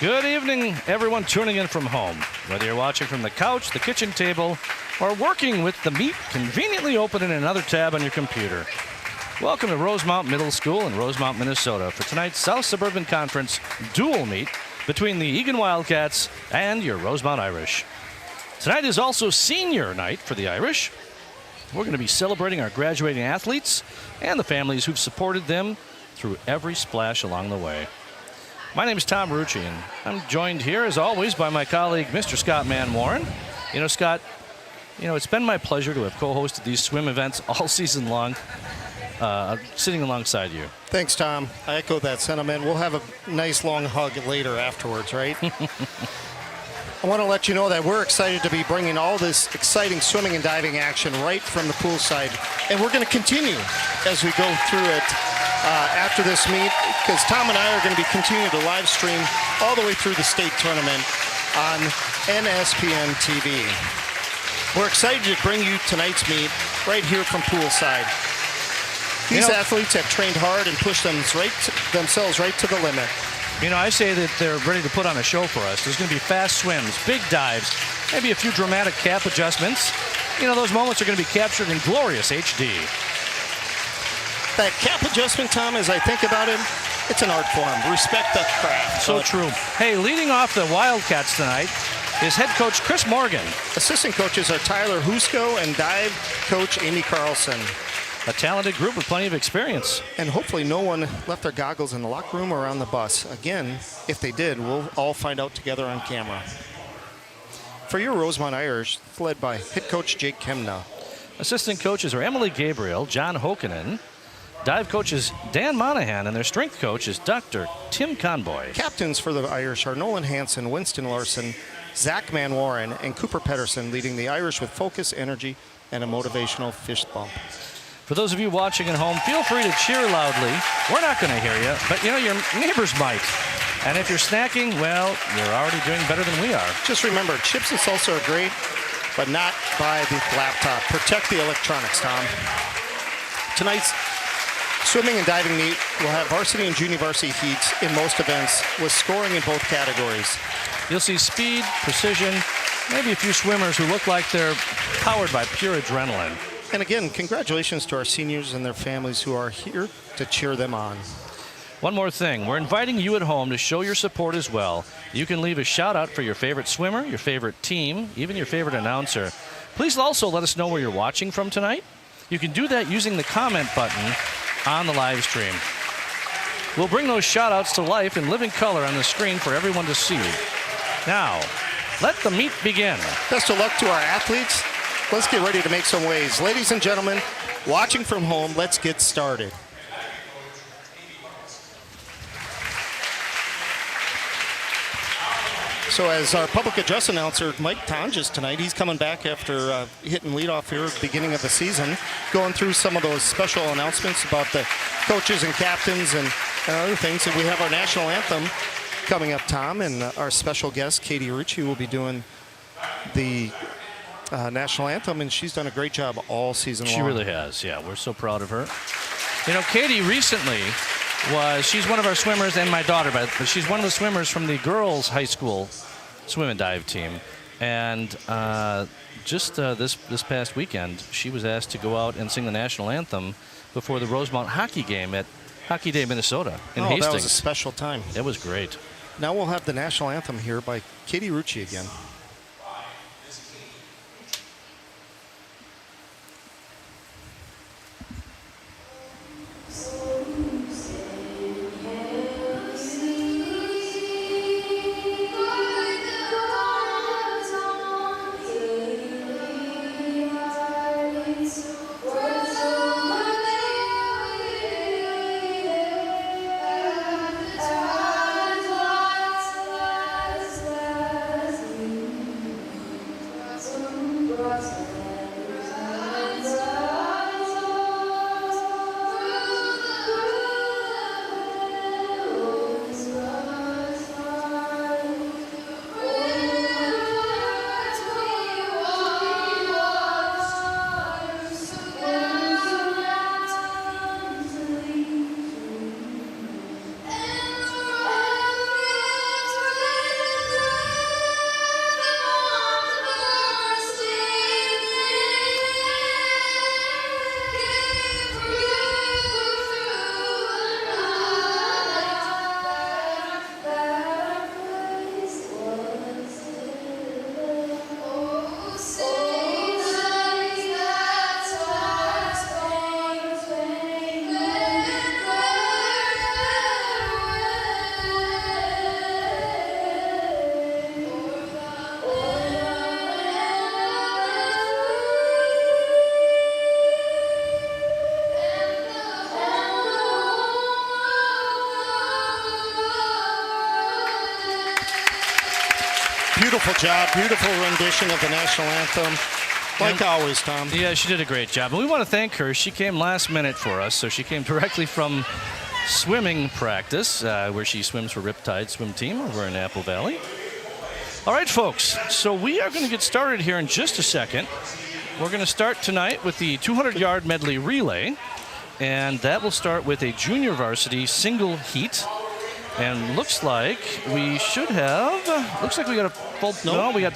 Good evening, everyone tuning in from home. Whether you're watching from the couch, the kitchen table, or working with the meat conveniently open in another tab on your computer. Welcome to Rosemount Middle School in Rosemount, Minnesota for tonight's South Suburban Conference dual meet between the Eagan Wildcats and your Rosemount Irish. Tonight is also senior night for the Irish. We're going to be celebrating our graduating athletes and the families who've supported them through every splash along the way. My name is Tom Rucci, and I'm joined here, as always, by my colleague, Mr. Scott Mann-Warren. You know, Scott, it's been my pleasure to have co-hosted these swim events all season long, sitting alongside you. Thanks, Tom. I echo that sentiment. We'll have a nice long hug later afterwards, right? I want to let you know that we're excited to be bringing all this exciting swimming and diving action right from the poolside. And we're going to continue as we go through it after this meet, because Tom and I are going to be continuing to live stream all the way through the state tournament on NSPN TV. We're excited to bring you tonight's meet right here from poolside. These athletes have trained hard and pushed themselves right to the limit. I say that they're ready to put on a show for us. There's going to be fast swims, big dives, maybe a few dramatic cap adjustments. Those moments are going to be captured in glorious HD. That cap adjustment, Tom, as I think about it, it's an art form. Respect the craft. So true. Hey, leading off the Wildcats tonight is head coach Chris Morgan. Assistant coaches are Tyler Husko and dive coach Amy Carlson. A talented group with plenty of experience. And hopefully no one left their goggles in the locker room or on the bus. Again, if they did, we'll all find out together on camera. For your Rosemount Irish, led by head coach Jake Kemna. Assistant coaches are Emily Gabriel, John Hokanen. Dive coach is Dan Monahan, and their strength coach is Dr. Tim Conboy. Captains for the Irish are Nolan Hansen, Winston Larson, Zach Mann-Warren, and Cooper Pedersen, leading the Irish with focus, energy, and a motivational fist bump. For those of you watching at home, feel free to cheer loudly. We're not going to hear you, but your neighbors might. And if you're snacking, well, you're already doing better than we are. Just remember, chips and salsa are great, but not by the laptop. Protect the electronics, Tom. Tonight's swimming and diving meet will have varsity and junior varsity heats in most events with scoring in both categories. You'll see speed, precision, maybe a few swimmers who look like they're powered by pure adrenaline. And again, congratulations to our seniors and their families who are here to cheer them on. One more thing, we're inviting you at home to show your support as well. You can leave a shout out for your favorite swimmer, your favorite team, even your favorite announcer. Please also let us know where you're watching from tonight. You can do that using the comment button on the live stream. We'll bring those shout outs to life in living color on the screen for everyone to see. Now, let the meet begin. Best of luck to our athletes. Let's get ready to make some waves. Ladies and gentlemen, watching from home, let's get started. So as our public address announcer, Mike Tonjes tonight, he's coming back after hitting leadoff here at the beginning of the season, going through some of those special announcements about the coaches and captains and other things. And we have our national anthem coming up, Tom, and our special guest, Katie Ricci, will be doing the national anthem, and she's done a great job all season long. She really has, yeah. We're so proud of her. Katie recently she's one of our swimmers, and my daughter, but she's one of the swimmers from the girls' high school swim and dive team. And just this past weekend, she was asked to go out and sing the national anthem before the Rosemount hockey game at Hockey Day, Minnesota in Hastings. That was a special time. It was great. Now we'll have the national anthem here by Katie Rucci again. Beautiful job. Beautiful rendition of the national anthem. Like always, Tom. Yeah, she did a great job. And we want to thank her. She came last minute for us, so she came directly from swimming practice, where she swims for Riptide Swim Team over in Apple Valley. All right, folks, so we are going to get started here in just a second. We're going to start tonight with the 200-yard medley relay, and that will start with a junior varsity single heat. And looks like we should have. Looks like we got a full. No, we got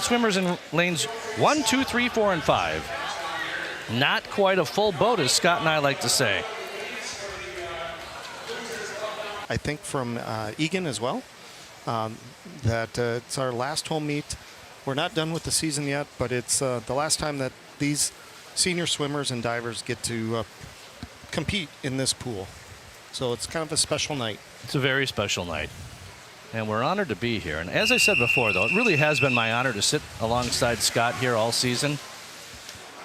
swimmers in lanes 1, 2, 3, 4, and 5. Not quite a full boat, as Scott and I like to say. I think from Eagan as well. That it's our last home meet. We're not done with the season yet, but it's the last time that these senior swimmers and divers get to compete in this pool. So it's kind of a special night. It's a very special night, and we're honored to be here. And as I said before, though, it really has been my honor to sit alongside Scott here all season.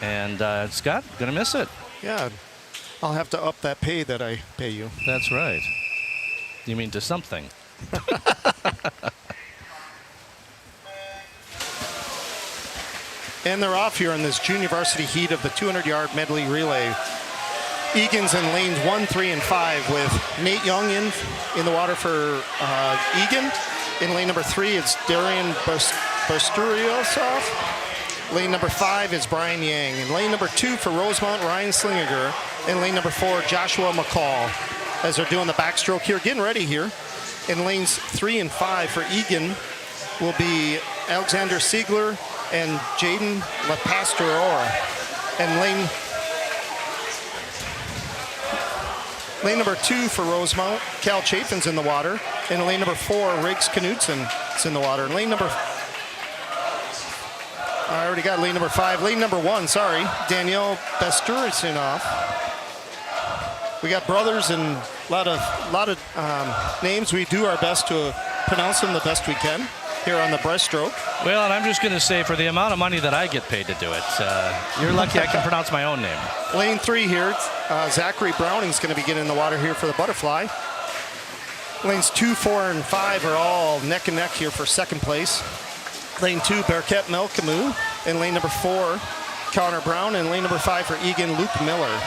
And Scott, gonna miss it. Yeah, I'll have to up that pay that I pay you. That's right. You mean to something? And they're off here in this junior varsity heat of the 200-yard medley relay. Egan's in lanes 1, 3, and 5 with Nate Young in the water for Eagan. In lane number 3, it's Darian Basturiosov. Lane number 5 is Brian Yang. In lane number 2 for Rosemount, Ryan Slingiger. In lane number 4, Joshua McCall. As they're doing the backstroke here, getting ready here. In lanes 3 and 5 for Eagan will be Alexander Siegler and Jaden LaPastorora. And lane number 2 for Rosemount, Cal Chafin's in the water. In lane number 4, Riggs Knudsen is in the water. And lane number, I already got lane number 5. Lane number 1, sorry, Danielle Besturisinov. We got brothers and a lot of names. We do our best to pronounce them the best we can here on the breaststroke. Well, and I'm just going to say, for the amount of money that I get paid to do it, you're lucky I can pronounce my own name. Lane 3 here, Zachary Browning's going to be getting in the water here for the butterfly. Lanes 2, 4, and 5 are all neck and neck here for second place. Lane 2, Berket Melkamu. In lane number 4, Connor Brown. And lane number 5 for Eagan, Luke Miller.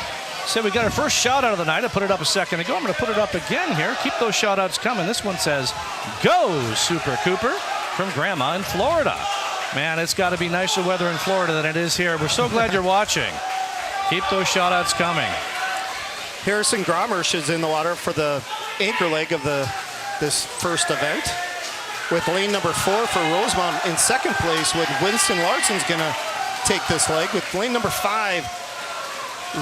So we got our first shout out of the night. I put it up a second ago. I'm going to put it up again here. Keep those shout outs coming. This one says, "Go Super Cooper," from Grandma in Florida. Man, it's got to be nicer weather in Florida than it is here. We're so glad you're watching. Keep those shout outs coming. Harrison Gromersh is in the water for the anchor leg of this first event. With lane number 4 for Rosemount in second place, with Winston Larson's going to take this leg. With lane number 5,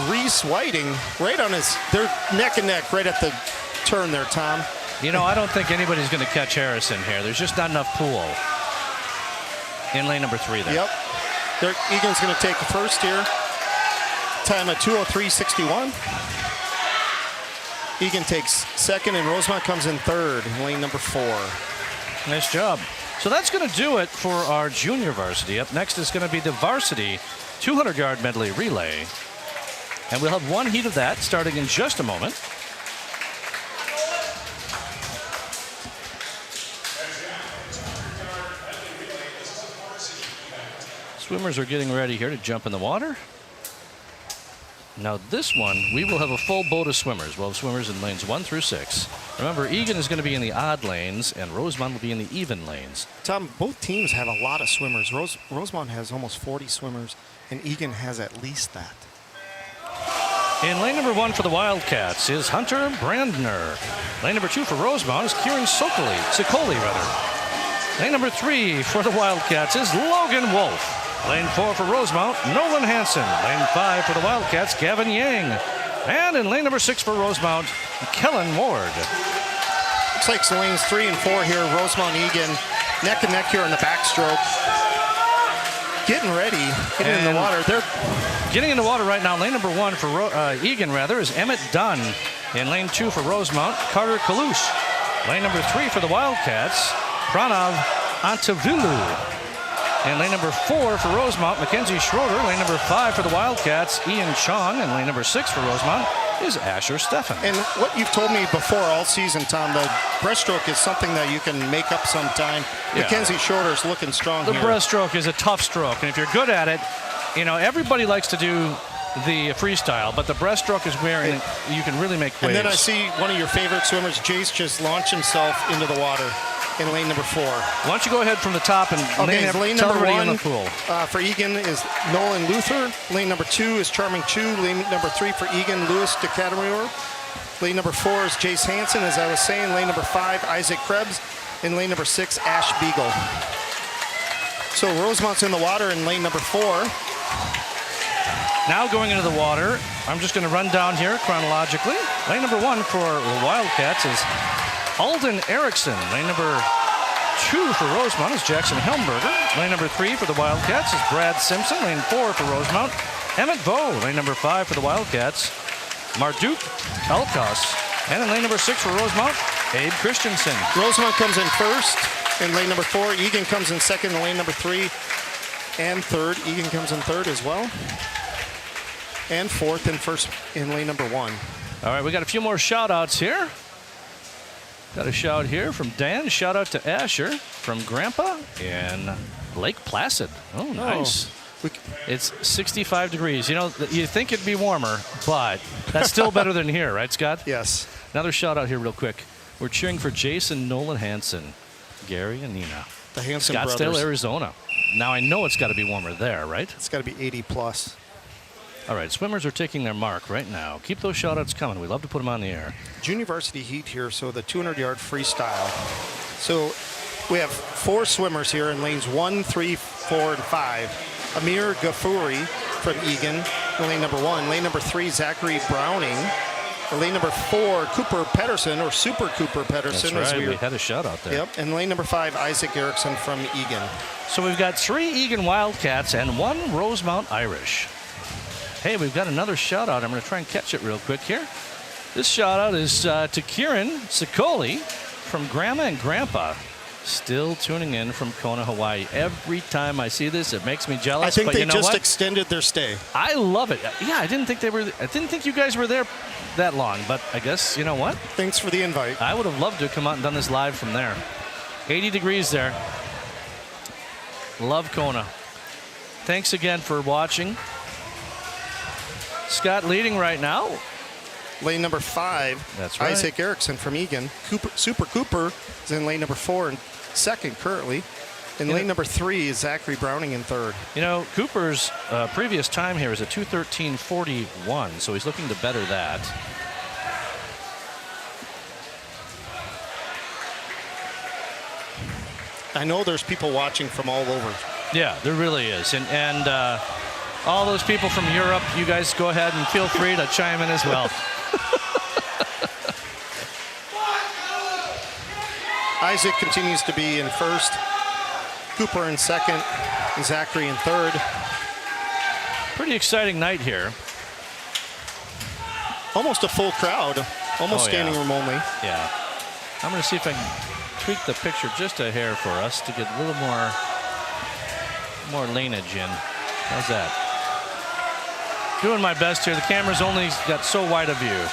Reese Whiting, right on they're neck and neck right at the turn there, Tom. You know, I don't think anybody's going to catch Harrison here. There's just not enough pool in lane number 3 there. Yep. Egan's going to take the first here. Time at 2:03.61. Eagan takes second, and Rosemount comes in third in lane number 4. Nice job. So that's going to do it for our junior varsity. Up next is going to be the varsity 200-yard medley relay. And we'll have one heat of that starting in just a moment. Swimmers are getting ready here to jump in the water. Now this one, we will have a full boat of swimmers. We'll have swimmers in lanes 1 through 6. Remember, Eagan is going to be in the odd lanes, and Rosemount will be in the even lanes. Tom, both teams have a lot of swimmers. Rosemount has almost 40 swimmers, and Eagan has at least that. In lane number 1 for the Wildcats is Hunter Brandner. Lane number 2 for Rosemount is Kieran Sicoli. Lane number 3 for the Wildcats is Logan Wolf. Lane 4 for Rosemount, Nolan Hansen. Lane 5 for the Wildcats, Gavin Yang. And in lane number 6 for Rosemount, Kellen Ward. Looks like lanes 3 and 4 here, Rosemount, Eagan, neck and neck here on the backstroke. Getting ready, getting in the water. They're getting in the water right now. Lane number 1 for Eagan, is Emmett Dunn. In lane 2 for Rosemount, Carter Kalush. Lane number 3 for the Wildcats, Pranav Antavilu. In lane number 4 for Rosemount, Mackenzie Schroeder. Lane number 5 for the Wildcats, Ian Chong. And lane number 6 for Rosemount, is Asher Steffen. And what you've told me before all season, Tom, the breaststroke is something that you can make up sometime. Yeah. Mackenzie Shorter's looking strong The here. breaststroke is a tough stroke, and if you're good at it, you know, everybody likes to do the freestyle, but the breaststroke is where you can really make waves. And then I see one of your favorite swimmers, Jace, just launch himself into the water in lane number 4. Why don't you go ahead from the top and lane tell number everybody 1 in the pool. For Eagan is Nolan Luther. Lane number 2 is Charming Chu. Lane number 3 for Eagan, Lewis DeCatamure. Lane number 4 is Jace Hansen, as I was saying. Lane number 5, Isaac Krebs. And lane number 6, Ash Beagle. So Rosemount's in the water in lane number 4. Now going into the water, I'm just going to run down here chronologically. Lane number 1 for the Wildcats is Alden Erickson. Lane number 2 for Rosemount is Jackson Helmberger. Lane number 3 for the Wildcats is Brad Simpson. Lane 4 for Rosemount, Emmett Vo. Lane number 5 for the Wildcats, Marduk Alkos. And in lane number 6 for Rosemount, Abe Christensen. Rosemount comes in first in lane number 4. Eagan comes in second in lane number 3 and third. Eagan comes in third as well. And fourth and first in lane number 1. All right, we got a few more shout outs here. Got a shout here from Dan. Shout out to Asher from Grandpa in Lake Placid. Oh, nice. It's 65 degrees. You know, you think it'd be warmer, but that's still better than here, right, Scott? Yes. Another shout out here real quick. We're cheering for Jason, Nolan Hansen, Gary, and Nina. The Hansen Scottsdale, brothers. Arizona. Now, I know it's got to be warmer there, right? It's got to be 80 plus. All right, swimmers are taking their mark right now. Keep those shout outs coming. We love to put them on the air. Junior varsity heat here, so the 200-yard freestyle. So we have 4 swimmers here in lanes 1, 3, 4, and 5. Amir Ghafouri from Eagan in lane number 1. Lane number 3, Zachary Browning. Lane number 4, Cooper Pedersen, or Super Cooper Pedersen. That's right, we had a shout out there. Yep, and lane number 5, Isaac Erickson from Eagan. So we've got 3 Eagan Wildcats and 1 Rosemount Irish. Hey, we've got another shout out. I'm going to try and catch it real quick here. This shout out is to Kieran Sikoli from Grandma and Grandpa. Still tuning in from Kona, Hawaii. Every time I see this, it makes me jealous. I think but they you know just what? extended their stay. I love it. Yeah, I didn't think you guys were there that long, but I guess you know what? Thanks for the invite. I would have loved to have come out and done this live from there. 80 degrees there. Love Kona. Thanks again for watching. Scott leading right now. Lane number 5, That's right. Isaac Erickson from Eagan. Super Cooper is in lane number 4 and second currently. In lane number 3 is Zachary Browning in third. You know, Cooper's previous time here is a 2:13.41, so he's looking to better that. I know there's people watching from all over. Yeah, there really is. And all those people from Europe, you guys go ahead and feel free to chime in as well. Isaac continues to be in first. Cooper in second. And Zachary in third. Pretty exciting night here. Almost a full crowd. Almost standing room only. Yeah. I'm going to see if I can tweak the picture just a hair for us to get a little more laneage in. How's that? Doing my best here. The camera's only got so wide a view.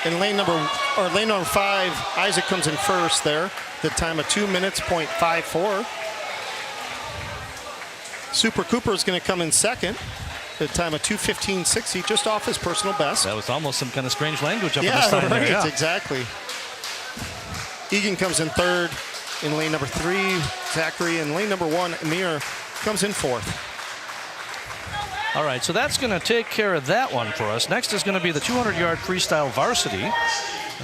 In lane number 5, Isaac comes in first there. The time of 2 minutes, .54. Super Cooper is going to come in second. The time of 2:15.60, just off his personal best. That was almost some kind of strange language up on the Yeah, sign right, there. Yeah, exactly. Eagan comes in third. In lane number 3, Zachary. In lane number 1, Amir comes in fourth. All right, so that's going to take care of that one for us. Next is going to be the 200-yard freestyle varsity.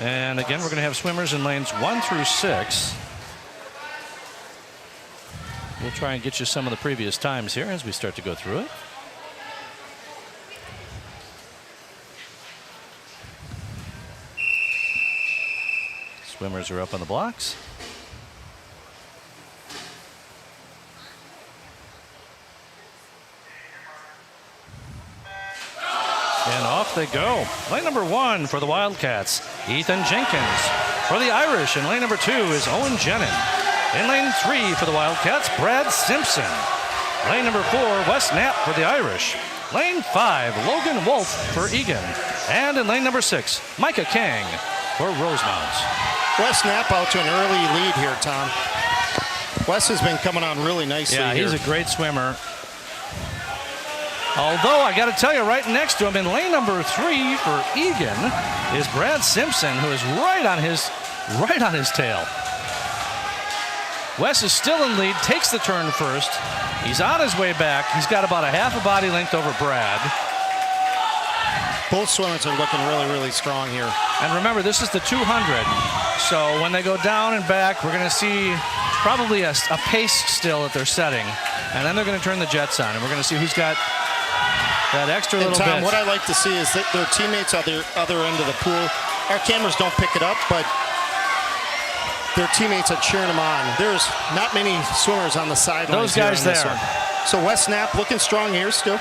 And again, we're going to have swimmers in lanes 1 through 6. We'll try and get you some of the previous times here as we start to go through it. Swimmers are up on the blocks. And off they go. Lane number 1 for the Wildcats, Ethan Jenkins. For the Irish, in lane number 2 is Owen Jenin. In lane 3 for the Wildcats, Brad Simpson. Lane number 4, Wes Knapp for the Irish. Lane 5, Logan Wolf for Eagan. And in lane number 6, Micah Kang for Rosemount. Wes Knapp out to an early lead here, Tom. Wes has been coming on really nicely Yeah, here. he's a great swimmer. Although I got to tell you, right next to him in lane number 3 for Eagan is Brad Simpson, who is right on his tail. Wes is still in lead, takes the turn first. He's on his way back. He's got about a half a body length over Brad. Both swimmers are looking really, really strong here. And remember, this is the 200. So when they go down and back, we're going to see probably a pace still that they're setting. And then they're going to turn the jets on, and we're going to see who's got that extra little Tom, bit. what I like to see is that their teammates at the other end of the pool, our cameras don't pick it up, but their teammates are cheering them on. There's not many swimmers on the sidelines. Those guys here on this there. one. So Wes Knapp looking strong here still.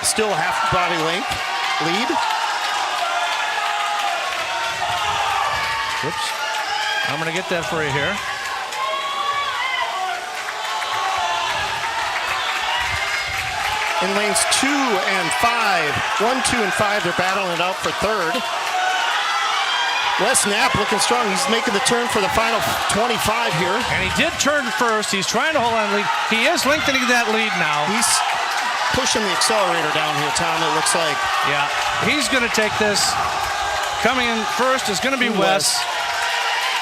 Still a half body length lead. Whoops. I'm going to get that for you here. In lanes 2 and 5, 1, 2, and 5, they're battling it out for third. Wes Knapp looking strong. He's making the turn for the final 25 here. And he did turn first. He's trying to hold on lead. He is lengthening that lead now. He's pushing the accelerator down here, Tom, it looks like. Yeah, he's going to take this. Coming in first is going to be Wes.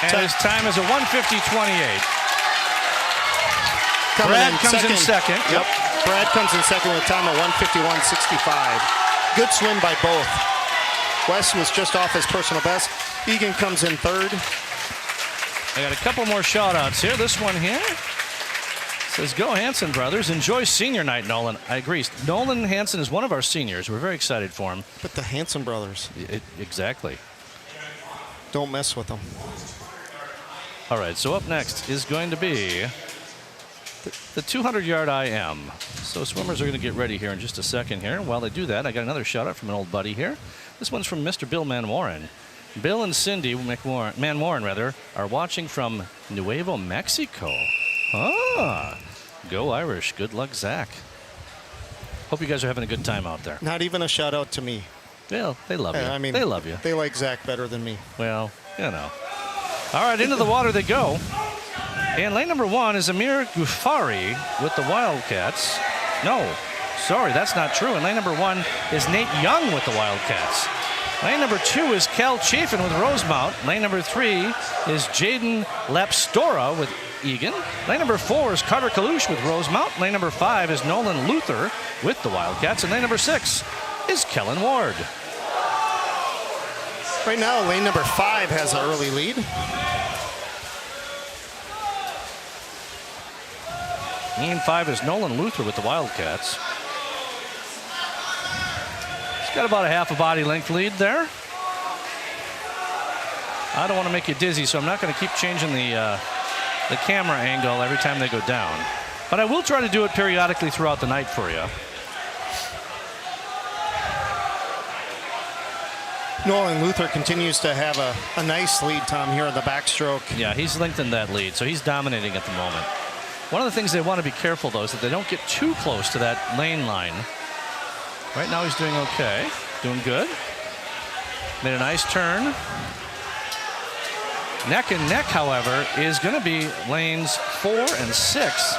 And his time is a 1:50.28. Brad comes in second. Yep. Brad comes in second with a time of 1:51.65. Good swim by both. Wes was just off his personal best. Eagan comes in third. I got a couple more shout-outs here. This one here says, "Go Hansen brothers. Enjoy senior night, Nolan." I agree. Nolan Hansen is one of our seniors. We're very excited for him. But the Hansen brothers. Exactly. Don't mess with them. All right, so up next is going to be the 200-yard IM. So swimmers are going to get ready here in just a second here. While they do that, I got another shout-out from an old buddy here. This one's from Mr. Bill Manwaran. Bill and Cindy Manwaran, are watching from Nuevo Mexico. Ah, go Irish. Good luck, Zach. Hope you guys are having a good time out there. Not even a shout out to me. Well, they love you. I mean, they love you. They like Zach better than me. Well, you know. All right, into the water they go. And lane number 1 is Amir Gufari with the Wildcats. No, sorry, that's not true. And lane number 1 is Nate Young with the Wildcats. Lane number 2 is Cal Chafin with Rosemount. Lane number 3 is Jaden Lapstora with Eagan. Lane number 4 is Carter Kalush with Rosemount. Lane number 5 is Nolan Luther with the Wildcats. And lane number 6 is Kellen Ward. Right now, lane number 5 has an early lead. Lane 5 is Nolan Luther with the Wildcats. He's got about a half a body length lead there. I don't want to make you dizzy, so I'm not going to keep changing the camera angle every time they go down. But I will try to do it periodically throughout the night for you. Nolan Luther continues to have a nice lead, Tom, here in the backstroke. Yeah, he's lengthened that lead, so he's dominating at the moment. One of the things they want to be careful, though, is that they don't get too close to that lane line. Right now he's doing okay. Doing good. Made a nice turn. Neck and neck, however, is going to be lanes 4 and 6.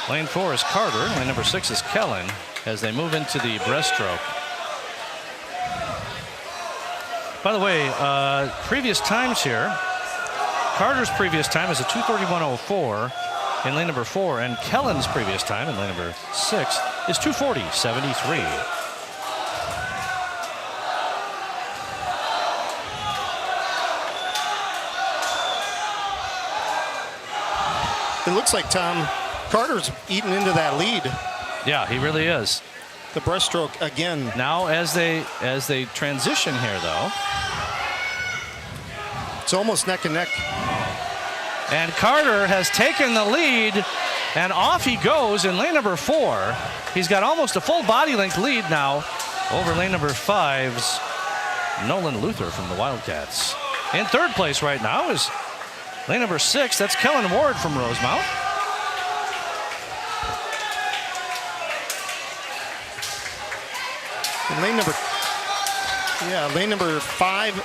Lane 4 is Carter. Lane number 6 is Kellen as they move into the breaststroke. By the way, previous times here, Carter's previous time is a 2:31.04 in lane number 4, and Kellen's previous time in lane number 6 is 2:40.73. It looks like, Tom, Carter's eaten into that lead. Yeah, he really is. The breaststroke again. Now, as they transition here, though, it's almost neck and neck. and Carter has taken the lead, and off he goes in lane number 4. He's got almost a full body length lead now over lane number 5's Nolan Luther from the Wildcats. In third place right now is Lane number 6, that's Kellen Ward from Rosemount. And lane number 5,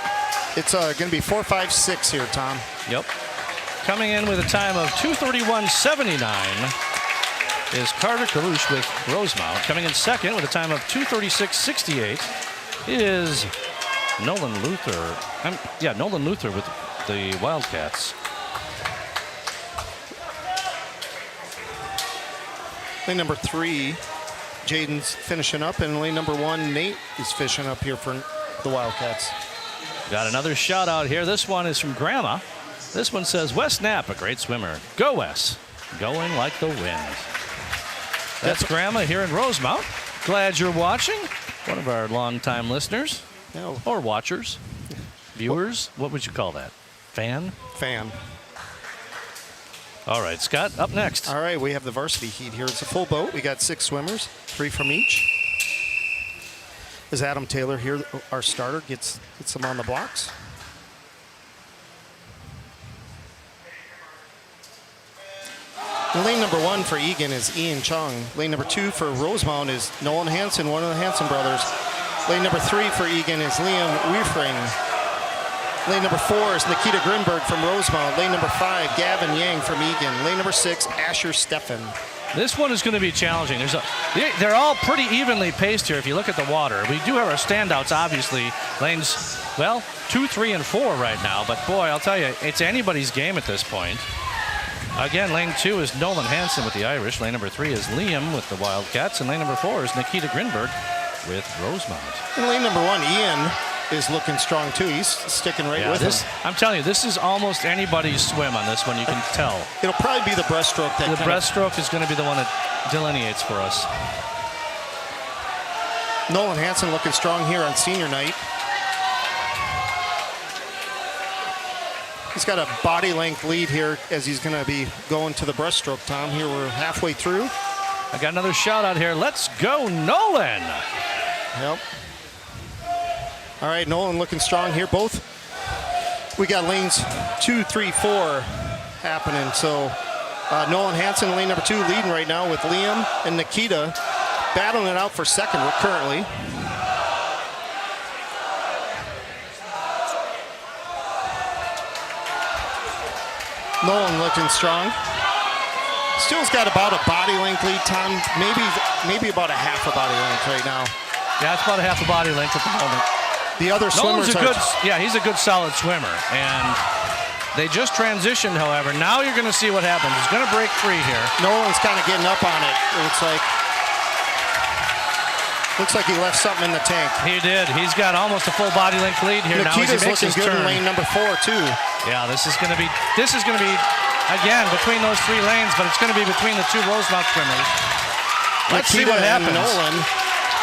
it's going to be 4.56 here, Tom. Yep. Coming in with a time of 2:31.79 is Carter Kalush with Rosemount. Coming in second with a time of 2:36.68 is Nolan Luther. Nolan Luther with the Wildcats. Lane number 3, Jaden's finishing up, and lane number 1, Nate is finishing up here for the Wildcats. Got another shout out here. This one is from Grandma. This one says, Wes Knapp, a great swimmer. Go Wes, going like the wind. That's Grandma here in Rosemount. Glad you're watching. One of our longtime listeners, or watchers, viewers. What would you call that? Fan? Fan. All right, Scott, up next. All right, we have the varsity heat here. It's a full boat. We got 6 swimmers, 3 from each. As Adam Taylor here, our starter, gets them on the blocks. Lane number 1 for Eagan is Ian Chung. Lane number 2 for Rosemount is Nolan Hansen, one of the Hansen brothers. Lane number 3 for Eagan is Liam Weifring. Lane number 4 is Nikita Grinberg from Rosemount. Lane number 5, Gavin Yang from Eagan. Lane number 6, Asher Steffen. This one is going to be challenging. They're all pretty evenly paced here if you look at the water. We do have our standouts, obviously. Lanes, 2, 3, and 4 right now. But, boy, I'll tell you, it's anybody's game at this point. Again, lane 2 is Nolan Hansen with the Irish. Lane number 3 is Liam with the Wildcats. And lane number 4 is Nikita Grinberg with Rosemount. And lane number 1, Ian, is looking strong, too. He's sticking right with him. I'm telling you, this is almost anybody's swim on this one. You can tell. It'll probably be the breaststroke. The breaststroke is going to be the one that delineates for us. Nolan Hansen looking strong here on senior night. He's got a body length lead here as he's going to be going to the breaststroke, Tom. Here we're halfway through. I got another shout out here. Let's go, Nolan. Yep. All right, Nolan looking strong here. We got lanes 2, 3, 4 happening. So Nolan Hansen, lane number 2, leading right now with Liam and Nikita battling it out for second currently. Nolan looking strong. Still's got about a body length lead, Tom. Maybe about a half a body length right now. Yeah, it's about a half a body length at the moment. The other swimmers he's a good solid swimmer. And they just transitioned, however. Now you're going to see what happens. He's going to break free here. Nolan's kind of getting up on it. Looks like he left something in the tank. He did. He's got almost a full body length lead here. Nikita's now looking good in lane number 4 too. Yeah, this is going to be again between those 3 lanes, but it's going to be between the 2 Rosemount swimmers. Let's see what happens. Nolan.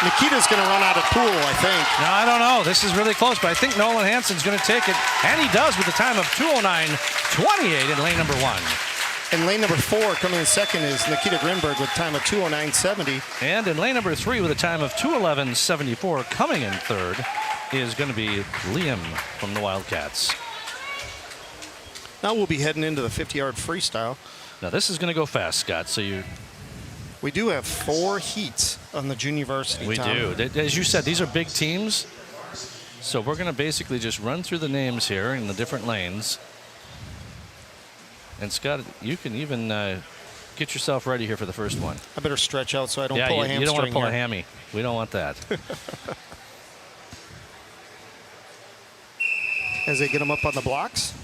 Nikita's going to run out of pool, I think. No, I don't know. This is really close, but I think Nolan Hansen's going to take it, and he does with a time of 2:09.28 in lane number 1. And lane number 4 coming in second is Nikita Grinberg with a time of 2:09.70. And in lane number 3 with a time of 2:11.74 coming in third is going to be Liam from the Wildcats. Now we'll be heading into the 50-yard freestyle. Now this is going to go fast, Scott. So we do have 4 heats on the junior varsity. We do. As you said, these are big teams. So we're going to basically just run through the names here in the different lanes. And Scott, you can even get yourself ready here for the first one. I better stretch out so I don't pull a hamstring. You don't want to pull a hammy. We don't want that. As they get them up on the blocks,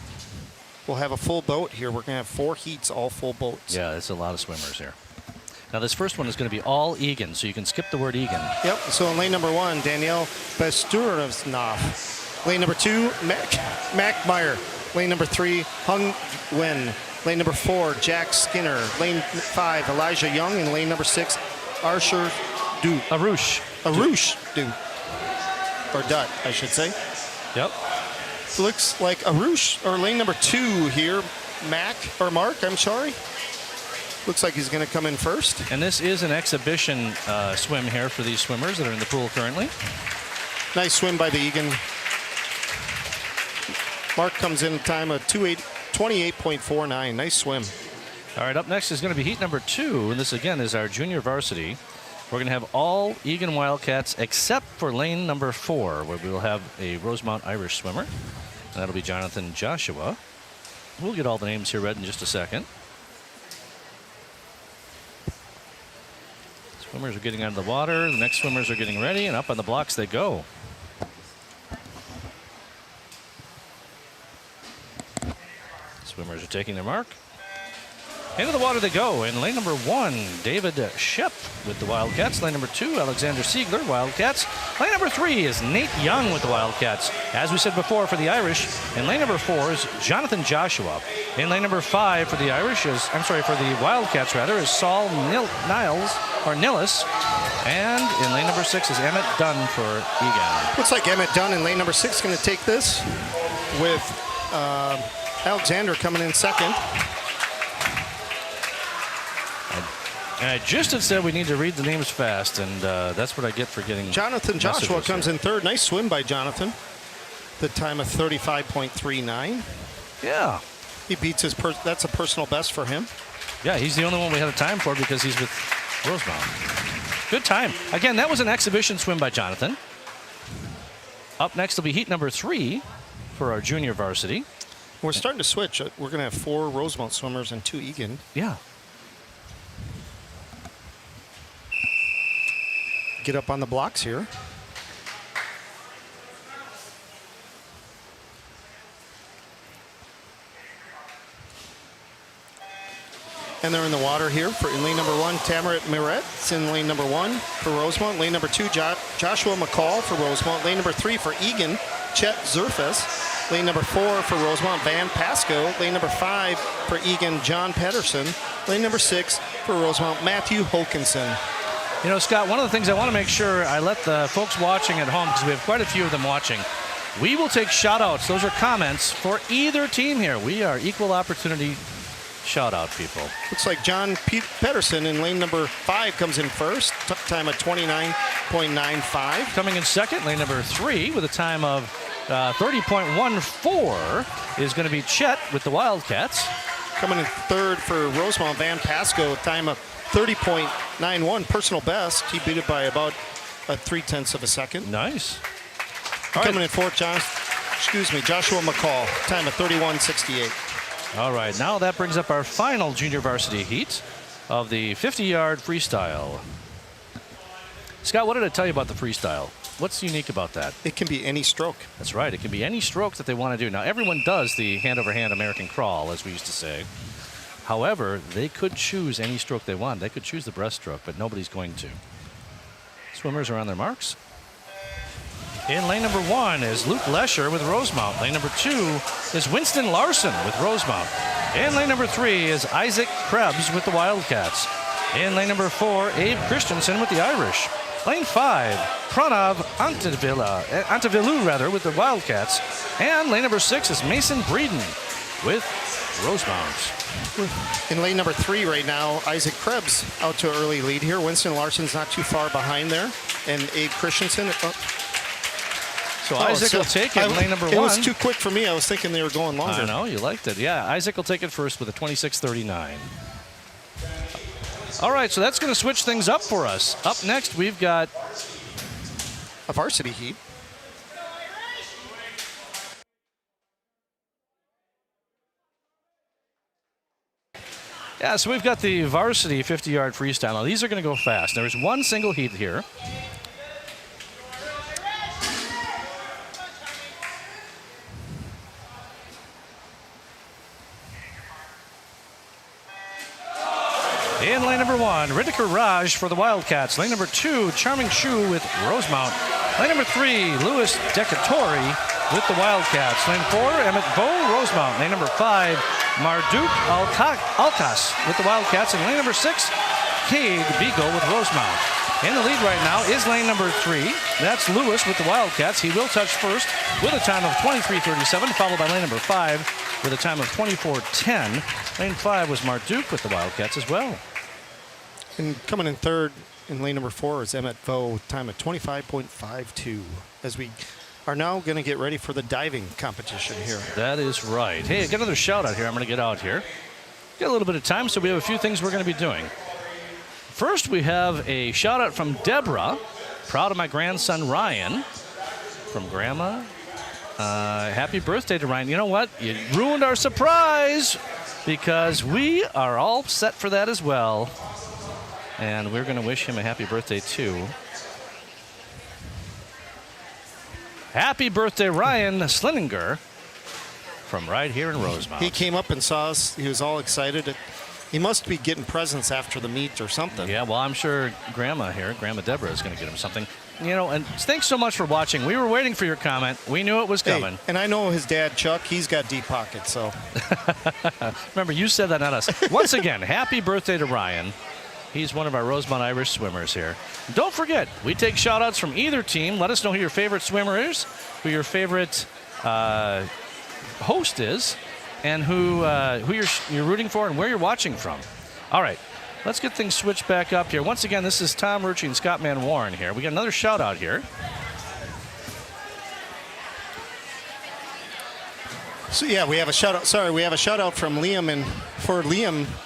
we'll have a full boat here. We're going to have 4 heats, all full boats. Yeah, it's a lot of swimmers here. Now this first one is going to be all Eagan, so you can skip the word Eagan. Yep, so in lane number 1, Danielle Besturovnov. Lane number 2, Mac Meyer. Lane number 3, Hung Wen. Lane number 4, Jack Skinner. Lane 5, Elijah Young. And lane number 6, Arsher Du. Arush Du. Or Dut, I should say. Yep. Looks like Arush, or lane number 2 here, Mark, I'm sorry. Looks like he's going to come in first. And this is an exhibition swim here for these swimmers that are in the pool currently. Nice swim by the Eagan. Mark comes in a time of 2:12.82. 28.49. Nice swim. All right, up next is going to be heat number 2, and this again is our junior varsity. We're going to have all Eagan Wildcats except for lane number 4, where we will have a Rosemount Irish swimmer, and that'll be Jonathan Joshua. We'll get all the names here read in just a second. Swimmers are getting out of the water. The next swimmers are getting ready, and up on the blocks they go. Swimmers are taking their mark. Into the water they go. In lane number 1, David Shep with the Wildcats. Lane number 2, Alexander Siegler, Wildcats. Lane number 3 is Nate Young with the Wildcats. As we said before, for the Irish, in lane number 4 is Jonathan Joshua. In lane number 5 for the for the Wildcats is Saul Nillis. And in lane number 6 is Emmett Dunn for Eagan. Looks like Emmett Dunn in lane number 6 going to take this, with Alexander coming in second. And I just had said we need to read the names fast, and that's what I get for getting Jonathan Joshua comes here. in third. Nice swim by Jonathan. The time of 35.39. Yeah. He beats that's a personal best for him. Yeah, he's the only one we had a time for because he's with Rosemount. Good time. Again, that was an exhibition swim by Jonathan. Up next will be heat number 3 for our junior varsity. We're starting to switch. We're going to have 4 Rosemount swimmers and 2 Eagan. Yeah. Get up on the blocks here. And they're in the water here in lane number 1, Tamarit Miret's in lane number 1 for Rosemount. Lane number 2, Joshua McCall for Rosemount. Lane number 3 for Eagan, Chet Zerfas. Lane number 4 for Rosemount, Van Pasco. Lane number 5 for Eagan, John Pedersen. Lane number 6 for Rosemount, Matthew Hokinson. You know, Scott, one of the things I want to make sure I let the folks watching at home, because we have quite a few of them watching, we will take shout-outs. Those are comments for either team here. We are equal opportunity shout-out people. Looks like John Pedersen in lane number 5 comes in first. Time of 29.95. Coming in second, lane number 3 with a time of 30.14 is going to be Chet with the Wildcats. Coming in third for Rosemount, Van Pasco, time of 30.91, personal best. He beat it by about 0.3 of a second. Nice. Coming in fourth, Joshua McCall, time of 31.68. All right, now that brings up our final junior varsity heat of the 50-yard freestyle. Scott, what did I tell you about the freestyle? What's unique about that? It can be any stroke. That's right. It can be any stroke that they want to do. Now, everyone does the hand-over-hand American crawl, as we used to say. However, they could choose any stroke they want. They could choose the breaststroke, but nobody's going to. Swimmers are on their marks. In lane number 1 is Luke Lesher with Rosemount. Lane number 2 is Winston Larson with Rosemount. In lane number 3 is Isaac Krebs with the Wildcats. In lane number 4, Abe Christensen with the Irish. Lane 5, Pranav Antavilu with the Wildcats. And lane number 6 is Mason Breeden with Rosemount. In lane number 3 right now, Isaac Krebs out to an early lead here. Winston Larson's not too far behind there. And Abe Christensen. So Isaac will take it in lane number 1. It was too quick for me. I was thinking they were going longer. I know, you liked it. Yeah, Isaac will take it first with a 26.39. All right, so that's going to switch things up for us. Up next, we've got a varsity heat. Yeah, so we've got the varsity 50-yard freestyle. Now, these are going to go fast. There's one single heat here. In lane number 1, Ritika Raj for the Wildcats. Lane number 2, Charming Shu with Rosemount. Lane number 3, Louis Decatori with the Wildcats. Lane 4, Emmett Bowe, Rosemount. Lane number 5, Marduk Alkas with the Wildcats. And lane number 6, Cade Beagle with Rosemount. In the lead right now is lane number 3. That's Lewis with the Wildcats. He will touch first with a time of 23.37, followed by lane number 5 with a time of 24.10. Lane 5 was Marduk with the Wildcats as well. And coming in third in lane number 4 is Emmett Bowe, time of 25.52. As we are now going to get ready for the diving competition here. That is right. Hey, I got another shout out here. I'm going to get out here. Got a little bit of time, so we have a few things we're going to be doing. First, we have a shout out from Deborah. Proud of my grandson, Ryan. From Grandma. Happy birthday to Ryan. You know what? You ruined our surprise because we are all set for that as well. And we're going to wish him a happy birthday, too. Happy birthday, Ryan Slininger, from right here in Rosemount. He came up and saw us. He was all excited. He must be getting presents after the meet or something. Yeah, well, I'm sure Grandma Deborah is going to get him something. You know, and thanks so much for watching. We were waiting for your comment. We knew it was coming. Hey, and I know his dad, Chuck, he's got deep pockets, so. Remember, you said that, not us. Once again, happy birthday to Ryan. He's one of our Rosemount Irish swimmers here. Don't forget, we take shout-outs from either team. Let us know who your favorite swimmer is, who your favorite host is, and who you're rooting for and where you're watching from. All right, let's get things switched back up here. Once again, this is Tom Rucci and Scott Man Warren here. We got another shout-out here. So yeah, we have a shout out. Sorry, we have a shout out from Liam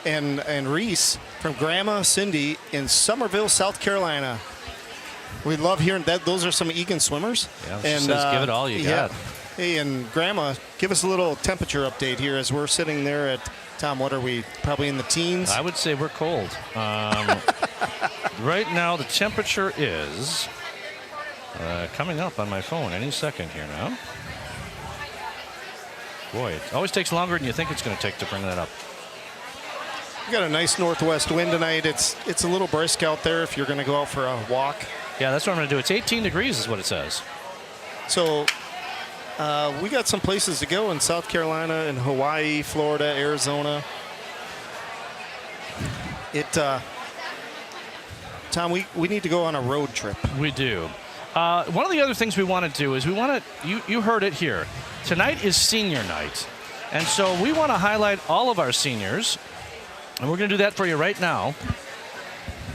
and Reese from Grandma Cindy in Somerville, South Carolina. We love hearing that. Those are some Eagan swimmers. Yeah, and says, give it all you got. Hey, and Grandma, give us a little temperature update here as we're sitting there at, Tom, what are we, probably in the teens? I would say we're cold. Right now, the temperature is coming up on my phone any second here now. Boy, it always takes longer than you think it's going to take to bring that up. We got a nice northwest wind tonight. It's a little brisk out there if you're going to go out for a walk. Yeah, that's what I'm going to do. It's 18 degrees is what it says. So we got some places to go in South Carolina and Hawaii, Florida, Arizona. Tom, we need to go on a road trip. We do. One of the other things we want to do is you heard it here. Tonight is senior night. And so we want to highlight all of our seniors. And we're going to do that for you right now.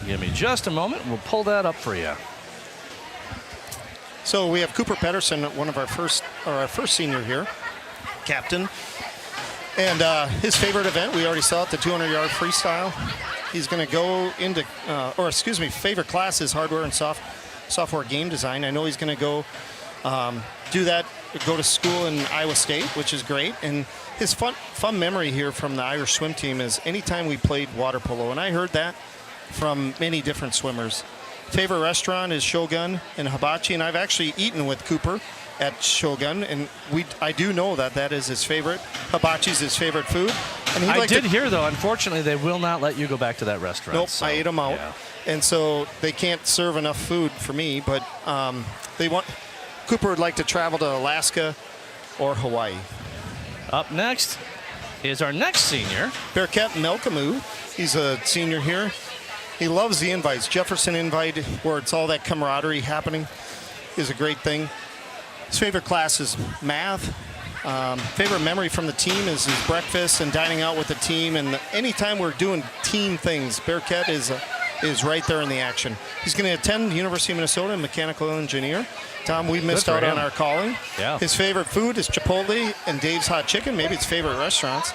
Give me just a moment. We'll pull that up for you. So we have Cooper Pedersen, one of our first senior here, captain. And his favorite event, we already saw it, the 200-yard freestyle. He's going to go into, favorite class is hardware and software game design. I know he's going to go do that, go to school in Iowa State, which is great. And his fun memory here from the Irish swim team is anytime we played water polo, and I heard that from many different swimmers. Favorite restaurant is Shogun and Hibachi, and I've actually eaten with Cooper at Shogun, and I do know that is his favorite. Hibachi's his favorite food. And I did hear, though, unfortunately, they will not let you go back to that restaurant. Nope, so, I ate them out. Yeah. And so they can't serve enough food for me, but Cooper would like to travel to Alaska or Hawaii. Up next is our next senior. Bearcat Melkamu. He's a senior here. He loves the invites. Jefferson invite, where it's all that camaraderie happening, is a great thing. His favorite class is math. Favorite memory from the team is his breakfast and dining out with the team. And anytime we're doing team things, Bearcat is right there in the action. He's going to attend the University of Minnesota, mechanical engineer. Tom, we missed out on our calling. Yeah. His favorite food is Chipotle and Dave's Hot Chicken, maybe his favorite restaurants.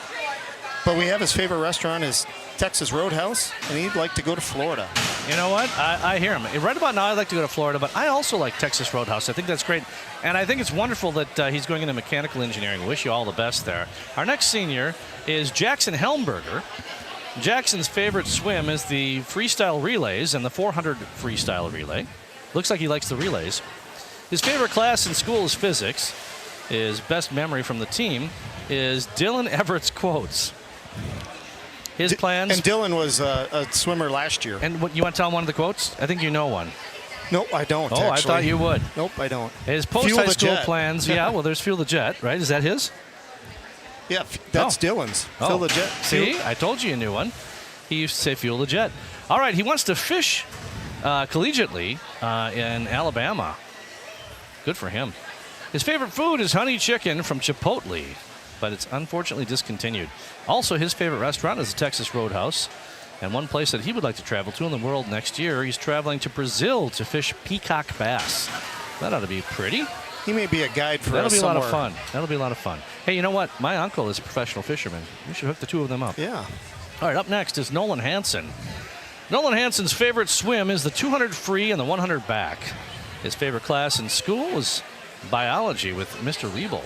But we have his favorite restaurant is Texas Roadhouse, and he'd like to go to Florida. You know what? I hear him. Right about now, I'd like to go to Florida, but I also like Texas Roadhouse. I think that's great. And I think it's wonderful that he's going into mechanical engineering. Wish you all the best there. Our next senior is Jackson Helmberger. Jackson's favorite swim is the freestyle relays and the 400 freestyle relay. Looks like he likes the relays. His favorite class in school is physics. His best memory from the team is Dylan Everett's quotes. His plans. And Dylan was a swimmer last year. And what, you want to tell him one of the quotes? I think you know one. Nope, I don't. Oh, actually. I thought you would. Nope, I don't. His post-high school plans. Yeah, well, there's Fuel the Jet, right? Is that his? Yeah, that's Dylan's. Fuel the Jet. See, I told you knew one. He used to say Fuel the Jet. All right, he wants to fish collegiately in Alabama. Good for him. His favorite food is honey chicken from Chipotle, but it's unfortunately discontinued. Also, his favorite restaurant is the Texas Roadhouse. And one place that he would like to travel to in the world next year, he's traveling to Brazil to fish peacock bass. That ought to be pretty. He may be a guide for That'll us be a lot of somewhere. fun. That'll be a lot of fun. Hey, you know what? My uncle is a professional fisherman. We should hook the two of them up. Yeah. All right, up next is Nolan Hansen. Nolan Hansen's favorite swim is the 200 free and the 100 back. His favorite class in school was biology with Mr. Riebel.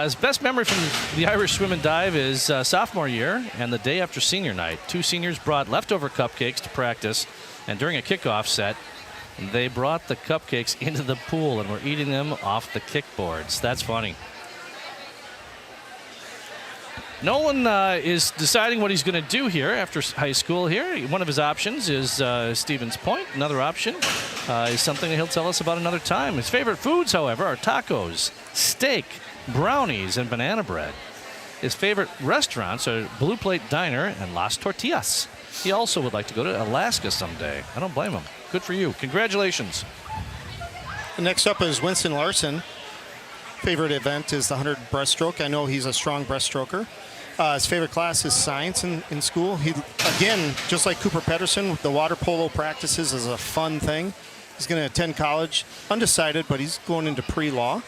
His best memory from the Irish swim and dive is sophomore year and the day after senior night. Two seniors brought leftover cupcakes to practice, and during a kickoff set, they brought the cupcakes into the pool and were eating them off the kickboards. That's funny. Nolan is deciding what he's going to do here after high school here. One of his options is Stevens Point. Another option is something that he'll tell us about another time. His favorite foods, however, are tacos, steak, brownies, and banana bread. His favorite restaurants are Blue Plate Diner and Las Tortillas. He also would like to go to Alaska someday. I don't blame him. Good for you. Congratulations. Next up is Winston Larson. Favorite event is the 100 breaststroke. I know he's a strong breaststroker. His favorite class is science in school. He, again, just like Cooper Pedersen, the water polo practices is a fun thing. He's going to attend college, undecided, but he's going into pre-law.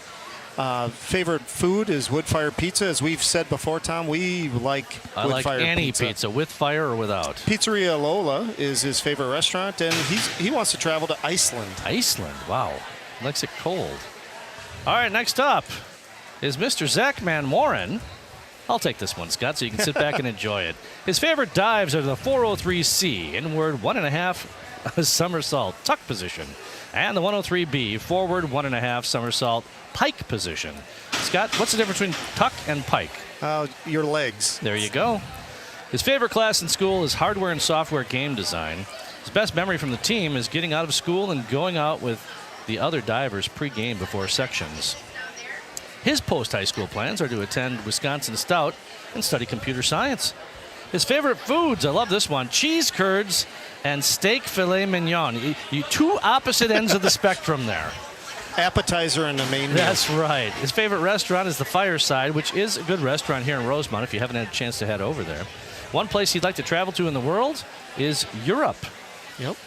Favorite food is wood-fire pizza. As we've said before, Tom, we like I like wood-fire any pizza. pizza, with fire or without. Pizzeria Lola is his favorite restaurant, and he wants to travel to Iceland. Iceland, wow. Likes it cold. All right, next up is Mr. Zach Van Warren. I'll take this one, Scott, so you can sit back and enjoy it. His favorite dives are the 403C, inward 1.5 somersault tuck position, and the 103B, forward 1.5 somersault pike position. Scott, what's the difference between tuck and pike? Your legs. There you go. His favorite class in school is hardware and software game design. His best memory from the team is getting out of school and going out with the other divers pre-game before sections. His post-high school plans are to attend Wisconsin Stout and study computer science. His favorite foods, I love this one, cheese curds and steak filet mignon. You two opposite ends of the spectrum there. Appetizer and the main meal. That's right. His favorite restaurant is the Fireside, which is a good restaurant here in Rosemount if you haven't had a chance to head over there. One place he'd like to travel to in the world is Europe. Yep.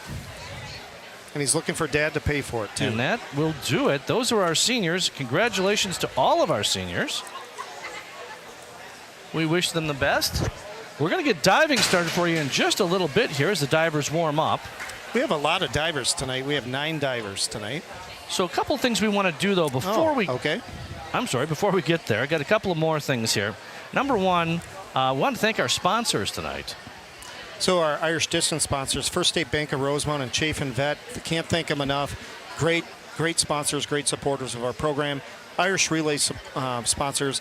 And he's looking for Dad to pay for it, too. And that will do it. Those are our seniors. Congratulations to all of our seniors. We wish them the best. We're going to get diving started for you in just a little bit here as the divers warm up. We have a lot of divers tonight. We have 9 divers tonight. So a couple things we want to do, though, before before we get there. I got a couple of more things here. Number one, I want to thank our sponsors tonight. So our Irish distance sponsors, First State Bank of Rosemount and Chafin Vet. Can't thank them enough. Great sponsors, great supporters of our program. Irish Relay sponsors,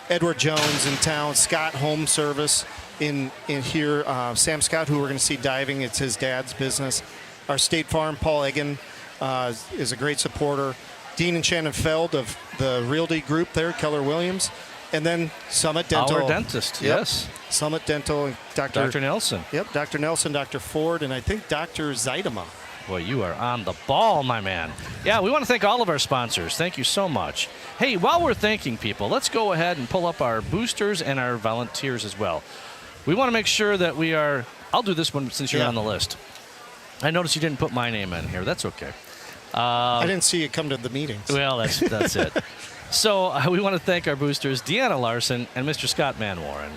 Edward Jones in town, Scott Home Service in here, Sam Scott, who we're going to see diving. It's his dad's business. Our State Farm, Paul Eagan, is a great supporter. Dean and Shannon Feld of the Realty Group there, Keller Williams. And then Summit Dental. Our dentist, Yep. yes. Summit Dental and Dr. Nelson. Yep, Dr. Nelson, Dr. Ford, and I think Dr. Zeidema. Boy, you are on the ball, my man. Yeah, we want to thank all of our sponsors. Thank you so much. Hey, while we're thanking people, let's go ahead and pull up our boosters and our volunteers as well. We want to make sure that we are... I'll do this one since you're on the list. I noticed you didn't put my name in here. That's okay. I didn't see you come to the meetings. Well, that's it. So we want to thank our boosters, Deanna Larson and Mr. Scott Van Warren,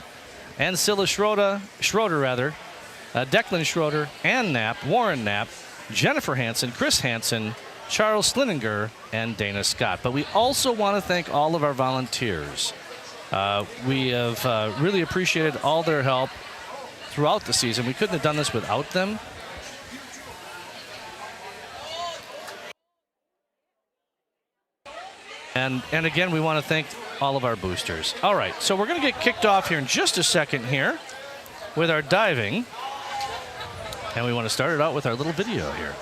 and Scylla Schroeder, Declan Schroeder, Ann Knapp, Warren Knapp, Jennifer Hansen, Chris Hansen, Charles Slininger, and Dana Scott. But we also want to thank all of our volunteers. We have really appreciated all their help throughout the season. We couldn't have done this without them. And again, we want to thank all of our boosters. All right, so we're going to get kicked off here in just a second here with our diving. And we want to start it out with our little video here.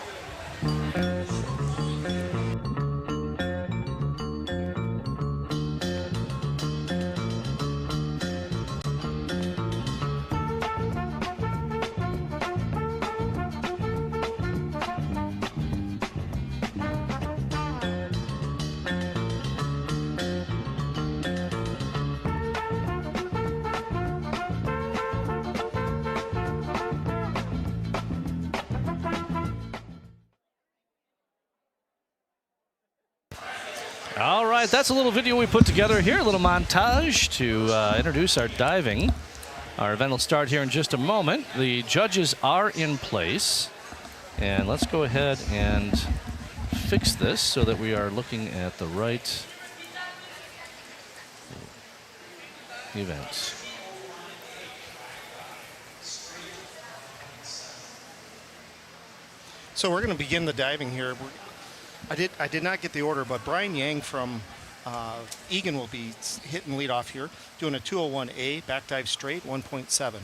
All right, that's a little video we put together here, a little montage to introduce our diving. Our event will start here in just a moment. The judges are in place. And let's go ahead and fix this so that we are looking at the right events. So we're going to begin the diving here. I did not get the order, but Brian Yang from Eagan will be hitting lead off here, doing a 201A, back dive straight, 1.7.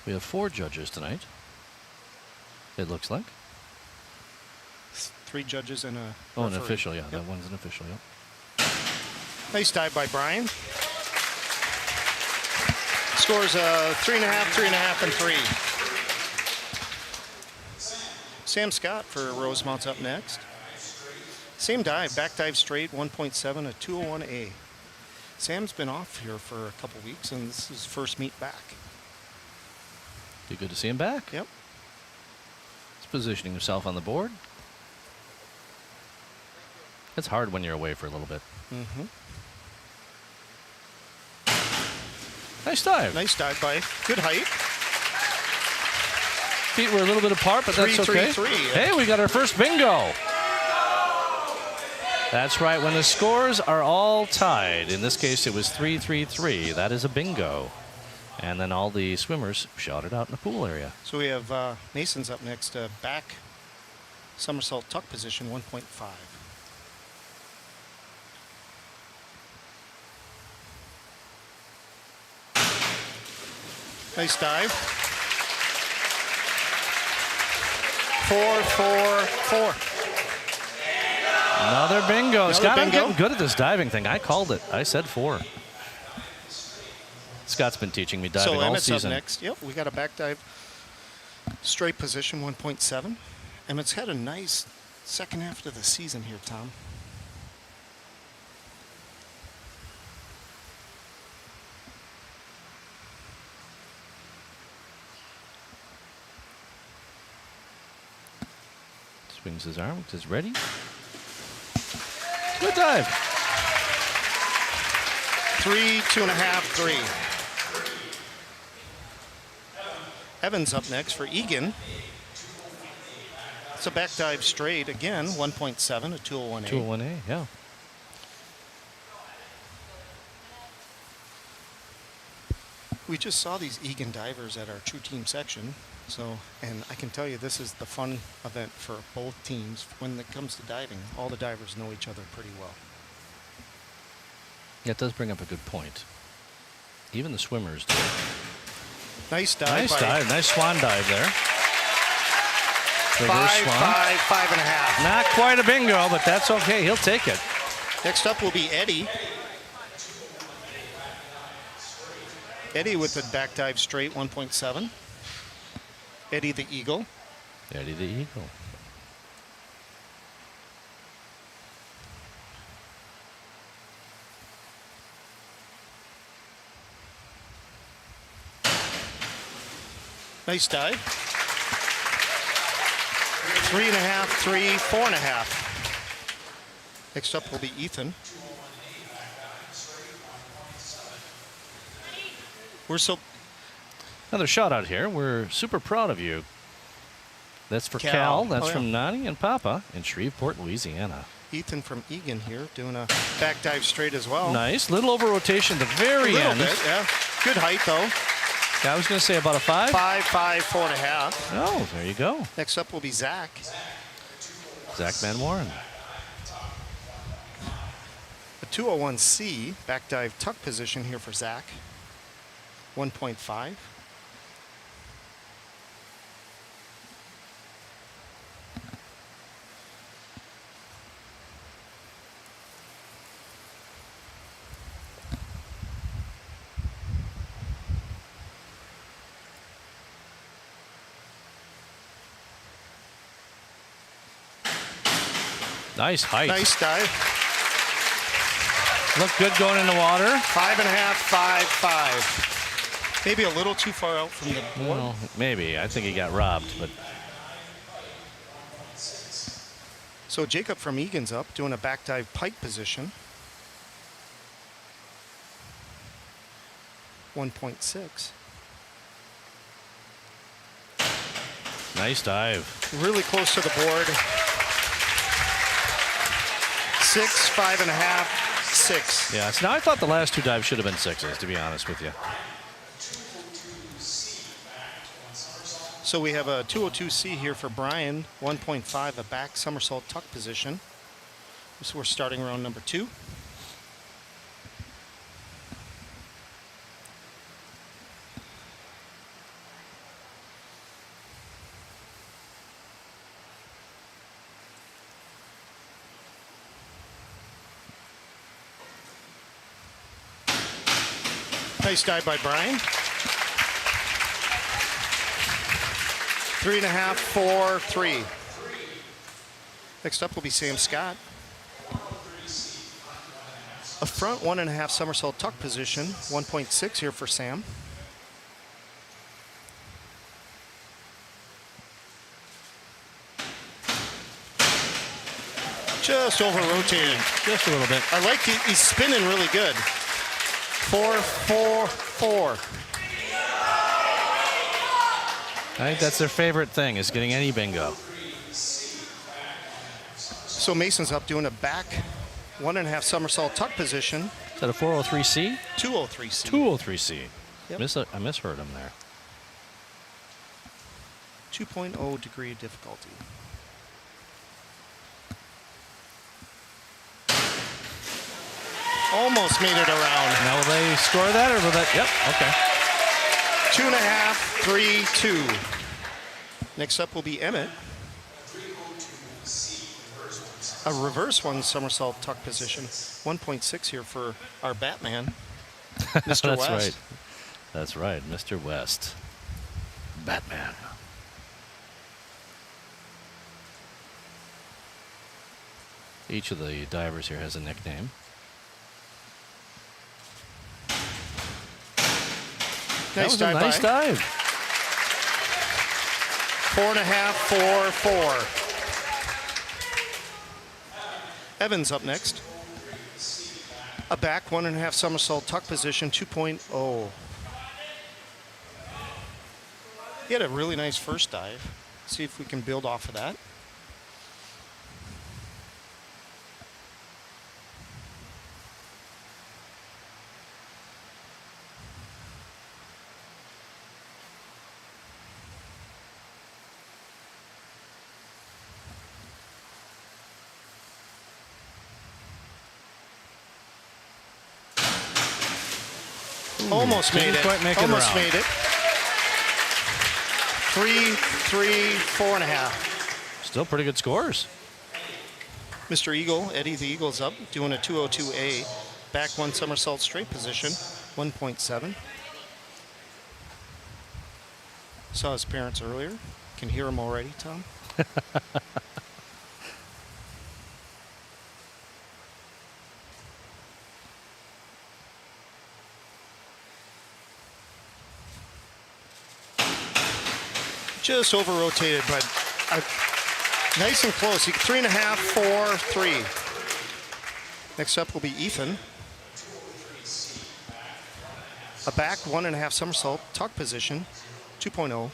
We have 4 judges tonight, it looks like. 3 judges and a an referee. official, yeah. Yep. That one's an official, yeah. Nice dive by Brian. Scores 3.5, 3.5, and 3. Sam Scott for Rosemount's up next. Same dive, back dive straight, 1.7, a 201A. Sam's been off here for a couple weeks, and this is his first meet back. Be good to see him back. Yep. He's positioning himself on the board. It's hard when you're away for a little bit. Mm-hmm. Nice dive. Nice dive by, good height. Feet were a little bit apart, but that's okay. 3-3-3. Hey, we got our first bingo. That's right. When the scores are all tied, in this case it was 3-3-3, that is a bingo. And then all the swimmers shot it out in the pool area. So we have Mason's up next, back somersault tuck position, 1.5. Nice dive. 4-4-4. Another bingo. Another Scott, I'm bingo. getting good at this diving thing. I called it. I said 4. Scott's been teaching me diving So all Emmett's season. up next. Yep, we got a back dive straight position, 1.7. Emmett's had a nice second half of the season here, Tom. Swings his arm, is ready. Good dive. 3, 2.5, 3. Evans up next for Eagan. It's a back dive straight again, 1.7, a 201A. 201A, yeah. We just saw these Eagan divers at our True Team section. So, and I can tell you this is the fun event for both teams. When it comes to diving, all the divers know each other pretty well. That does bring up a good point. Even the swimmers do. Nice dive. Nice by dive. Nice swan dive there. Reverse 5, swan. 5.5. Not quite a bingo, but that's okay. He'll take it. Next up will be Eddie. Eddie with the back dive straight, 1.7. Eddie the Eagle. Eddie the Eagle. Nice dive. 3.5, 3, 4.5. Next up will be Ethan. We're so Another shot out here. We're super proud of you. That's for Cal. That's from Nani and Papa in Shreveport, Louisiana. Ethan from Eagan here doing a back dive straight as well. Nice. Little over rotation at the very A little end. bit, yeah. Good height though. I was going to say about a 5. 5, 5, 4.5. Oh, there you go. Next up will be Zach. Zach Van Warren. A 201C back dive tuck position here for Zach. 1.5. Nice height. Nice dive. Look good going in the water. 5.5, 5, 5. Maybe a little too far out from the board. Well, maybe. I think he got robbed, but So Jacob from Eagan's up, doing a back dive pike position. 1.6. Nice dive. Really close to the board. 6, 5.5, 6. Yeah, so now I thought the last two dives should have been 6s, to be honest with you. So we have a 202C here for Brian, 1.5, a back somersault tuck position. So we're starting round number 2. Nice dive by Brian. 3.5, 4, 3. Next up will be Sam Scott. A front 1.5 somersault tuck position, 1.6 here for Sam. Just over rotated. Just a little bit. I like he's spinning really good. 4, 4, 4. I think that's their favorite thing, is getting any bingo. So Mason's up doing a back 1.5 somersault tuck position. Is that a 403C? 203C. 203C. Yep. I misheard him there. 2.0 degree difficulty. Almost made it around. Now will they score that, or will that? Yep. Okay. 2.5, 3, 2. Next up will be Emmett. A reverse 1 somersault tuck position. 1.6 here for our Batman, Mr. That's West. right. That's right, Mr. West. Batman. Each of the divers here has a nickname. Nice That was dive a nice by. dive. 4.5, 4, 4. Evans up next. A back 1.5 somersault tuck position, 2.0. He had a really nice first dive. See if we can build off of that. Almost made Didn't it. quite make it Almost around. made it. 3, 3, 4.5. Still pretty good scores. Mr. Eagle, Eddie the Eagle's up, doing a 202A. Back 1 somersault straight position, 1.7. Saw his parents earlier. Can hear him already, Tom. Just over rotated, but nice and close. 3.5, 4, 3. Next up will be Ethan. A back 1.5 somersault tuck position, 2.0.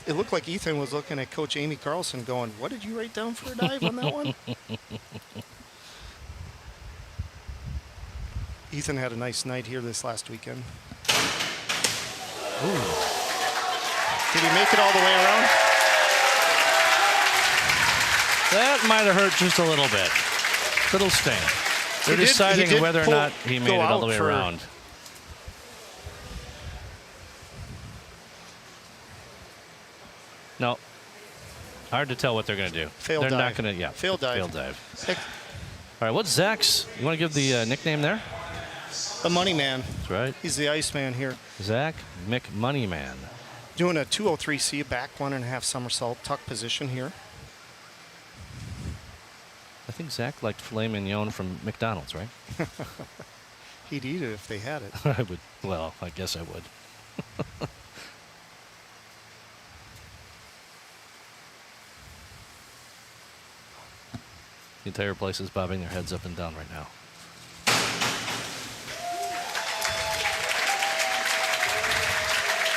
It looked like Ethan was looking at Coach Amy Carlson going, what did you write down for a dive on that one? Ethan had a nice night here this last weekend. Ooh. Did he make it all the way around? That might have hurt just a little bit. Little sting. They're He deciding did whether or not he made go it all out the way for- around. No. Hard to tell what they're going to do. Failed they're dive. not going to, yeah. Failed dive. Failed dive. Heck, All right, what's Zach's? You want to give the nickname there? the money man. That's right. He's the Iceman here. Zach McMoneyman. Doing a 203C back 1.5 somersault tuck position here. I think Zach liked filet mignon from McDonald's, right? He'd eat it if they had it. I would. Well, I guess I would. The entire place is bobbing their heads up and down right now.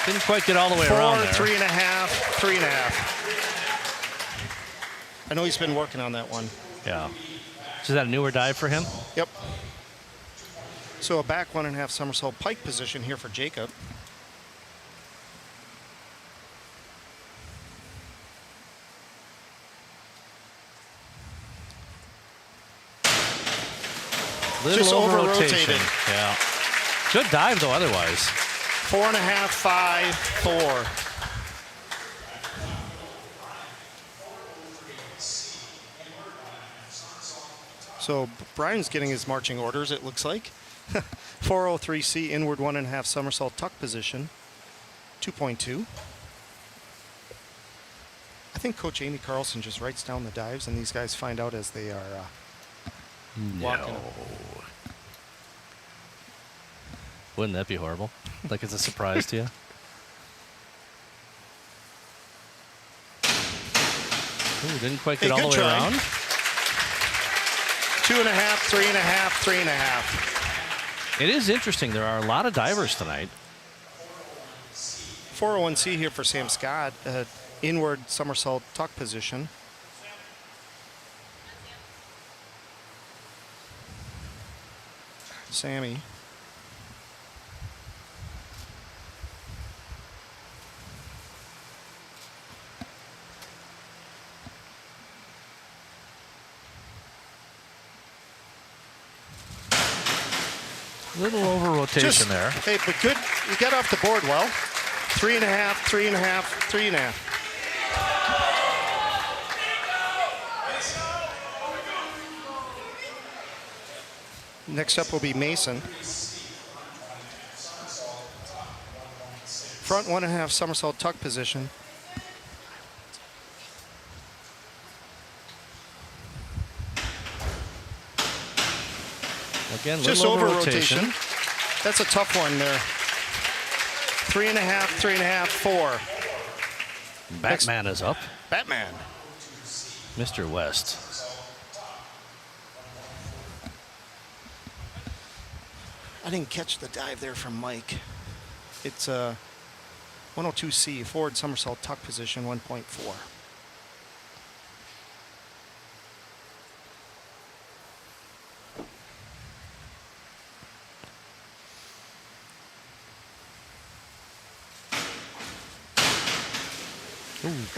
Didn't quite get all the way around there. 3.5, 3.5. I know he's been working on that one. Yeah. Is that a newer dive for him? Yep. So a back 1.5 somersault pike position here for Jacob. Little Just over over-rotated. rotation. Yeah. Good dive, though, otherwise. 4.5, 5, 4. So Brian's getting his marching orders, it looks like. 403C, inward 1.5 somersault tuck position, 2.2. I think Coach Amy Carlson just writes down the dives, and these guys find out as they are walking. No. Wouldn't that be horrible? Like it's a surprise to you? Ooh, didn't quite get all the way try. around. 2.5, 3.5, 3.5. It is interesting. There are a lot of divers tonight. 401C here for Sam Scott, inward somersault tuck position. Sammy. Little over rotation there. Hey, but good. You got off the board well. 3.5, 3.5, 3.5. Next up will be Mason. Front 1.5 somersault tuck position. Again, Just little over rotation. That's a tough one there. 3.5, 3.5, 4. Batman is up. Batman. Mr. West. I didn't catch the dive there from Mike. It's a 102C, forward somersault tuck position, 1.4.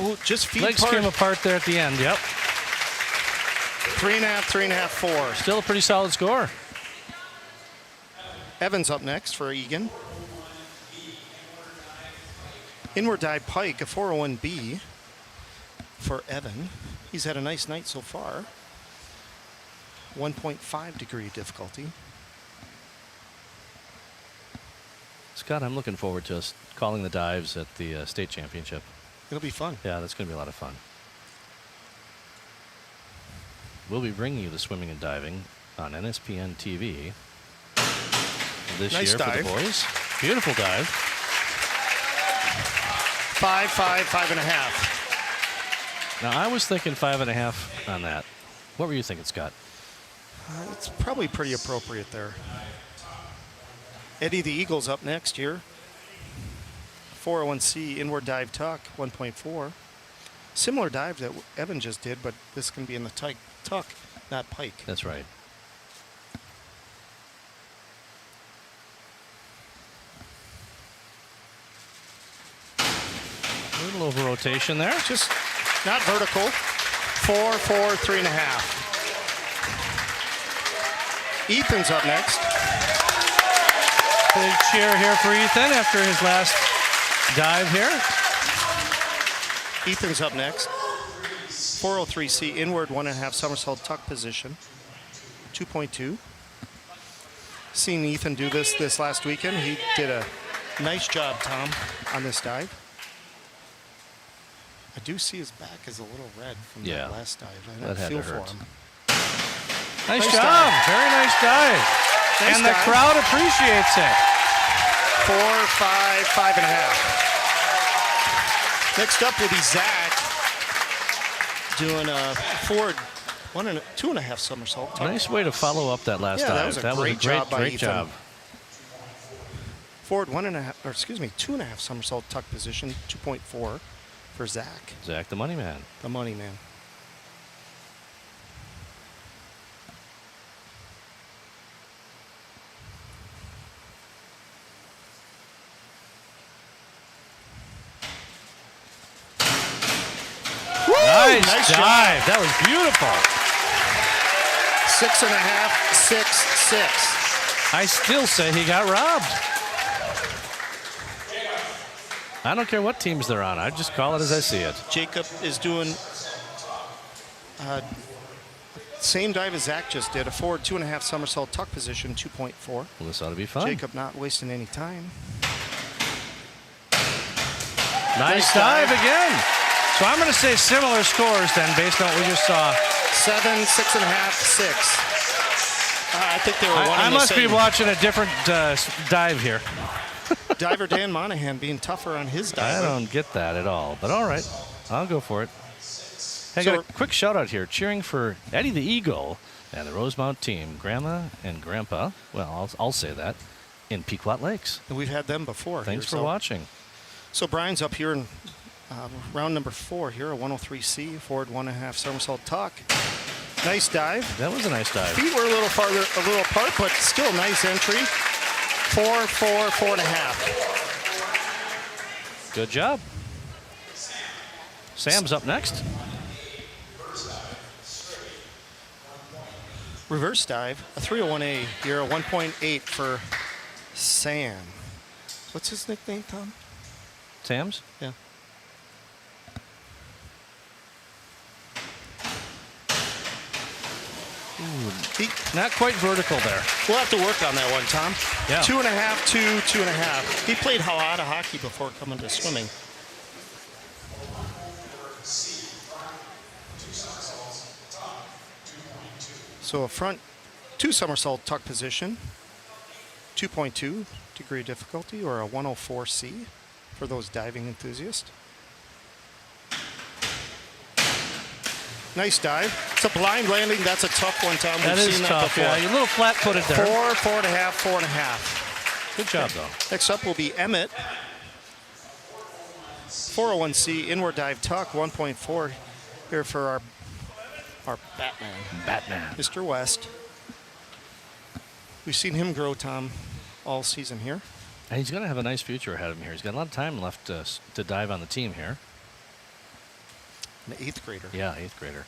Ooh, just feet Legs apart. came apart there at the end. Yep. 3.5, 3.5, 4. Still a pretty solid score. Evan's up next for Eagan. Inward dive pike, a 401B for Evan. He's had a nice night so far. 1.5 degree difficulty. Scott, I'm looking forward to us calling the dives at the state championship. It'll be fun. Yeah, that's going to be a lot of fun. We'll be bringing you the swimming and diving on NSPN TV this Nice year dive. for the boys. Beautiful dive. 5, 5, 5.5. Now, I was thinking 5.5 on that. What were you thinking, Scott? It's probably pretty appropriate there. Eddie the Eagle's up next here. 401C, inward dive tuck, 1.4. Similar dive that Evan just did, but this can be in the tuck, not pike. That's right. A little over rotation there. Just not vertical. 4, 4, 3.5. Ethan's up next. Big cheer here for Ethan after his last dive here. Ethan's up next. 403C, inward 1.5 somersault tuck position, 2.2. Seen Ethan do this last weekend. He did a nice job, Tom, on this dive. I do see his back is a little red from that last dive. I that had feel to for hurt. him. Nice Nice job. dive. Very nice dive. Nice And the dive. crowd appreciates it. 4, 5, 5.5. Next up will be Zach doing a forward Two and a half somersault. Tuck. Nice way to follow up that last dive. That was a great job by great Ethan. job. Forward 2.5 somersault tuck position, 2.4 for Zach. Zach, the money man. The money man. Nice dive. That was beautiful. 6.5, 6-6. I still say he got robbed. I don't care what teams they're on. I just call it as I see it. Jacob is doing same dive as Zach just did. A forward 2.5 somersault tuck position, 2.4. Well, this ought to be fun. Jacob not wasting any time. Nice dive again. So I'm going to say similar scores then based on what we just saw. 7, 6.5, 6. I think they were one I must be watching a different dive here. Diver Dan Monahan being tougher on his dive. I don't get that at all, but all right. I'll go for it. Hey, I got a quick shout out here, cheering for Eddie the Eagle and the Rosemount team, Grandma and Grandpa, well, I'll say that, in Pequot Lakes. And we've had them before. Thanks for watching. So Brian's up here in round number 4 here, a 103C, forward 1.5 somersault tuck. Nice dive. That was a nice dive. Feet were a little apart, but still nice entry. 4, 4, 4.5. Good job. Sam's up next. Reverse dive, a 301A here, a 1.8 for Sam. What's his nickname, Tom? Sam's? Yeah. Ooh, not quite vertical there. We'll have to work on that one, Tom. Yeah. 2.5, 2.5. He played a lot of hockey before coming to swimming. So a front 2 somersault tuck position, 2.2 degree difficulty, or a 104C for those diving enthusiasts. Nice dive. It's a blind landing. That's a tough one, Tom. That We've is seen tough. that before. Yeah, you're a little flat-footed there. 4, 4.5, 4.5. Good job, though. Next up will be Emmett. 401C inward dive tuck, 1.4 here for our Batman, Mr. West. We've seen him grow, Tom, all season here. And he's going to have a nice future ahead of him here. He's got a lot of time left to dive on the team here. An 8th grader. Yeah, 8th grader.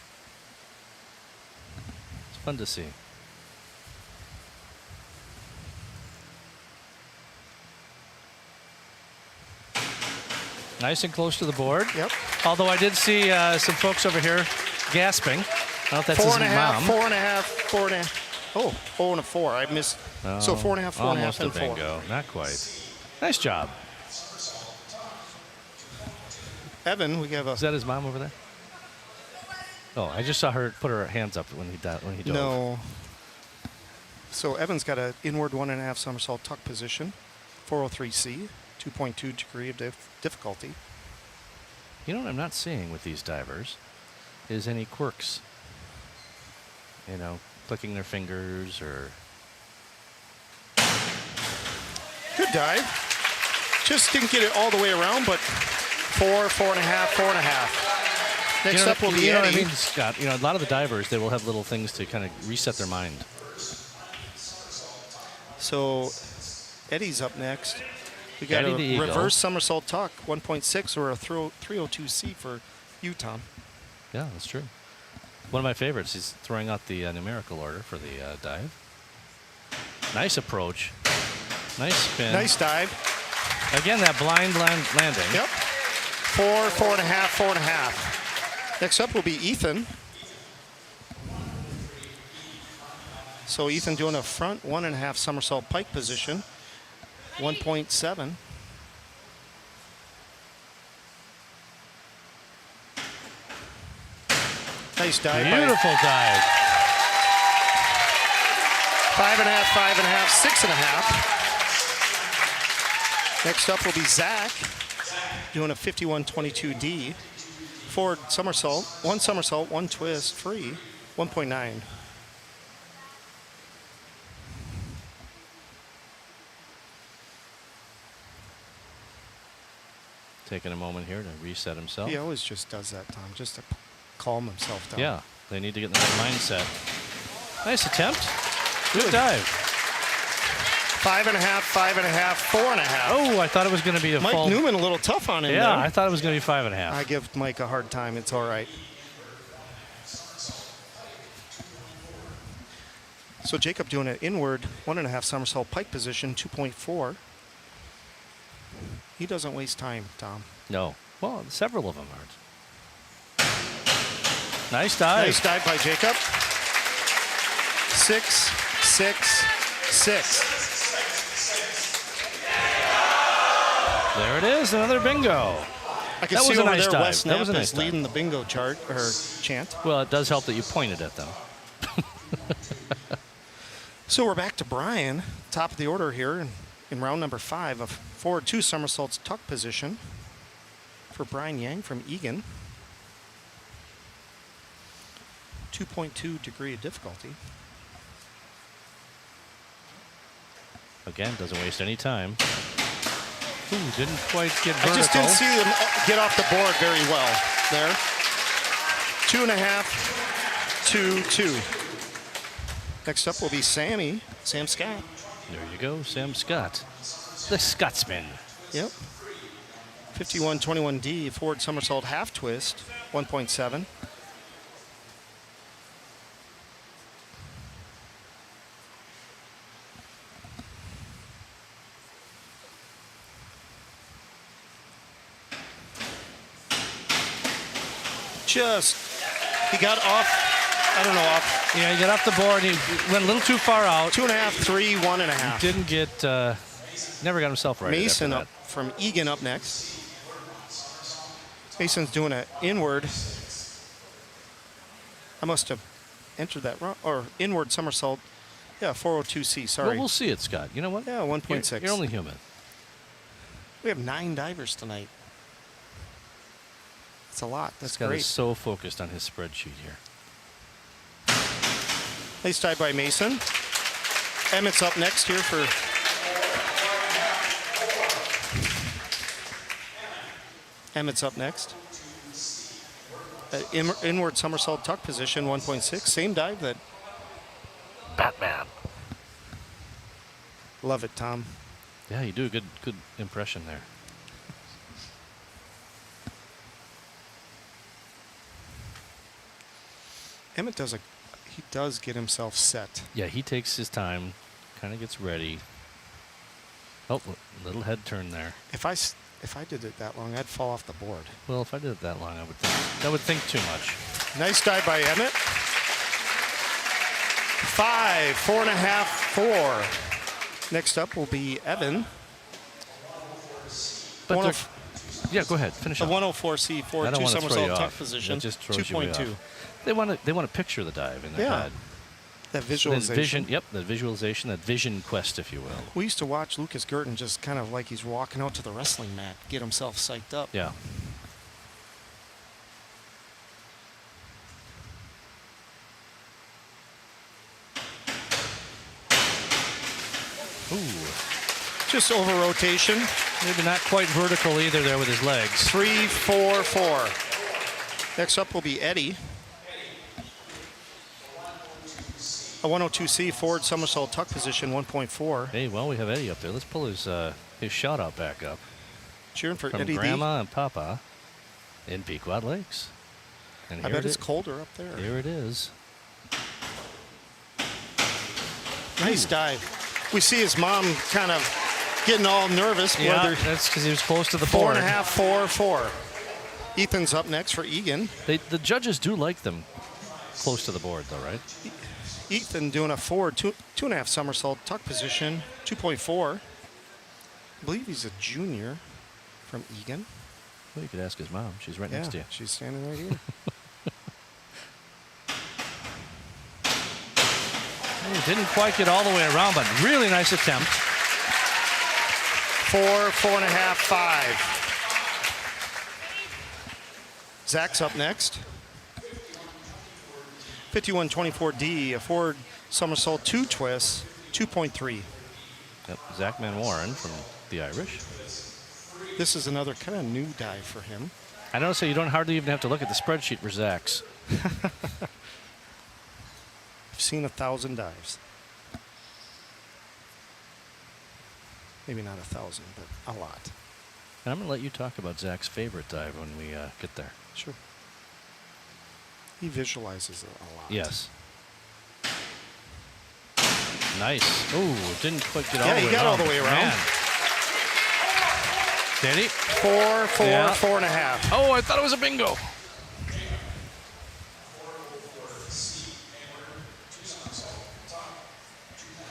It's fun to see. Nice and close to the board. Yep. Although I did see some folks over here gasping. I don't know if that's his mom. 4.5, 4.5. Oh, 0 and a 4. I missed. Oh, so 4.5, 4.5, almost and a 4. bingo. Not quite. Nice job. Evan, we have a. Is that his mom over there? Oh, I just saw her put her hands up when he dove. No. So Evan's got an inward 1.5 somersault tuck position, 403C, 2.2 degree of difficulty. You know what I'm not seeing with these divers is any quirks. You know, clicking their fingers or. Good dive. Just didn't get it all the way around, but 4, 4.5, 4.5. Next up will be you know what I Eddie. mean, Scott? You know, a lot of the divers, they will have little things to kind of reset their mind. So Eddie's up next. We got Eddie the a Eagle. reverse somersault tuck, 1.6 or a 302C for you, Tom. Yeah, that's true. One of my favorites. He's throwing out the numerical order for the dive. Nice approach. Nice spin. Nice dive. Again, that blind landing. Yep. 4, 4.5, 4.5. Next up will be Ethan. So Ethan doing a front 1.5 somersault pike position, 1.7. Nice dive. Beautiful dive. 5.5, 5.5, 6.5. Next up will be Zach doing a 51.22D. Forward somersault, 1 twist, free, 1.9. Taking a moment here to reset himself. He always just does that, Tom, just to calm himself down. Yeah, they need to get in the right mindset. Nice attempt. Good dive. 5.5, 5.5, 4.5. Oh, I thought it was going to be a Mike full. Newman a little tough on him. Yeah, there. I thought it was going to be 5.5. I give Mike a hard time. It's all right. So Jacob doing an inward 1.5 somersault pike position, 2.4. He doesn't waste time, Tom. No. Well, several of them aren't. Nice dive. Nice dive by Jacob. 6, 6, 6. There it is, another bingo. I can That see was a over nice there dive. Wes That was a Knapp nice is leading the bingo chart or chant. Well, it does help that you pointed at them. So we're back to Brian, top of the order here in round number 5 of forward 2 somersaults tuck position for Brian Yang from Eagan. 2.2 degree of difficulty. Again, doesn't waste any time. Ooh, didn't quite get vertical. I just didn't see them get off the board very well there. 2.5, 2, 2. Next up will be Sam Scott. There you go, Sam Scott. The Scotsman. Yep. 51-21D, forward somersault half twist, 1.7. He got off, I don't know, off. Yeah, he got off the board. He went a little too far out. 2.5, 3, 1.5. Didn't get, never got himself right. Mason up from Eagan up next. Mason's doing an inward. I must have entered that wrong, or inward somersault. Yeah, 402C, sorry. Well, we'll see it, Scott. You know what? Yeah, 1.6. You're only human. We have 9 divers tonight. That's a lot. That's Scott great. is so focused on his spreadsheet here. Nice dive by Mason. Emmett's up next here for Emmett's up next. Inward somersault tuck position, 1.6. Same dive that. Batman. Love it, Tom. Yeah, you do a good impression there. Emmett he does get himself set. Yeah, he takes his time, kind of gets ready. Oh, little head turn there. If I did it that long, I'd fall off the board. Well, if I did it that long, I would think too much. Nice dive by Emmett. 5, 4.5, 4. Next up will be Evan. But yeah, go ahead. Finish The up. 104C forward 2 somersault tuck position. That just throws you way 2.2. off. They want to picture the dive in their head. That visualization. That visualization, that vision quest, if you will. We used to watch Lucas Gurton just kind of like he's walking out to the wrestling mat, get himself psyched up. Yeah. Ooh. Just over rotation. Maybe not quite vertical either there with his legs. 3, 4, 4. Next up will be Eddie. A 102C forward somersault tuck position, 1.4. Hey, well, we have Eddie up there. Let's pull his shout out back up. Cheering for From Eddie Grandma and Papa in Pequot Lakes. And I bet it's colder up there. Here it is. Nice dive. We see his mom kind of getting all nervous. Yeah, that's because he was close to the board. 4.5, 4, 4. Ethan's up next for Eagan. The judges do like them close to the board, though, right? Ethan doing a forward 2.5 somersault tuck position, 2.4. I believe he's a junior from Eagan. Well, you could ask his mom. She's right next to you. She's standing right here. He didn't quite get all the way around, but really nice attempt. 4, 4.5, 5. Zach's up next. 51-24D, a forward somersault 2 twists, 2.3. Yep. Zach Manwaran from the Irish. This is another kind of new dive for him. I don't say you don't hardly even have to look at the spreadsheet for Zach's. I've seen 1,000 dives. Maybe not 1,000, but a lot. And I'm going to let you talk about Zach's favorite dive when we get there. Sure. He visualizes it a lot. Yes. Nice. Ooh, didn't quite get all the way around. Yeah, he got all the way around. Man. Did he? 4, 4, Yeah. 4.5. Oh, I thought it was a bingo.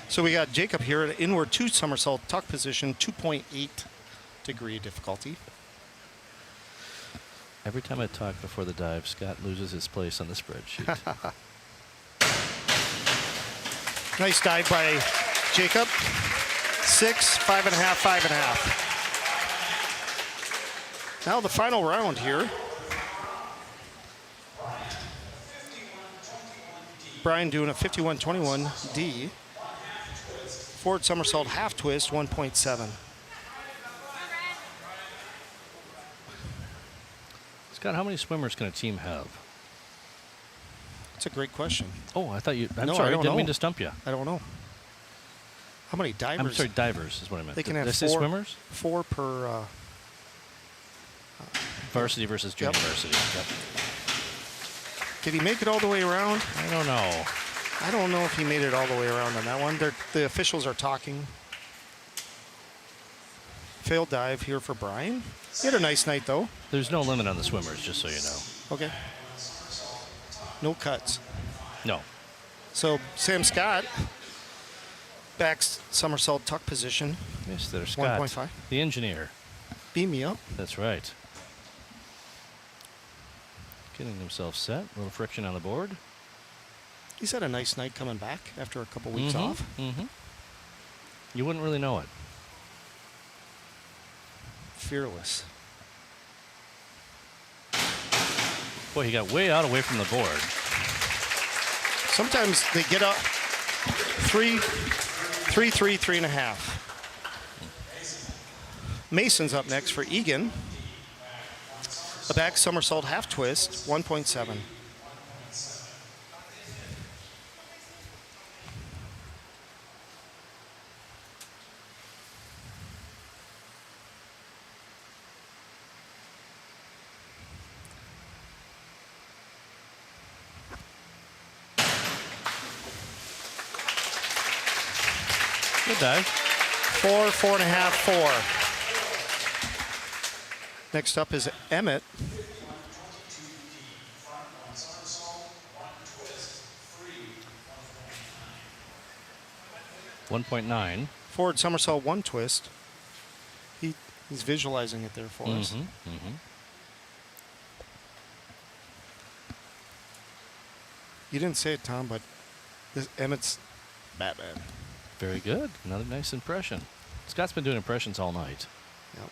So we got Jacob here at inward 2 somersault tuck position, 2.8 degree difficulty. Every time I talk before the dive, Scott loses his place on the spreadsheet. Nice dive by Jacob. 6, 5.5, 5.5. Now the final round here. Brian doing a 51-21D. Forward somersault half twist, 1.7. Scott, how many swimmers can a team have? That's a great question. Oh, I thought you. I'm No, sorry, I I don't didn't mean know. to stump you. I don't know. How many divers? I'm sorry, divers is what I meant. They can Did have I say 4, swimmers? 4 per. Varsity versus junior Yep. varsity. Yep. Did he make it all the way around? I don't know. I don't know if he made it all the way around on that one. The officials are talking. Failed dive here for Brian. He had a nice night, though. There's no limit on the swimmers, just so you know. Okay. No cuts. No. So Sam Scott, back somersault tuck position. Yes, there's Scott, 1.5. the engineer. Beam me up. That's right. Getting himself set. A little friction on the board. He's had a nice night coming back after a couple weeks off. Mm-hmm. You wouldn't really know it. Fearless. Boy, he got way out away from the board. Sometimes they get up 3.5. Mason's up next for Eagan. A back somersault half twist, 1.7. Good dive. 4, 4.5, 4. Next up is Emmett. $1.9. Forward somersault 1 twist. He's visualizing it there for us. You didn't say it, Tom, but Emmett's Batman. Very good. Another nice impression. Scott's been doing impressions all night. Yep.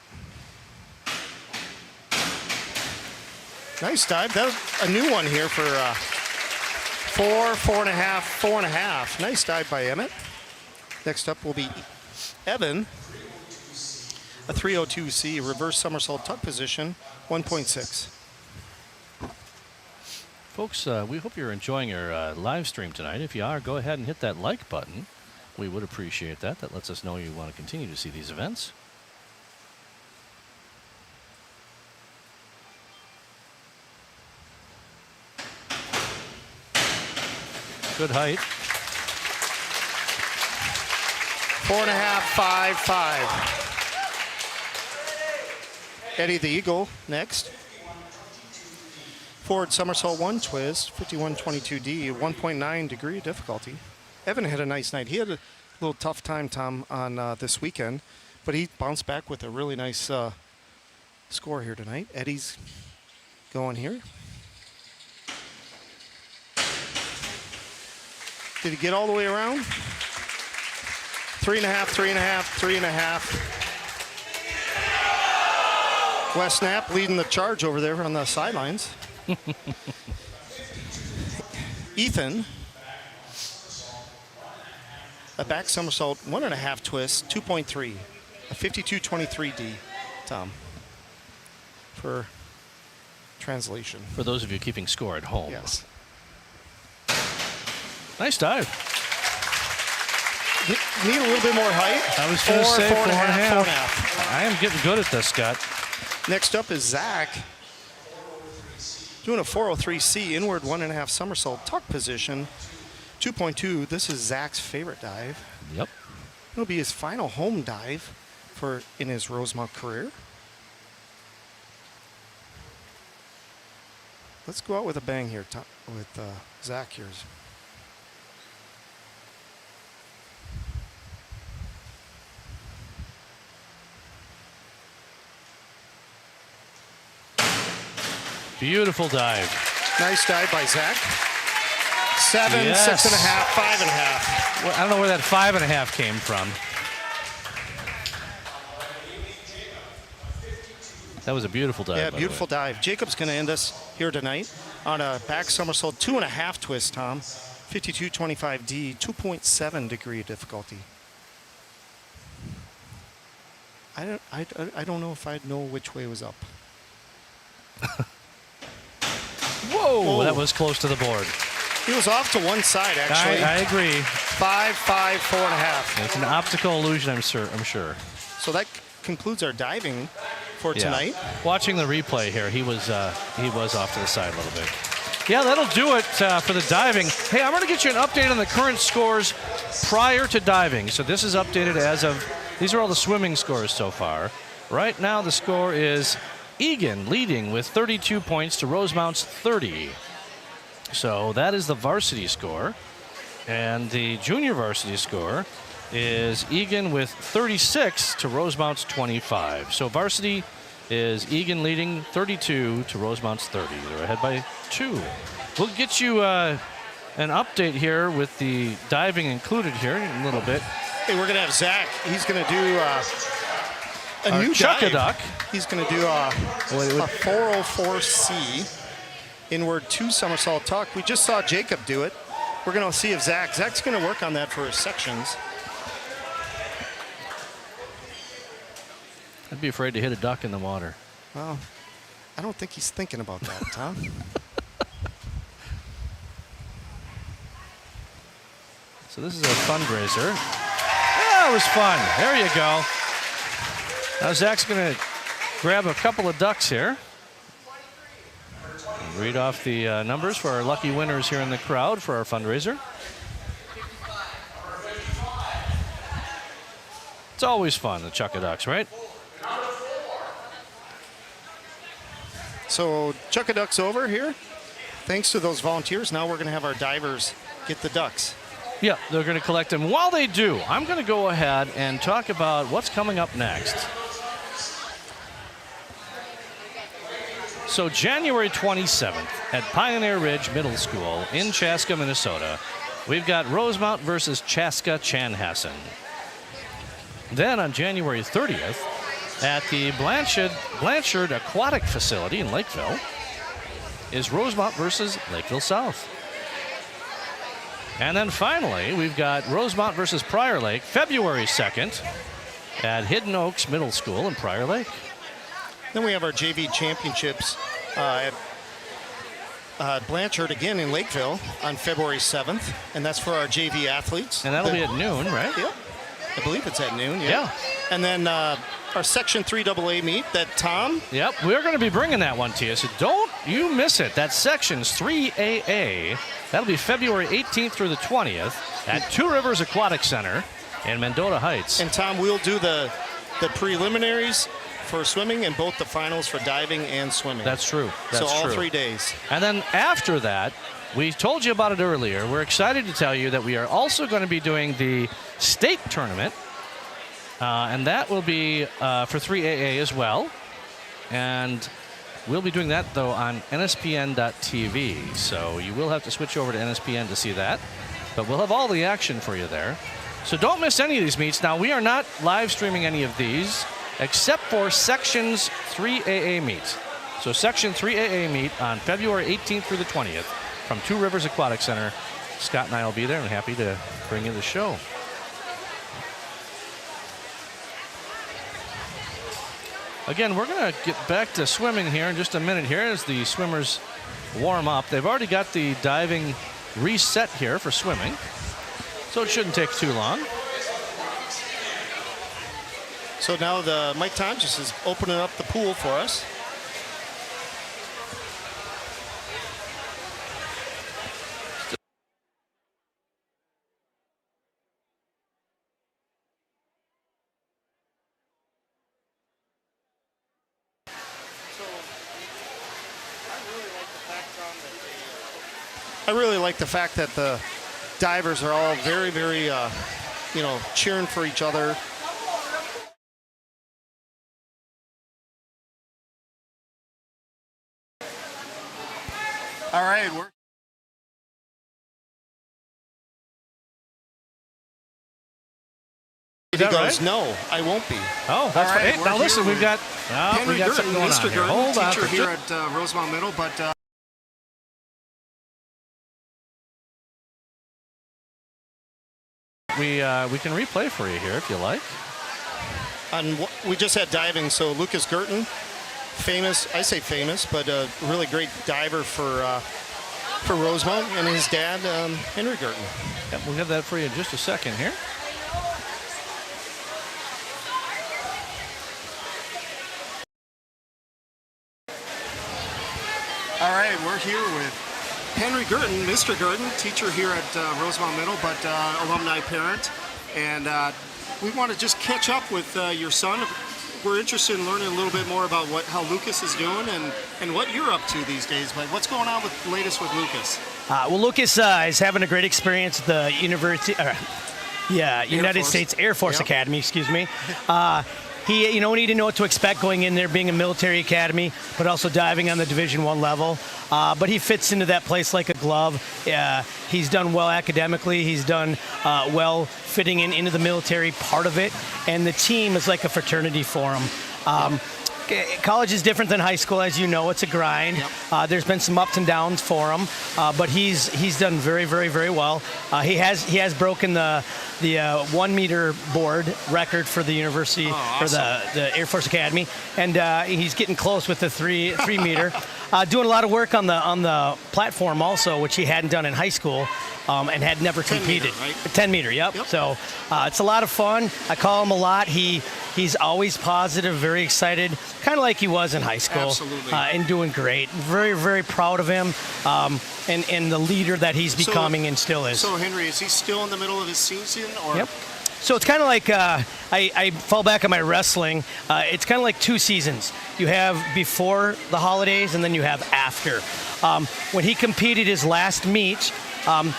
Nice dive. That was a new one here for 4, 4.5, 4.5. Nice dive by Emmett. Next up will be Evan. A 302C reverse somersault tuck position, 1.6. Folks, we hope you're enjoying our live stream tonight. If you are, go ahead and hit that like button. We would appreciate that. That lets us know you want to continue to see these events. Good height. 4.5, 5, 5. Eddie the Eagle next. Forward somersault 1 twist, 51-22D, 1.9 degree difficulty. Evan had a nice night. He had a little tough time, Tom, on this weekend, but he bounced back with a really nice score here tonight. Eddie's going here. Did he get all the way around? 3.5, 3.5, 3.5. Wes Knapp leading the charge over there on the sidelines. Ethan, a back somersault, 1.5 twist, 2.3, a 52-23D, Tom, for translation. For those of you keeping score at home. Yes. Nice dive. Need a little bit more height. I was going to say 4.5. 4.5. I am getting good at this, Scott. Next up is Zach, doing a 403C, inward 1.5 somersault, tuck position, 2.2. This is Zach's favorite dive. Yep. It'll be his final home dive in his Rosemount career. Let's go out with a bang here with Zach here. Beautiful dive. Nice dive by Zach. 7, Yes. 6.5, 5.5. Well, I don't know where that 5.5 came from. That was a beautiful dive. Yeah, by beautiful the way. dive. Jacob's going to end us here tonight on a back somersault 2.5 twist, Tom. 52-25D, 2.7 degree difficulty. I don't know if I'd know which way was up. Whoa, that was close to the board. He was off to one side, actually. I agree. 5, 5, 4.5. It's an optical illusion, I'm sure. So that concludes our diving for tonight. Watching the replay here, he was off to the side a little bit. Yeah, that'll do it for the diving. Hey, I'm going to get you an update on the current scores prior to diving. So this is updated as of, these are all the swimming scores so far. Right now the score is Eagan leading with 32 points to Rosemount's 30. So that is the varsity score. And the junior varsity score is Eagan with 36 to Rosemount's 25. So varsity is Eagan leading 32 to Rosemount's 30. They're ahead by 2. We'll get you an update here with the diving included here in a little bit. Hey, we're going to have Zach. He's going to do a new chuck-a-duck. He's going to do a 404C, inward 2 somersault tuck. We just saw Jacob do it. We're going to see if Zach's going to work on that for his sections. I'd be afraid to hit a duck in the water. Well, I don't think he's thinking about that, Tom. So this is a fundraiser. Yeah, it was fun. There you go. Now Zach's going to grab a couple of ducks here. Read off the numbers for our lucky winners here in the crowd for our fundraiser. It's always fun, the chuck-a-ducks, right? So chuck-a-duck's over here. Thanks to those volunteers. Now we're going to have our divers get the ducks. Yeah, they're going to collect them. While they do, I'm going to go ahead and talk about what's coming up next. So January 27th at Pioneer Ridge Middle School in Chaska, Minnesota, we've got Rosemount versus Chaska Chanhassen. Then on January 30th at the Blanchard Aquatic Facility in Lakeville is Rosemount versus Lakeville South. And then finally, we've got Rosemount versus Prior Lake, February 2nd at Hidden Oaks Middle School in Prior Lake. Then we have our JV championships at Blanchard again in Lakeville on February 7th, and that's for our JV athletes. And that'll be at noon, right? Yep. I believe it's at noon, Yeah. And then our Section 3AA meet that Tom. Yep, we're going to be bringing that one to you, so don't you miss it. That's Sections 3AA. That'll be February 18th through the 20th at Two Rivers Aquatic Center in Mendota Heights. And Tom, we'll do the preliminaries for swimming and both the finals for diving and swimming. That's true. That's so all true. 3 days. And then after that, we told you about it earlier. We're excited to tell you that we are also going to be doing the state tournament. And that will be for 3AA as well. And we'll be doing that, though, on NSPN.TV. So you will have to switch over to NSPN to see that. But we'll have all the action for you there. So don't miss any of these meets. Now, we are not live streaming any of these except for Sections 3AA meet. So Section 3AA meet on February 18th through the 20th from Two Rivers Aquatic Center. Scott and I will be there and happy to bring you the show. Again, we're going to get back to swimming here in just a minute here as the swimmers warm up. They've already got the diving reset here for swimming, so it shouldn't take too long. So now the Mike Tom just is opening up the pool for us. I really like the fact that the divers are all very, very, cheering for each other. All right, he goes, right? No, I won't be. Oh, that's right, right. Now listen, we got something going Mr. on here. Gurton, Hold on. teacher here at Rosemount Middle, but we can replay for you here if you like. we just had diving, so Lucas Gurton, famous, I say famous, but a really great diver for Rosemount, and his dad, Henry Gurton. Yep, we'll have that for you in just a second here. All right, we're here with Henry Gurton, Mr. Gurton, teacher here at Rosemount Middle, but alumni parent. And we want to just catch up with your son. We're interested in learning a little bit more about how Lucas is doing and what you're up to these days. But what's going on with the latest with Lucas? Well, Lucas is having a great experience at the United States Air Force Academy, excuse me. He, needed to know what to expect going in there, being a military academy, but also diving on the Division I level. But he fits into that place like a glove. He's done well academically. He's done well fitting into the military part of it. And the team is like a fraternity for him. College is different than high school, as you know. It's a grind. Yep. There's been some ups and downs for him, but he's done very, very, very well. He has broken the 1 meter board record for the university or the Air Force Academy, and he's getting close with the 3 meter. Doing a lot of work on the platform also, which he hadn't done in high school. And had never competed. 10 meter, right? 10 meter, yep. So it's a lot of fun. I call him a lot. He's always positive, very excited, kind of like he was in high school. Absolutely. And doing great. Very, very proud of him and the leader that he's becoming and still is. So, Henry, is he still in the middle of his season? Or? Yep. So it's kind of like I fall back on my wrestling. It's kind of like 2 seasons. You have before the holidays and then you have after. When he competed his last meet,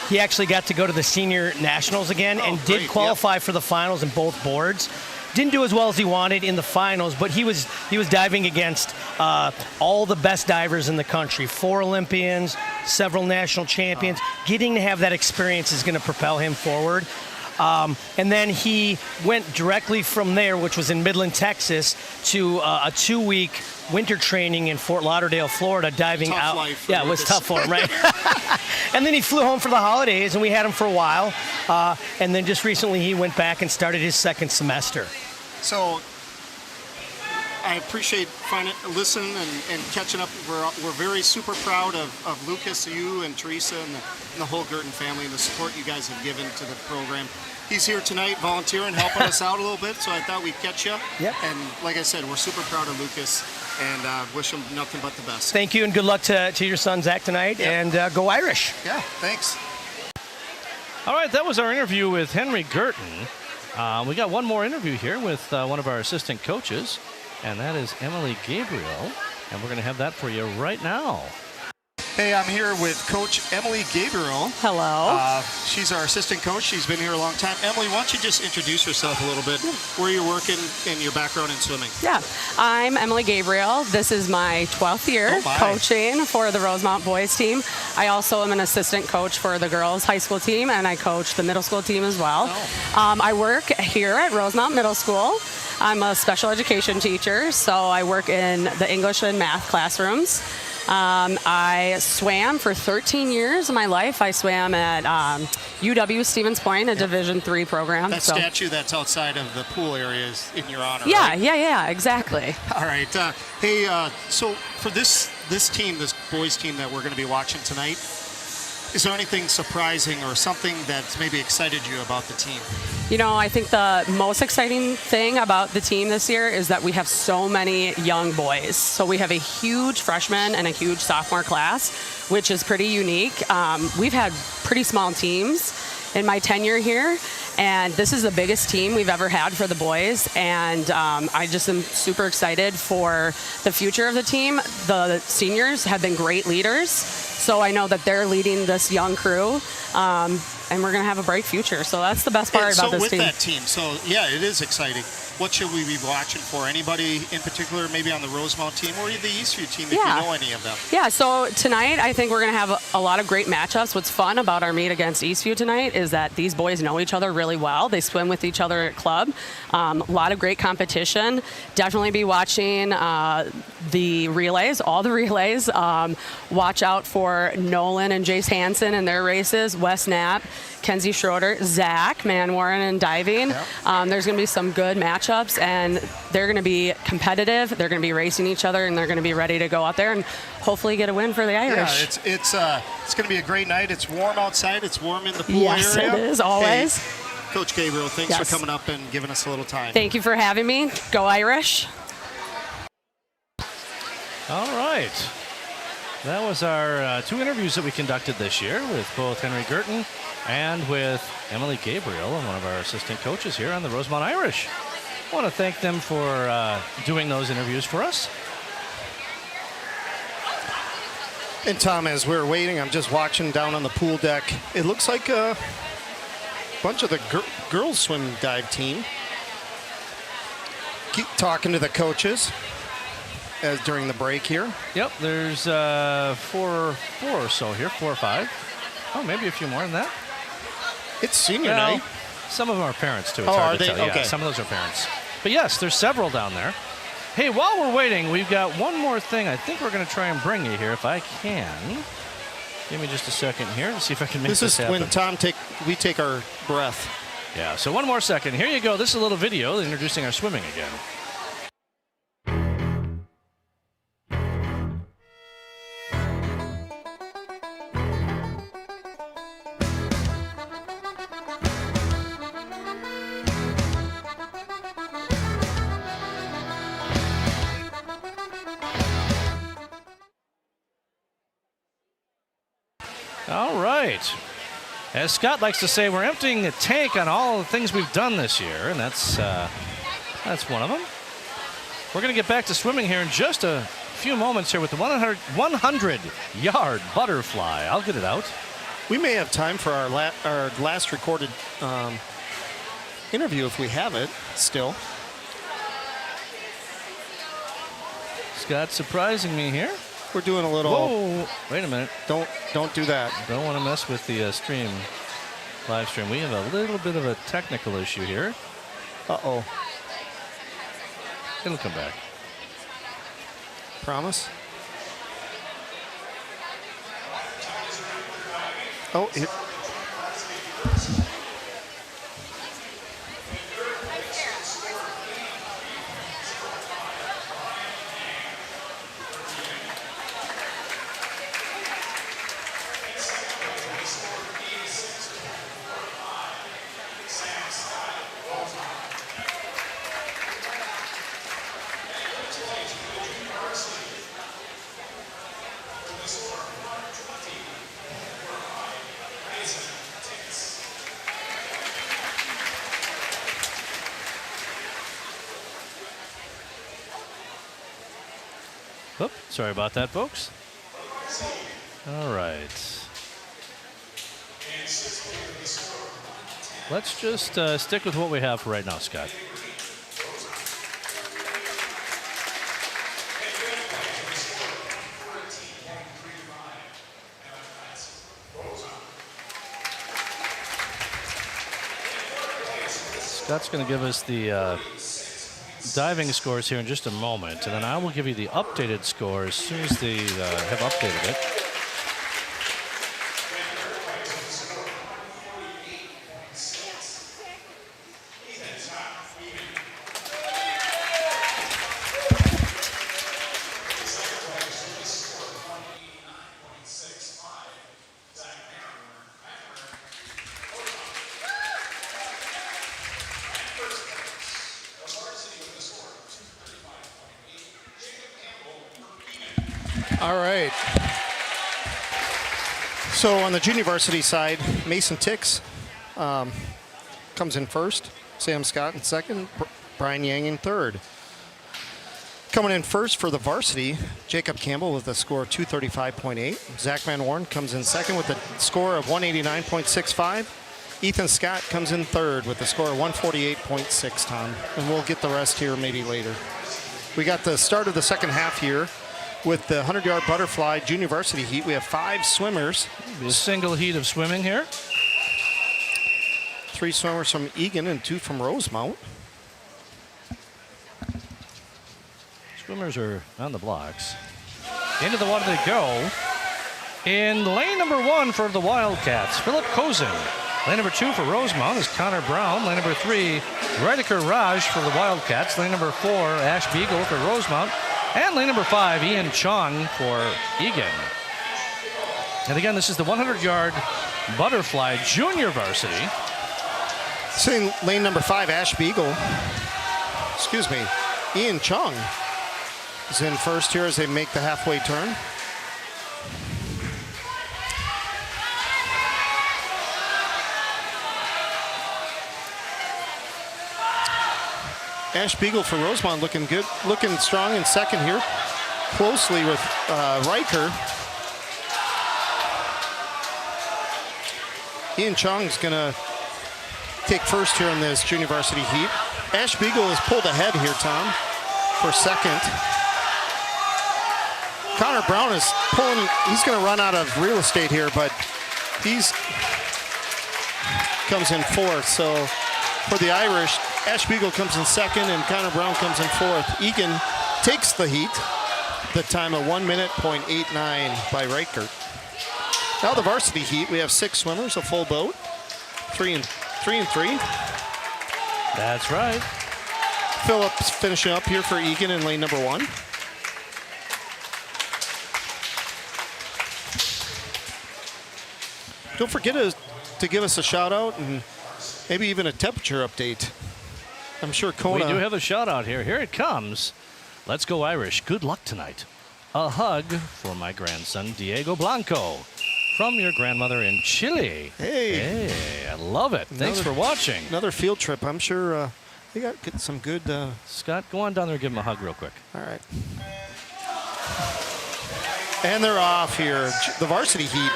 he actually got to go to the senior nationals again and did qualify for the finals in both boards. Didn't do as well as he wanted in the finals, but he was diving against all the best divers in the country. 4 Olympians, several national champions. Getting to have that experience is going to propel him forward. And then he went directly from there, which was in Midland, Texas, to a 2-week winter training in Fort Lauderdale, Florida, diving tough out. Life Yeah, it was tough for him, right? And then he flew home for the holidays, and we had him for a while. And then just recently he went back and started his 2nd semester. So I appreciate listening and catching up. We're very super proud of Lucas, you and Teresa and the whole Gurton family and the support you guys have given to the program. He's here tonight volunteering, helping us out a little bit, so I thought we'd catch you. Yep. And like I said, we're super proud of Lucas and wish him nothing but the best. Thank you, and good luck to your son, Zach, tonight, and go Irish. Yeah, thanks. All right, that was our interview with Henry Gurton. We got one more interview here with one of our assistant coaches, and that is Emily Gabriel, and we're going to have that for you right now. Hey, I'm here with Coach Emily Gabriel. Hello. She's our assistant coach. She's been here a long time. Emily, why don't you just introduce yourself a little bit, where you're working and your background in swimming? Yeah, I'm Emily Gabriel. This is my 12th year coaching for the Rosemount boys team. I also am an assistant coach for the girls high school team, and I coach the middle school team as well. I work here at Rosemount Middle School. I'm a special education teacher, so I work in the English and math classrooms. I swam for 13 years of my life. I swam at UW Stevens Point, a Division III program. That statue that's outside of the pool area is in your honor, Yeah, right? yeah, exactly. All right. Hey, so for this team, this boys team that we're going to be watching tonight, is there anything surprising or something that's maybe excited you about the team? You know, I think the most exciting thing about the team this year is that we have so many young boys. So we have a huge freshman and a huge sophomore class, which is pretty unique. We've had pretty small teams in my tenure here, and this is the biggest team we've ever had for the boys, and I just am super excited for the future of the team. The seniors have been great leaders, so I know that they're leading this young crew, and we're going to have a bright future. So that's the best part about this team. So with that team, so yeah, it is exciting. What should we be watching for? Anybody in particular, maybe on the Rosemount team or the Eastview team, if you know any of them? Yeah, so tonight I think we're going to have a lot of great matchups. What's fun about our meet against Eastview tonight is that these boys know each other really well. They swim with each other at club. A lot of great competition. Definitely be watching the relays, all the relays. Watch out for Nolan and Jace Hansen in their races, Wes Knapp, Kenzie Schroeder, Zach Manwarren in diving. Yep. There's going to be some good matchups, and they're going to be competitive. They're going to be racing each other, and they're going to be ready to go out there and hopefully get a win for the Irish. Yeah, it's going to be a great night. It's warm outside. It's warm in the pool yes, area. Yes, it is, always. Hey, Coach Gabriel, thanks for coming up and giving us a little time. Thank you for having me. Go Irish. All right. That was our 2 interviews that we conducted this year with both Henry Girton and with Emily Gabriel, one of our assistant coaches here on the Rosemount Irish. I want to thank them for doing those interviews for us. And Tom, as we're waiting, I'm just watching down on the pool deck. It looks like a bunch of the girls swim dive team. Keep talking to the coaches as during the break here. Yep, there's 4 or so here, 4 or 5. Oh, maybe a few more than that. It's senior night. Some of them are parents, too. It's are hard to they? tell. Okay. Yeah, some of those are parents. But yes, there's several down there. Hey, while we're waiting, we've got one more thing I think we're going to try and bring you here if I can. Give me just a second here to see if I can make this happen. This is when we take our breath. Yeah, so one more second. Here you go. This is a little video introducing our swimming again. All right. As Scott likes to say, we're emptying the tank on all the things we've done this year, and that's one of them. We're going to get back to swimming here in just a few moments here with the 100-yard butterfly. I'll get it out. We may have time for our last recorded interview if we have it still. Scott's surprising me here. We're doing a little. Whoa! Wait a minute. Don't do that. Don't want to mess with the live stream. We have a little bit of a technical issue here. Uh-oh. It'll come back. Promise? Oh, it. Oop, sorry about that, folks. All right. Let's just stick with what we have for right now, Scott. Scott's going to give us the diving scores here in just a moment, and then I will give you the updated score as soon as they have updated it. All right. So on the junior varsity side, Mason Tix comes in first, Sam Scott in second, Brian Yang in third. Coming in first for the varsity, Jacob Campbell with a score of 235.8. Zach Van Warren comes in second with a score of 189.65. Ethan Scott comes in third with a score of 148.6, Tom. And we'll get the rest here maybe later. We got the start of the second half here. With the 100-yard butterfly junior varsity heat, we have 5 swimmers. A single heat of swimming here. 3 swimmers from Eagan and 2 from Rosemount. Swimmers are on the blocks. Into the water they go. In lane number 1 for the Wildcats, Philip Kozin. Lane number 2 for Rosemount is Connor Brown. Lane number 3, Rydiker Raj for the Wildcats. Lane number 4, Ash Beagle for Rosemount. And lane number 5, Ian Chong for Eagan. And again, this is the 100-yard butterfly junior varsity. Sitting lane number 5, Ash Beagle. Ian Chong is in first here as they make the halfway turn. Ash Beagle for Rosemount looking good, looking strong in second here, closely with Riker. Ian Chong's gonna take first here in this junior varsity heat. Ash Beagle is pulled ahead here, Tom, for second. Connor Brown is pulling, he's gonna run out of real estate here, but he's comes in fourth. So for the Irish, Ash Beagle comes in second and Connor Brown comes in fourth. Eagan takes the heat. The time of 1 minute, .89 by Reichert. Now the varsity heat, we have 6 swimmers, a full boat. 3 and 3. That's right. Phillips finishing up here for Eagan in lane number 1. Don't forget to give us a shout out and maybe even a temperature update. I'm sure Kona. We do have a shout out here. Here it comes. Let's go Irish. Good luck tonight. A hug for my grandson, Diego Blanco, from your grandmother in Chile. Hey. I love it. Thanks for watching. Another field trip. I'm sure they got some good. Scott, go on down there and give him a hug real quick. All right. And they're off here. The varsity heat.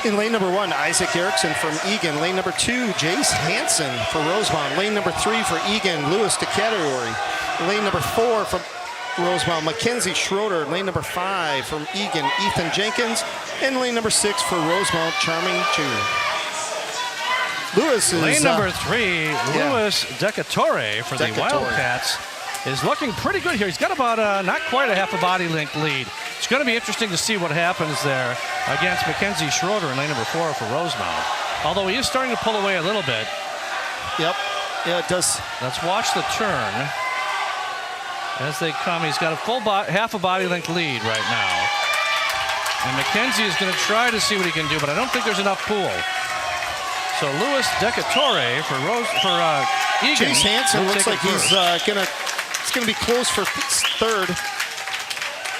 In lane number 1, Isaac Erickson from Eagan. Lane number 2, Jace Hansen for Rosemount. Lane number 3 for Eagan, Lewis DeCategory. Lane number 4 from Rosemount, Mackenzie Schroeder. Lane number 5 from Eagan, Ethan Jenkins. And lane number 6 for Rosemount, Charming Jr. Lewis is... Lane number 3, Lewis Decatore for the Wildcats is looking pretty good here. He's got about not quite a half a body length lead. It's going to be interesting to see what happens there against Mackenzie Schroeder in lane number 4 for Rosemount. Although he is starting to pull away a little bit. Yep. Yeah, it does. Let's watch the turn as they come. He's got a full half a body length lead right now. And Mackenzie is going to try to see what he can do, but I don't think there's enough pool. So Lewis Decatore for Eagan. Chase Hansen looks like he's it's going to be close for third.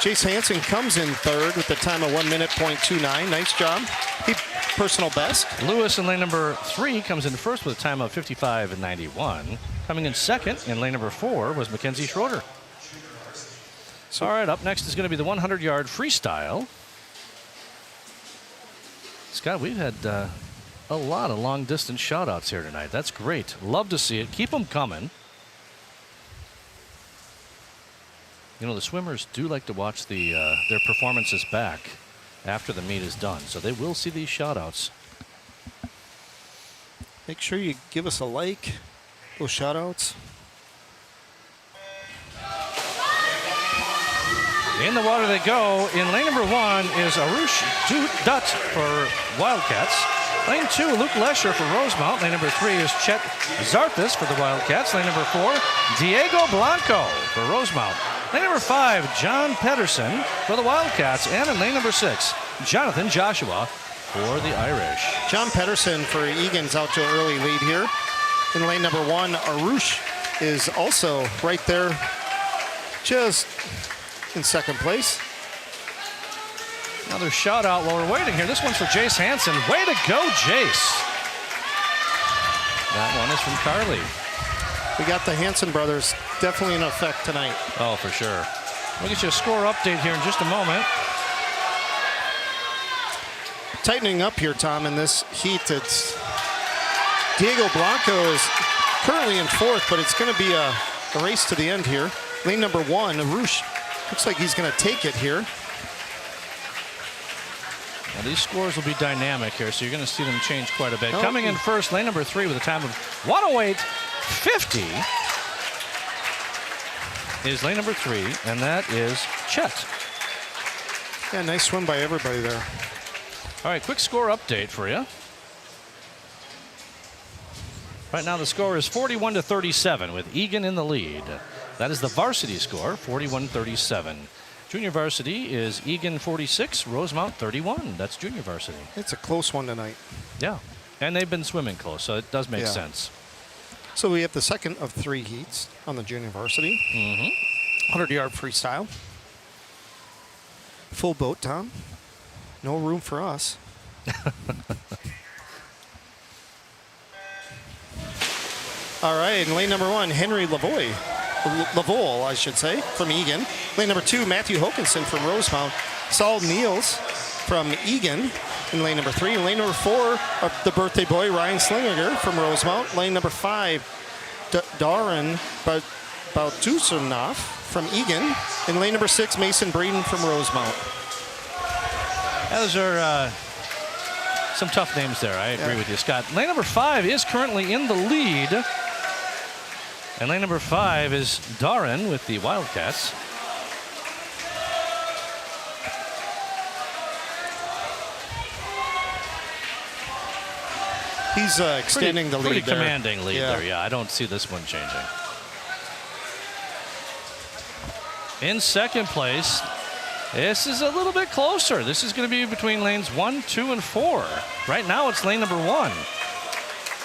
Chase Hansen comes in third with the time of 1 minute .29. Nice job. He personal best. Lewis in lane number 3 comes in first with a time of 55.91. Coming in second in lane number 4 was Mackenzie Schroeder. So, all right, up next is going to be the 100-yard freestyle. Scott, we've had a lot of long-distance shout-outs here tonight. That's great. Love to see it. Keep them coming. You know, the swimmers do like to watch their performances back after the meet is done, so they will see these shout-outs. Make sure you give us a like, those shout-outs. In the water they go. In lane number 1 is Arush Dutt for Wildcats. Lane 2, Luke Lesher for Rosemount. Lane number 3 is Chet Zarthis for the Wildcats. Lane number 4, Diego Blanco for Rosemount. Lane number 5, John Pedersen for the Wildcats. And in lane number 6, Jonathan Joshua for the Irish. John Pedersen for Eagan's out to an early lead here. In lane number 1, Arush is also right there, just in second place. Another shout out while we're waiting here. This one's for Jace Hansen. Way to go, Jace. That one is from Carly. We got the Hansen brothers definitely in effect tonight. Oh, for sure. We'll get you a score update here in just a moment. Tightening up here, Tom, in this heat. It's Diego Blanco is currently in 4th, but it's going to be a race to the end here. Lane number 1, Arush, looks like he's going to take it here. Now these scores will be dynamic here, so you're going to see them change quite a bit. Coming in first, lane number 3 with a time of 1:08.50 is lane number 3, and that is Chet. Yeah, nice swim by everybody there. All right, quick score update for you. Right now the score is 41-37 with Eagan in the lead. That is the varsity score, 41-37. Junior varsity is Eagan 46, Rosemount 31. That's junior varsity. It's a close one tonight. Yeah, and they've been swimming close, so it does make sense. So we have the second of 3 heats on the junior varsity. 100-yard freestyle. Full boat, Tom. No room for us. All right, in lane number 1, Henry Lavoie, I should say, from Eagan. Lane number 2, Matthew Hokinson from Rosemount. Saul Niels from Eagan in lane number 3. Lane number 4, the birthday boy, Ryan Slingerger from Rosemount. Lane number 5, Darren Baltusanov from Eagan. In lane number 6, Mason Breeden from Rosemount. Those are some tough names there. I agree with you, Scott. Lane number 5 is currently in the lead. And lane number 5 is Darren with the Wildcats. He's extending the lead Pretty there. commanding lead there, yeah. I don't see this one changing. In second place, this is a little bit closer. This is going to be between lanes 1, 2, and 4. Right now it's lane number 1.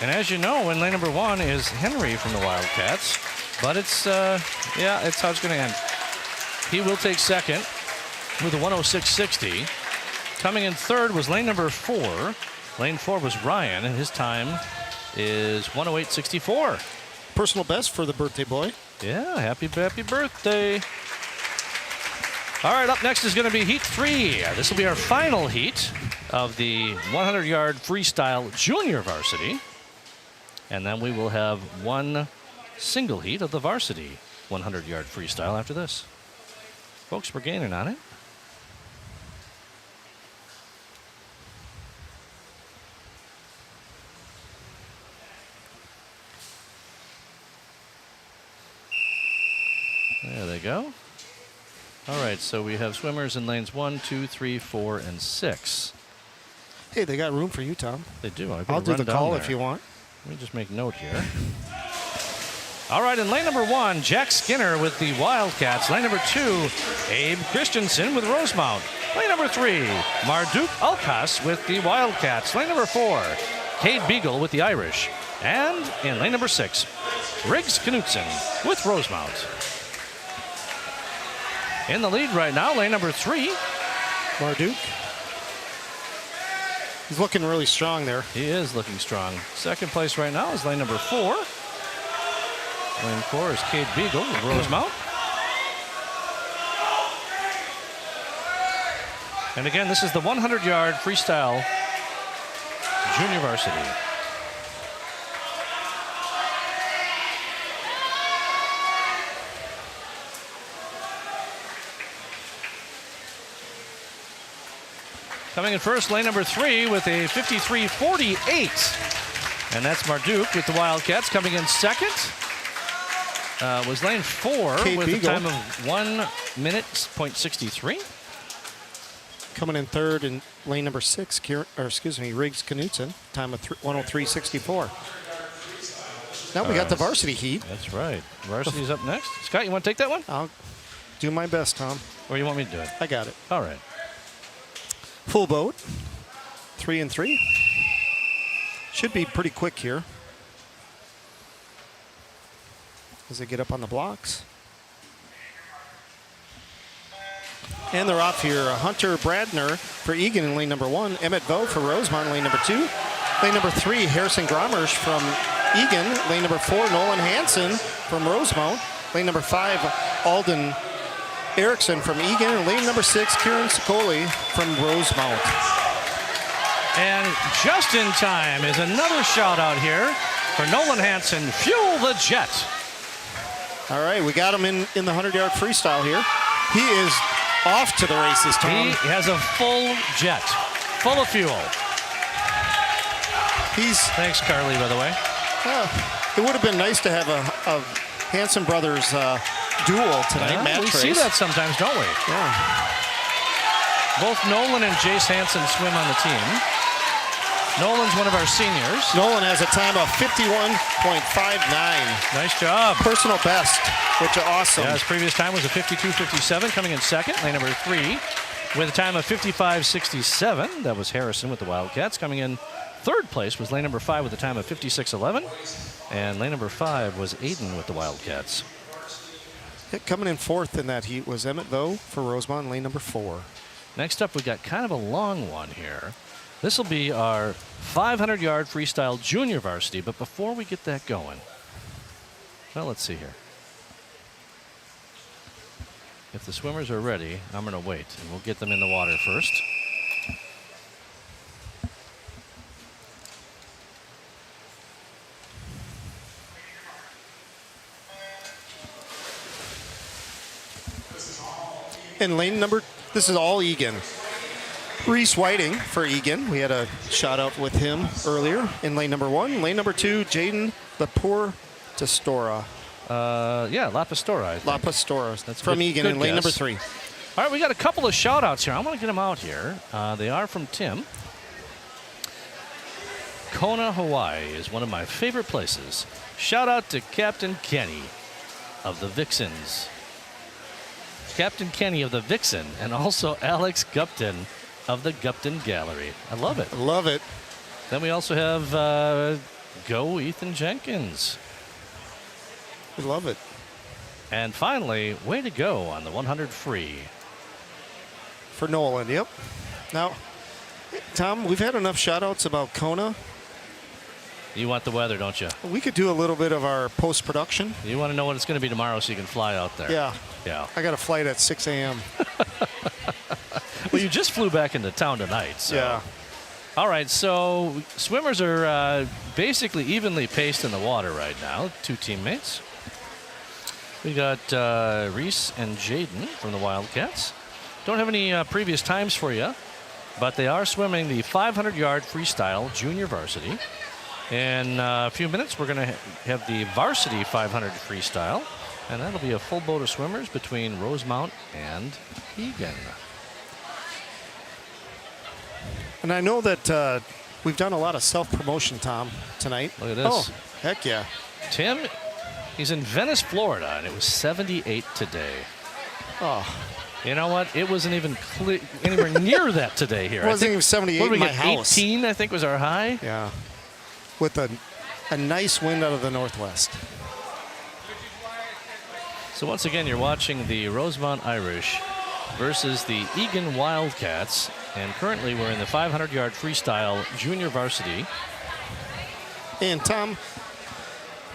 And as you know, in lane number 1 is Henry from the Wildcats. But it's how it's going to end. He will take second with a 1:06.60. Coming in third was lane number 4. Lane 4 was Ryan, and his time is 1:08.64. Personal best for the birthday boy. Yeah, happy birthday. All right, up next is going to be Heat 3. This will be our final heat of the 100-yard freestyle junior varsity. And then we will have one single heat of the varsity 100-yard freestyle after this. Folks, we're gaining on it. There they go. All right, so we have swimmers in lanes 1, 2, 3, 4, and 6. Hey, they got room for you, Tom. They do. I'll do the call if you want. Let me just make note here. All right, in lane number 1, Jack Skinner with the Wildcats. Lane number 2, Abe Christensen with Rosemount. Lane number 3, Marduk Alkas with the Wildcats. Lane number 4, Cade Beagle with the Irish. And in lane number 6, Riggs Knutson with Rosemount. In the lead right now, lane number 3, Marduk. He's looking really strong there. He is looking strong. Second place right now is lane number 4. Lane 4 is Cade Beagle with Rosemount. And again, this is the 100-yard freestyle junior varsity. Coming in first, lane number 3 with a 53.48. And that's Marduk with the Wildcats. Coming in second was lane 4 Kate with Beagle. a time of 1 minute, .63. Coming in third in lane number 6, Riggs Knutson, time of 103.64. Now we got the varsity heat. That's right. Varsity's up next. Scott, you want to take that one? I'll do my best, Tom. Or you want me to do it? I got it. All right. Full boat, 3 and 3. Should be pretty quick here as they get up on the blocks. And they're off here. Hunter Bradner for Eagan in lane number 1. Emmett Vo for Rosemount in lane number 2. Lane number 3, Harrison Grommers from Eagan. Lane number 4, Nolan Hansen from Rosemount. Lane number 5, Alden Erickson from Eagan. And lane number 6, Kieran Sicoli from Rosemount. And just in time is another shout out here for Nolan Hansen. Fuel the jet. All right, we got him in the 100-yard freestyle here. He is off to the races, Tom. He has a full jet, full of fuel. Thanks, Carly, by the way. It would have been nice to have a Hansen Brothers duel tonight, match we race. see that sometimes, don't we? Yeah. Both Nolan and Jace Hansen swim on the team. Nolan's one of our seniors. Nolan has a time of 51.59. Nice job. Personal best, which is awesome. Yeah, his previous time was a 52.57, coming in second. Lane number 3 with a time of 55.67. That was Harrison with the Wildcats. Coming in third place was lane number 5 with a time of 56.11. And lane number 5 was Aiden with the Wildcats. Coming in fourth in that heat was Emmett Vo for Rosemount, lane number 4. Next up, we got kind of a long one here. This will be our 500-yard freestyle junior varsity, but before we get that going, well, let's see here. If the swimmers are ready, I'm going to wait, and we'll get them in the water first. And lane number, this is all Eagan. Reese Whiting for Eagan. We had a shout out with him earlier in lane number 1. Lane number 2, Jaden Lapastora. Yeah, Lapastora, I think. Lapastora. That's from good, Eagan good in lane guess. number 3. All right, we got a couple of shout outs here. I want to get them out here. They are from Tim. Kona, Hawaii is one of my favorite places. Shout out to Captain Kenny of the Vixens. Captain Kenny of the Vixen, and also Alex Gupton of the Gupton Gallery. I love it. Love it. Then we also have Go Ethan Jenkins. We love it. And finally, way to go on the 100 free. For Nolan, yep. Now, Tom, we've had enough shout outs about Kona. You want the weather, don't you? We could do a little bit of our post-production. You want to know what it's going to be tomorrow so you can fly out there. Yeah. Yeah. I got a flight at 6 a.m. Well, you just flew back into town tonight. So. Yeah. All right, so swimmers are basically evenly paced in the water right now. 2 teammates. We got Reese and Jaden from the Wildcats. Don't have any previous times for you, but they are swimming the 500-yard freestyle junior varsity. In a few minutes, we're going to have the varsity 500 freestyle, and that'll be a full boat of swimmers between Rosemount and Eagan. And I know that we've done a lot of self-promotion, Tom, tonight. Look at this. Oh, heck yeah. Tim, he's in Venice, Florida, and it was 78 today. Oh, You know what? It wasn't even anywhere near that today here. it wasn't even 78 what did in we my get, house. 18, I think, was our high. Yeah. With a nice wind out of the northwest. So once again, you're watching the Rosemount Irish versus the Eagan Wildcats. And currently we're in the 500-yard freestyle junior varsity. And Tom,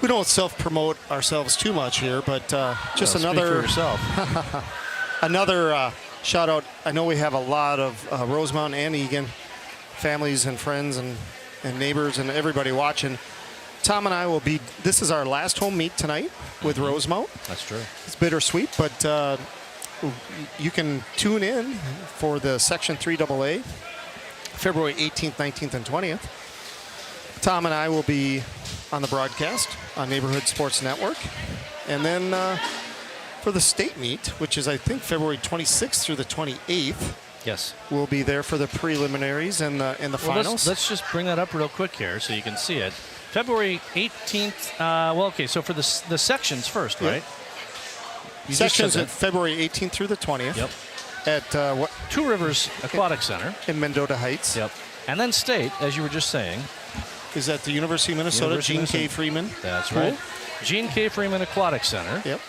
we don't self-promote ourselves too much here, but just Well, another speak for yourself. another shout out. I know we have a lot of Rosemount and Eagan families and friends and neighbors and everybody watching. Tom and I will be, this is our last home meet tonight with Rosemount. That's true. It's bittersweet, but you can tune in for the Section 3AA, February 18th, 19th, and 20th. Tom and I will be on the broadcast on Neighborhood Sports Network. And then for the state meet, which is I think February 26th through the 28th, Yes. we'll be there for the preliminaries and the finals. Let's just bring that up real quick here so you can see it. February 18th. Okay, so for the sections first, right? You Sections at February 18th through the 20th. Yep. At Two Rivers Aquatic Center. in Mendota Heights. Yep. And then state, as you were just saying. Is at the University of Minnesota, Gene K. Freeman. That's right. Gene K. Freeman Aquatic Center. Yep.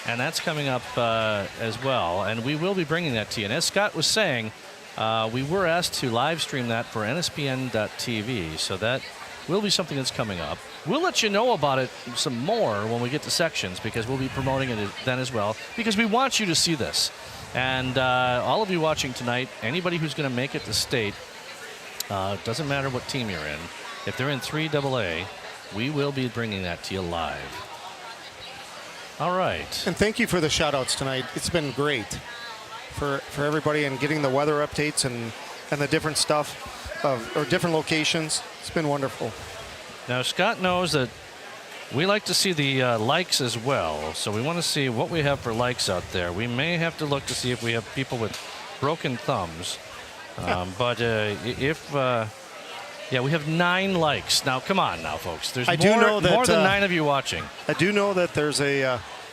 And that's coming up as well. And we will be bringing that to you. And as Scott was saying, we were asked to live stream that for NSPN.TV. So that will be something that's coming up. We'll let you know about it some more when we get to sections because we'll be promoting it then as well because we want you to see this. And all of you watching tonight, anybody who's going to make it to state, doesn't matter what team you're in, if they're in 3AA, we will be bringing that to you live. All right. And thank you for the shout-outs tonight. It's been great for everybody and getting the weather updates and the different stuff or different locations. It's been wonderful. Now, Scott knows that we like to see the likes as well, so we want to see what we have for likes out there. We may have to look to see if we have people with broken thumbs, but yeah, we have 9 likes. Now, come on now, folks. There's more than 9 of you watching. I do know that there's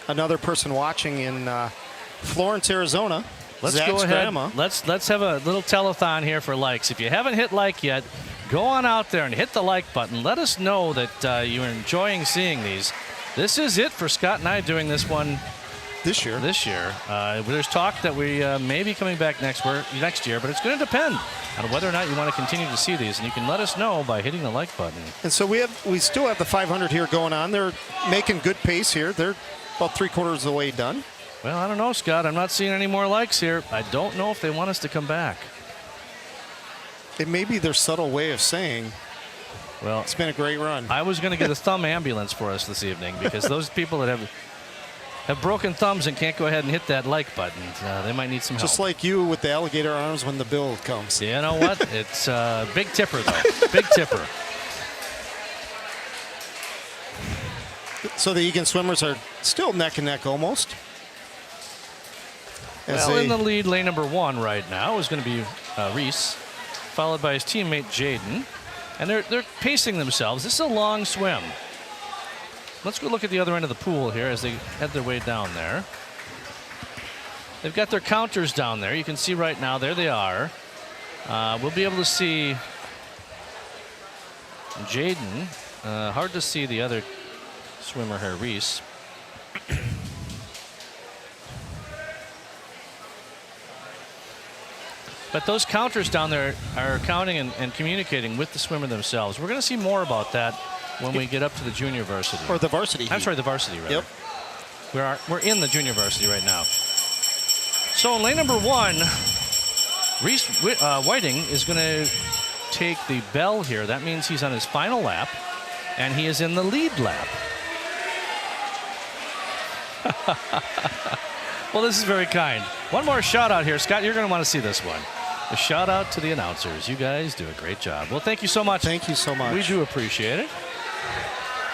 another person watching in Florence, Arizona. Let's Zach's go ahead. grandma. Let's have a little telethon here for likes. If you haven't hit like yet, go on out there and hit the like button. Let us know that you're enjoying seeing these. This is it for Scott and I doing this one this year. There's talk that we may be coming back next year, but it's going to depend on whether or not you want to continue to see these. And you can let us know by hitting the like button. And so we still have the 500 here going on. They're making good pace here. They're about 3/4 of the way done. Well, I don't know, Scott. I'm not seeing any more likes here. I don't know if they want us to come back. It may be their subtle way of saying, well, it's been a great run. I was going to get a thumb ambulance for us this evening because those people that have broken thumbs and can't go ahead and hit that like button, they might need some help. Just like you with the alligator arms when the bill comes. You know what? It's big tipper, though. Big tipper. So the Eagan swimmers are still neck and neck almost. Well, in the lead, lane number 1 right now is going to be Reese, followed by his teammate Jaden. And they're pacing themselves. This is a long swim. Let's go look at the other end of the pool here as they head their way down there. They've got their counters down there. You can see right now, there they are. We'll be able to see Jaden. Hard to see the other swimmer here, Reese. But those counters down there are counting and communicating with the swimmer themselves. We're going to see more about that when we get up to the junior varsity. Or the varsity heat. I'm sorry, the varsity, rather. Yep. We're in the junior varsity right now. So in lane number 1, Reese Whiting is going to take the bell here. That means he's on his final lap, and he is in the lead lap. Well, this is very kind. One more shout out here. Scott, you're going to want to see this one. A shout out to the announcers. You guys do a great job. Well, thank you so much. Thank you so much. We do appreciate it.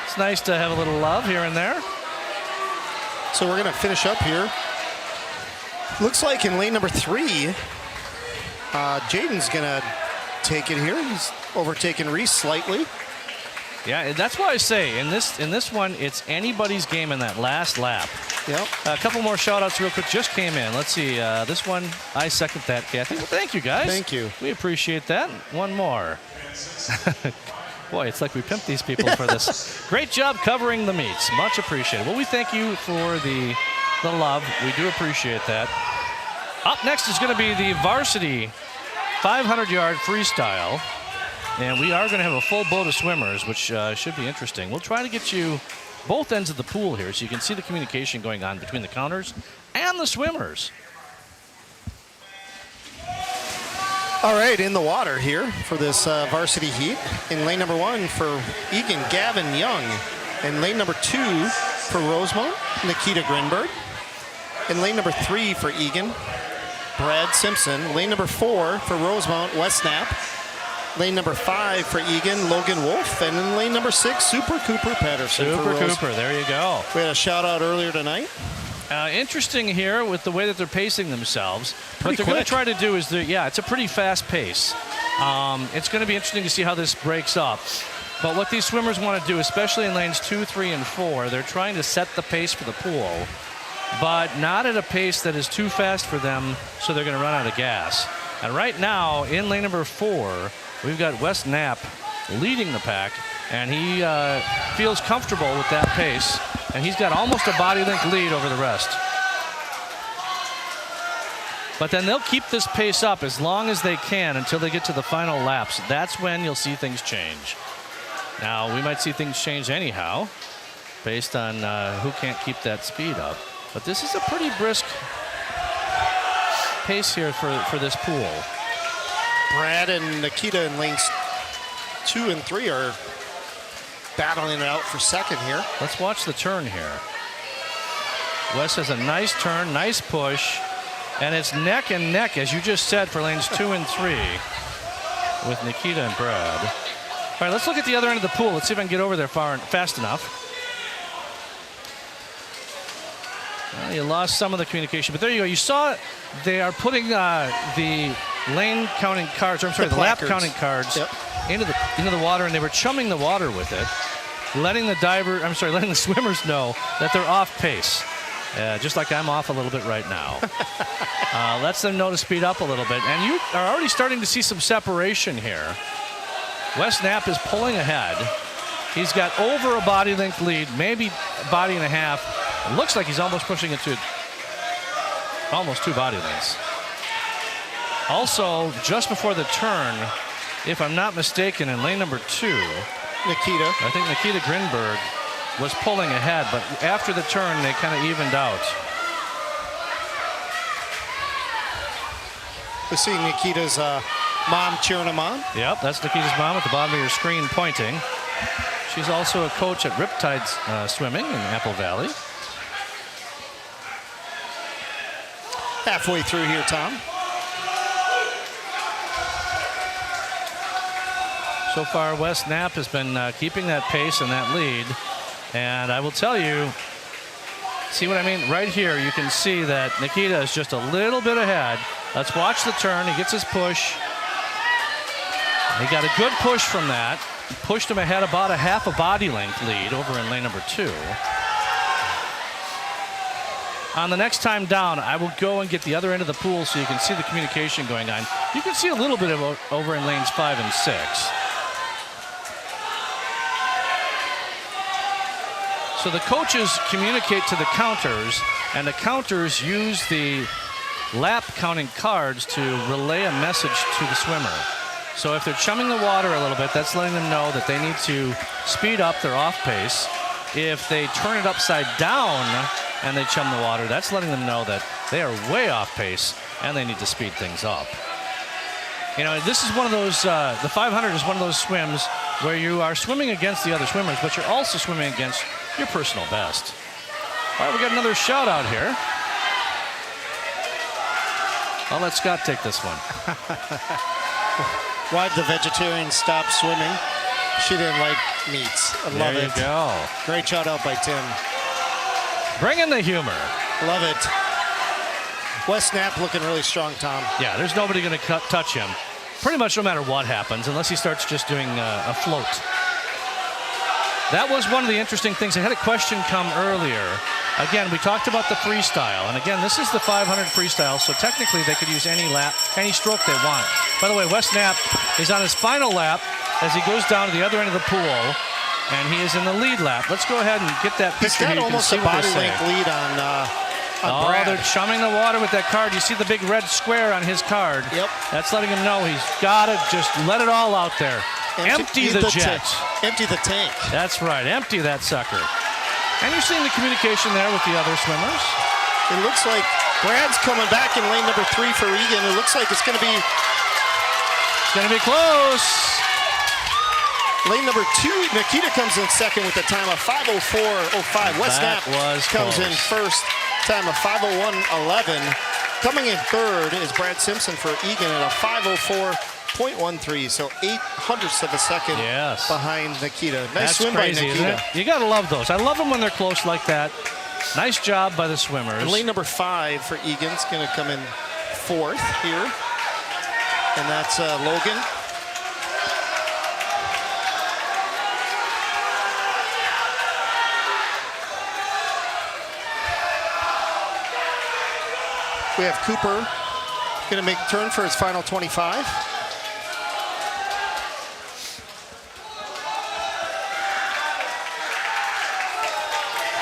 It's nice to have a little love here and there. So we're going to finish up here. Looks like in lane number 3, Jaden's going to take it here. He's overtaken Reese slightly. Yeah, that's why I say in this one, it's anybody's game in that last lap. Yep. A couple more shout-outs real quick just came in. Let's see. This one, I second that, Kathy. Well, thank you, guys. Thank you. We appreciate that. One more. Boy, it's like we pimped these people for this. Great job covering the meets. Much appreciated. Well, we thank you for the love. We do appreciate that. Up next is going to be the varsity 500-yard freestyle. And we are going to have a full boat of swimmers, which should be interesting. We'll try to get you both ends of the pool here so you can see the communication going on between the counters and the swimmers. All right, in the water here for this varsity heat. In lane number 1 for Eagan, Gavin Young. In lane number 2 for Rosemount, Nikita Grinberg. In lane number 3 for Eagan, Brad Simpson. Lane number 4 for Rosemount, West Knapp. Lane number 5 for Eagan, Logan Wolf. And in lane number 6, Super Cooper Patterson. Super Cooper, there you go. We had a shout out earlier tonight. Interesting here with the way that they're pacing themselves. What Pretty they're going to quick. try to do is, it's a pretty fast pace. It's going to be interesting to see how this breaks up. But what these swimmers want to do, especially in lanes 2, 3, and 4, they're trying to set the pace for the pool, but not at a pace that is too fast for them, so they're going to run out of gas. And right now, in lane number 4, we've got Wes Knapp leading the pack, and he feels comfortable with that pace, and he's got almost a body length lead over the rest. But then they'll keep this pace up as long as they can until they get to the final laps. That's when you'll see things change. Now, we might see things change anyhow based on who can't keep that speed up. But this is a pretty brisk pace here for this pool. Brad and Nikita in lanes 2 and 3 are battling it out for second here. Let's watch the turn here. Wes has a nice turn, nice push, and it's neck and neck, as you just said, for lanes 2 and 3 with Nikita and Brad. All right, let's look at the other end of the pool. Let's see if I can get over there fast enough. Well, you lost some of the communication, but there you go. You saw they are putting the lane counting cards, or I'm sorry, the lap counting cards into the water, and they were chumming the water with it, letting the swimmers know that they're off pace. Just like I'm off a little bit right now. Lets them know to speed up a little bit, and you are already starting to see some separation here. Wes Knapp is pulling ahead. He's got over a body length lead, maybe a body and a half. It looks like he's almost pushing it to almost 2 body lengths. Also, just before the turn, if I'm not mistaken, in lane number 2, Nikita. I think Nikita Grinberg was pulling ahead, but after the turn, they kind of evened out. We're seeing Nikita's mom cheering him on. Yep, that's Nikita's mom at the bottom of your screen pointing. She's also a coach at Riptide Swimming in Apple Valley. Halfway through here, Tom. So far, Wes Knapp has been keeping that pace and that lead. And I will tell you, see what I mean? Right here, you can see that Nikita is just a little bit ahead. Let's watch the turn. He gets his push. He got a good push from that. Pushed him ahead about a half a body length lead over in lane number 2. On the next time down, I will go and get the other end of the pool so you can see the communication going on. You can see a little bit of over in lanes 5 and 6. So the coaches communicate to the counters, and the counters use the lap counting cards to relay a message to the swimmer. So if they're chumming the water a little bit, that's letting them know that they need to speed up their off pace. If they turn it upside down and they chum the water, that's letting them know that they are way off pace and they need to speed things up. You know, this is one of those, the 500 is one of those swims where you are swimming against the other swimmers, but you're also swimming against your personal best. All right, we got another shout out here. I'll let Scott take this one. Why'd the vegetarian stop swimming? She didn't like meats. I love it. There you go. Great shout out by Tim. Bring in the humor. Love it. Wes Knapp looking really strong, Tom. Yeah, there's nobody going to touch him. Pretty much no matter what happens, unless he starts just doing a float. That was one of the interesting things. I had a question come earlier. Again, we talked about the freestyle. And again, this is the 500 freestyle, so technically they could use any lap, any stroke they want. By the way, Wes Knapp is on his final lap as he goes down to the other end of the pool, and he is in the lead lap. Let's go ahead and get that He's picture got here. almost a body length lead on Brad. They're chumming the water with that card. You see the big red square on his card. Yep. That's letting him know he's got to just let it all out there. Empty the jet. Empty the tank. That's right. Empty that sucker. And you're seeing the communication there with the other swimmers. It looks like Brad's coming back in lane number 3 for Eagan. It looks like it's going to be... It's going to be close. Lane number 2, Nikita comes in second with a time of 5:04.05. Wes Knapp comes in first, time of 5:01.11. Coming in third is Brad Simpson for Eagan at a 5:04.56. 0.13, so 800ths of a second Yes. behind Nikita. Nice That's swim crazy, by isn't Nikita. it? You got to love those. I love them when they're close like that. Nice job by the swimmers. And lane number 5 for Eagan's going to come in 4th here. And that's Logan. We have Cooper going to make a turn for his final 25.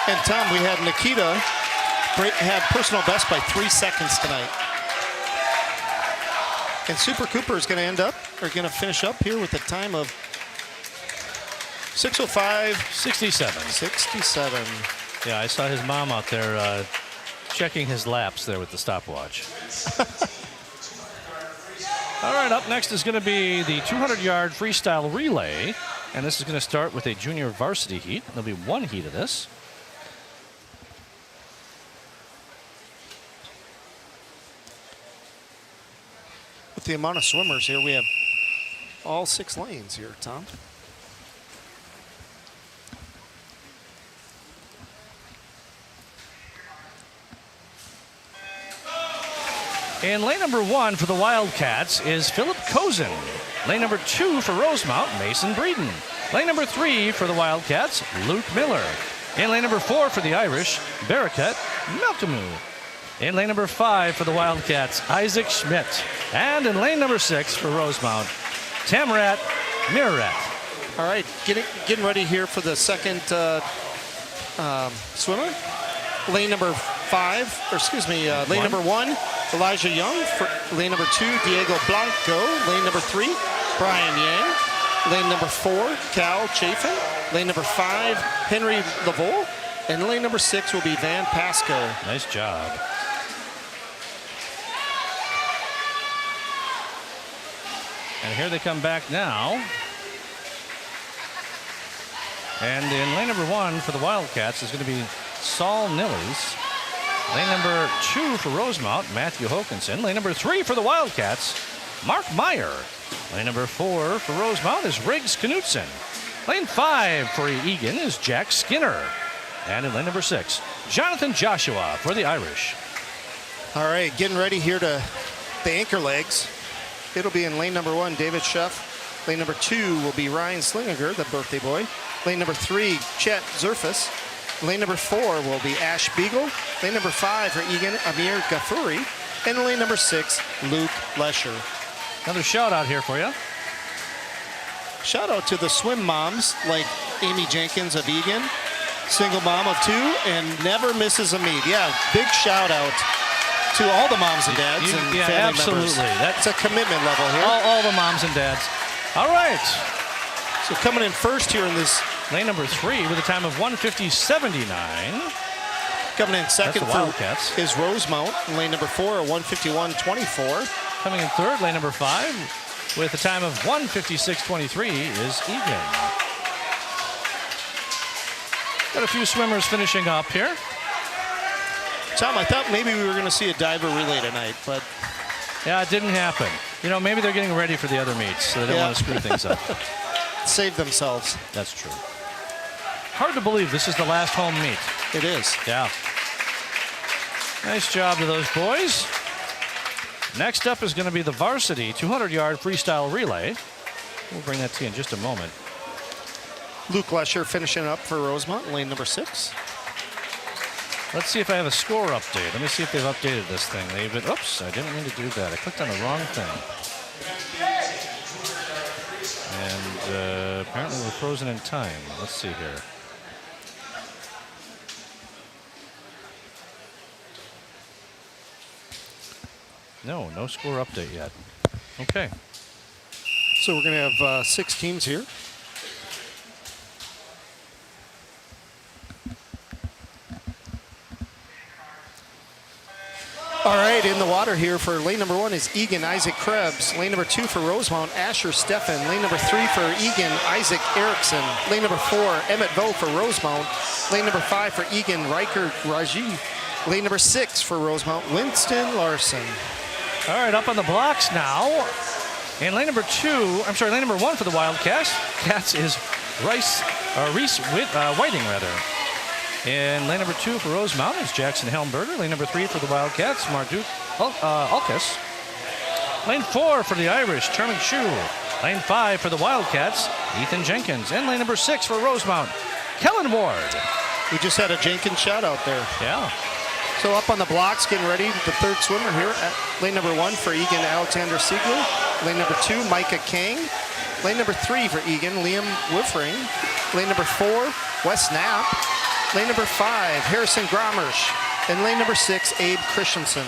And Tom, we had Nikita had personal best by 3 seconds tonight. And Super Cooper is going to finish up here with a time of 6:05. 67. 67. Yeah, I saw his mom out there checking his laps there with the stopwatch. All right, up next is going to be the 200-yard freestyle relay. And this is going to start with a junior varsity heat. There'll be one heat of this. With the amount of swimmers here, we have all 6 lanes here, Tom. And lane number 1 for the Wildcats is Philip Cozen. Lane number 2 for Rosemount, Mason Breeden. Lane number 3 for the Wildcats, Luke Miller. In lane number 4 for the Irish, Barakat Malkamu. In lane number 5 for the Wildcats, Isaac Schmidt. And in lane number 6 for Rosemount, Tamrat Mirarat. All right, getting ready here for the second swimmer. Lane number 5, or excuse me, lane number 1, Elijah Young. For lane number 2, Diego Blanco. Lane number 3, Brian Yang. Lane number 4, Cal Chafin. Lane number 5, Henry Lavole. And lane number 6 will be Van Pasco. Nice job. And here they come back now. And in lane number 1 for the Wildcats is going to be Saul Nillies. Lane number 2 for Rosemount, Matthew Hokinson. Lane number 3 for the Wildcats, Mark Meyer. Lane number 4 for Rosemount is Riggs Knutson. Lane 5 for Eagan is Jack Skinner. And in lane number 6, Jonathan Joshua for the Irish. All right, getting ready here to the anchor legs. It'll be in lane number 1, David Schuff. Lane number 2 will be Ryan Slinginger, the birthday boy. Lane number 3, Chet Zerfus. Lane number 4 will be Ash Beagle. Lane number 5 for Eagan, Amir Ghafouri. And lane number 6, Luke Lesher. Another shout out here for you. Shout out to the swim moms like Amy Jenkins of Eagan, single mom of 2, and never misses a meet. Yeah, big shout out to all the moms and dads and yeah, family absolutely. members. That's a commitment level here. All the moms and dads. All right. So coming in first here in this. Lane number 3 with a time of 1:50.79. Coming in second That's the Wildcats. is Rosemount. Lane number 4, a 1:51.24. Coming in third, lane number 5 with a time of 1:56.23 is Eagan. Got a few swimmers finishing up here. Tom, I thought maybe we were going to see a diver relay tonight, but yeah, it didn't happen. You know, maybe they're getting ready for the other meets, so they don't want to screw things up. Save themselves. That's true. Hard to believe this is the last home meet. It is. Yeah. Nice job to those boys. Next up is going to be the varsity 200-yard freestyle relay. We'll bring that to you in just a moment. Luke Lesher finishing up for Rosemount, lane number 6. Let's see if I have a score update. Let me see if they've updated this thing. Oops, I didn't mean to do that. I clicked on the wrong thing. And apparently we're frozen in time. Let's see here. No score update yet. Okay. So we're going to have 6 teams here. All right, in the water here for lane number 1 is Eagan, Isaac Krebs. Lane number 2 for Rosemount, Asher Steffen. Lane number 3 for Eagan, Isaac Erickson. Lane number 4, Emmett Vo for Rosemount. Lane number 5 for Eagan, Riker Raji. Lane number 6 for Rosemount, Winston Larson. All right, up on the blocks now. In lane number lane number 1 for the Wildcats is Reese Whiting, rather. In lane number 2 for Rosemount is Jackson Helmberger. Lane number 3 for the Wildcats, Marduk Alkas. Lane 4 for the Irish, Terman Chu. Lane 5 for the Wildcats, Ethan Jenkins. And lane number 6 for Rosemount, Kellen Ward. We just had a Jenkins shout out there. Yeah. So up on the blocks, getting ready, the third swimmer here at lane number 1 for Eagan, Alexander Siegler. Lane number 2, Micah Kang. Lane number 3 for Eagan, Liam Wiffring. Lane number 4, Wes Knapp. Lane number 5, Harrison Gromersh. And lane number 6, Abe Christensen.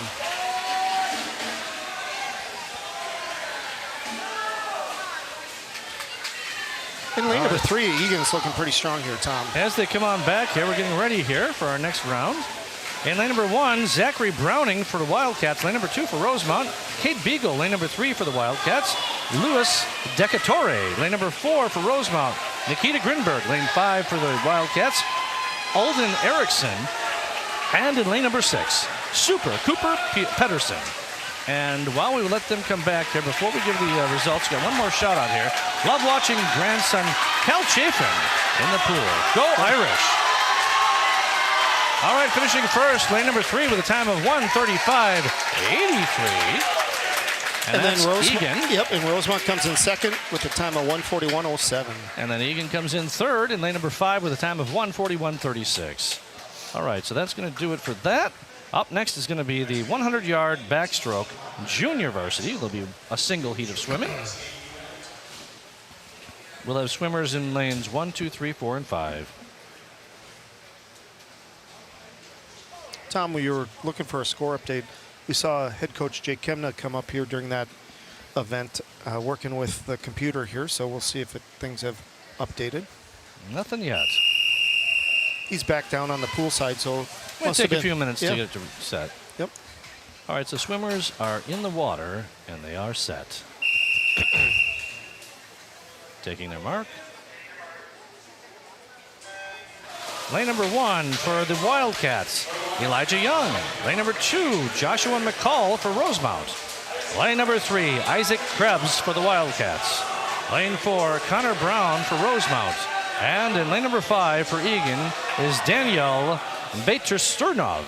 In lane number 3, Egan's looking pretty strong here, Tom. As they come on back here, we're getting ready here for our next round. In lane number 1, Zachary Browning for the Wildcats. Lane number 2 for Rosemount, Kate Beagle. Lane number 3 for the Wildcats, Louis Decatore. Lane number 4 for Rosemount, Nikita Grinberg. Lane 5 for the Wildcats, Alden Erickson. And in lane number 6, Super Cooper Pedersen. And while we let them come back here, before we give the results, got one more shout out here. Love watching grandson Cal Chafin in the pool. Go Irish. All right, finishing first, lane number 3 with a time of 1:35.83. And then Eagan. Yep, and Rosemount comes in second with a time of 1:41.07. And then Eagan comes in third in lane number 5 with a time of 1:41.36. All right, so that's going to do it for that. Up next is going to be the 100-yard backstroke junior varsity. There'll be a single heat of swimming. We'll have swimmers in lanes 1, 2, 3, 4, and 5. Tom, we were looking for a score update. We saw head coach Jake Kemna come up here during that event, working with the computer here, so we'll see if things have updated. Nothing yet. He's back down on the pool side, so It'll take a few minutes to get it set. Yep. All right, so swimmers are in the water, and they are set. Taking their mark. Lane number 1 for the Wildcats, Elijah Young. Lane number 2, Joshua McCall for Rosemount. Lane number 3, Isaac Krebs for the Wildcats. Lane 4, Connor Brown for Rosemount. And in lane number 5 for Eagan is Daniel Batersternov.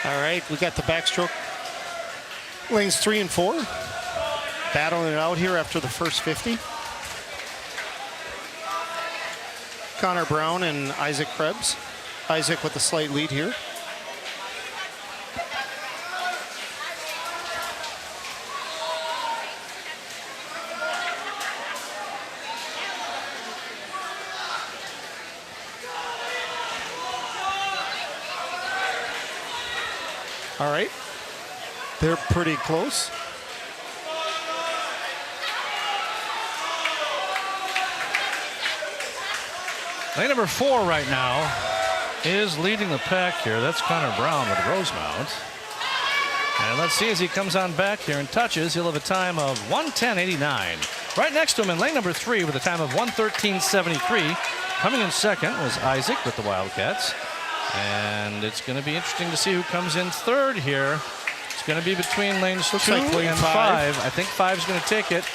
All right, we got the backstroke. Lanes 3 and 4. Battling it out here after the first 50. Connor Brown and Isaac Krebs. Isaac with a slight lead here. All right, they're pretty close. Lane number 4 right now is leading the pack here. That's Connor Brown with Rosemount. And let's see as he comes on back here and touches. He'll have a time of 1:10.89. Right next to him in lane number 3 with a time of 1:13.73. Coming in second was Isaac with the Wildcats. And it's going to be interesting to see who comes in third here. It's going to be between lanes 2 and 5. I think 5 is going to take it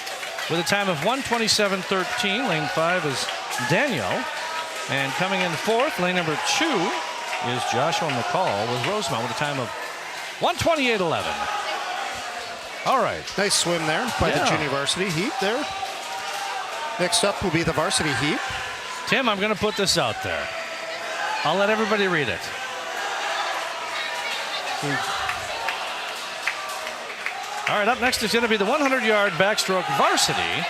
with a time of 1:27.13. Lane 5 is Daniel. And coming in fourth, lane number 2 is Joshua McCall with Rosemount with a time of 1:28.11. All right. Nice swim there by the junior varsity heat there. Next up will be the varsity heat. Tim, I'm going to put this out there. I'll let everybody read it. All right, up next is going to be the 100-yard backstroke varsity.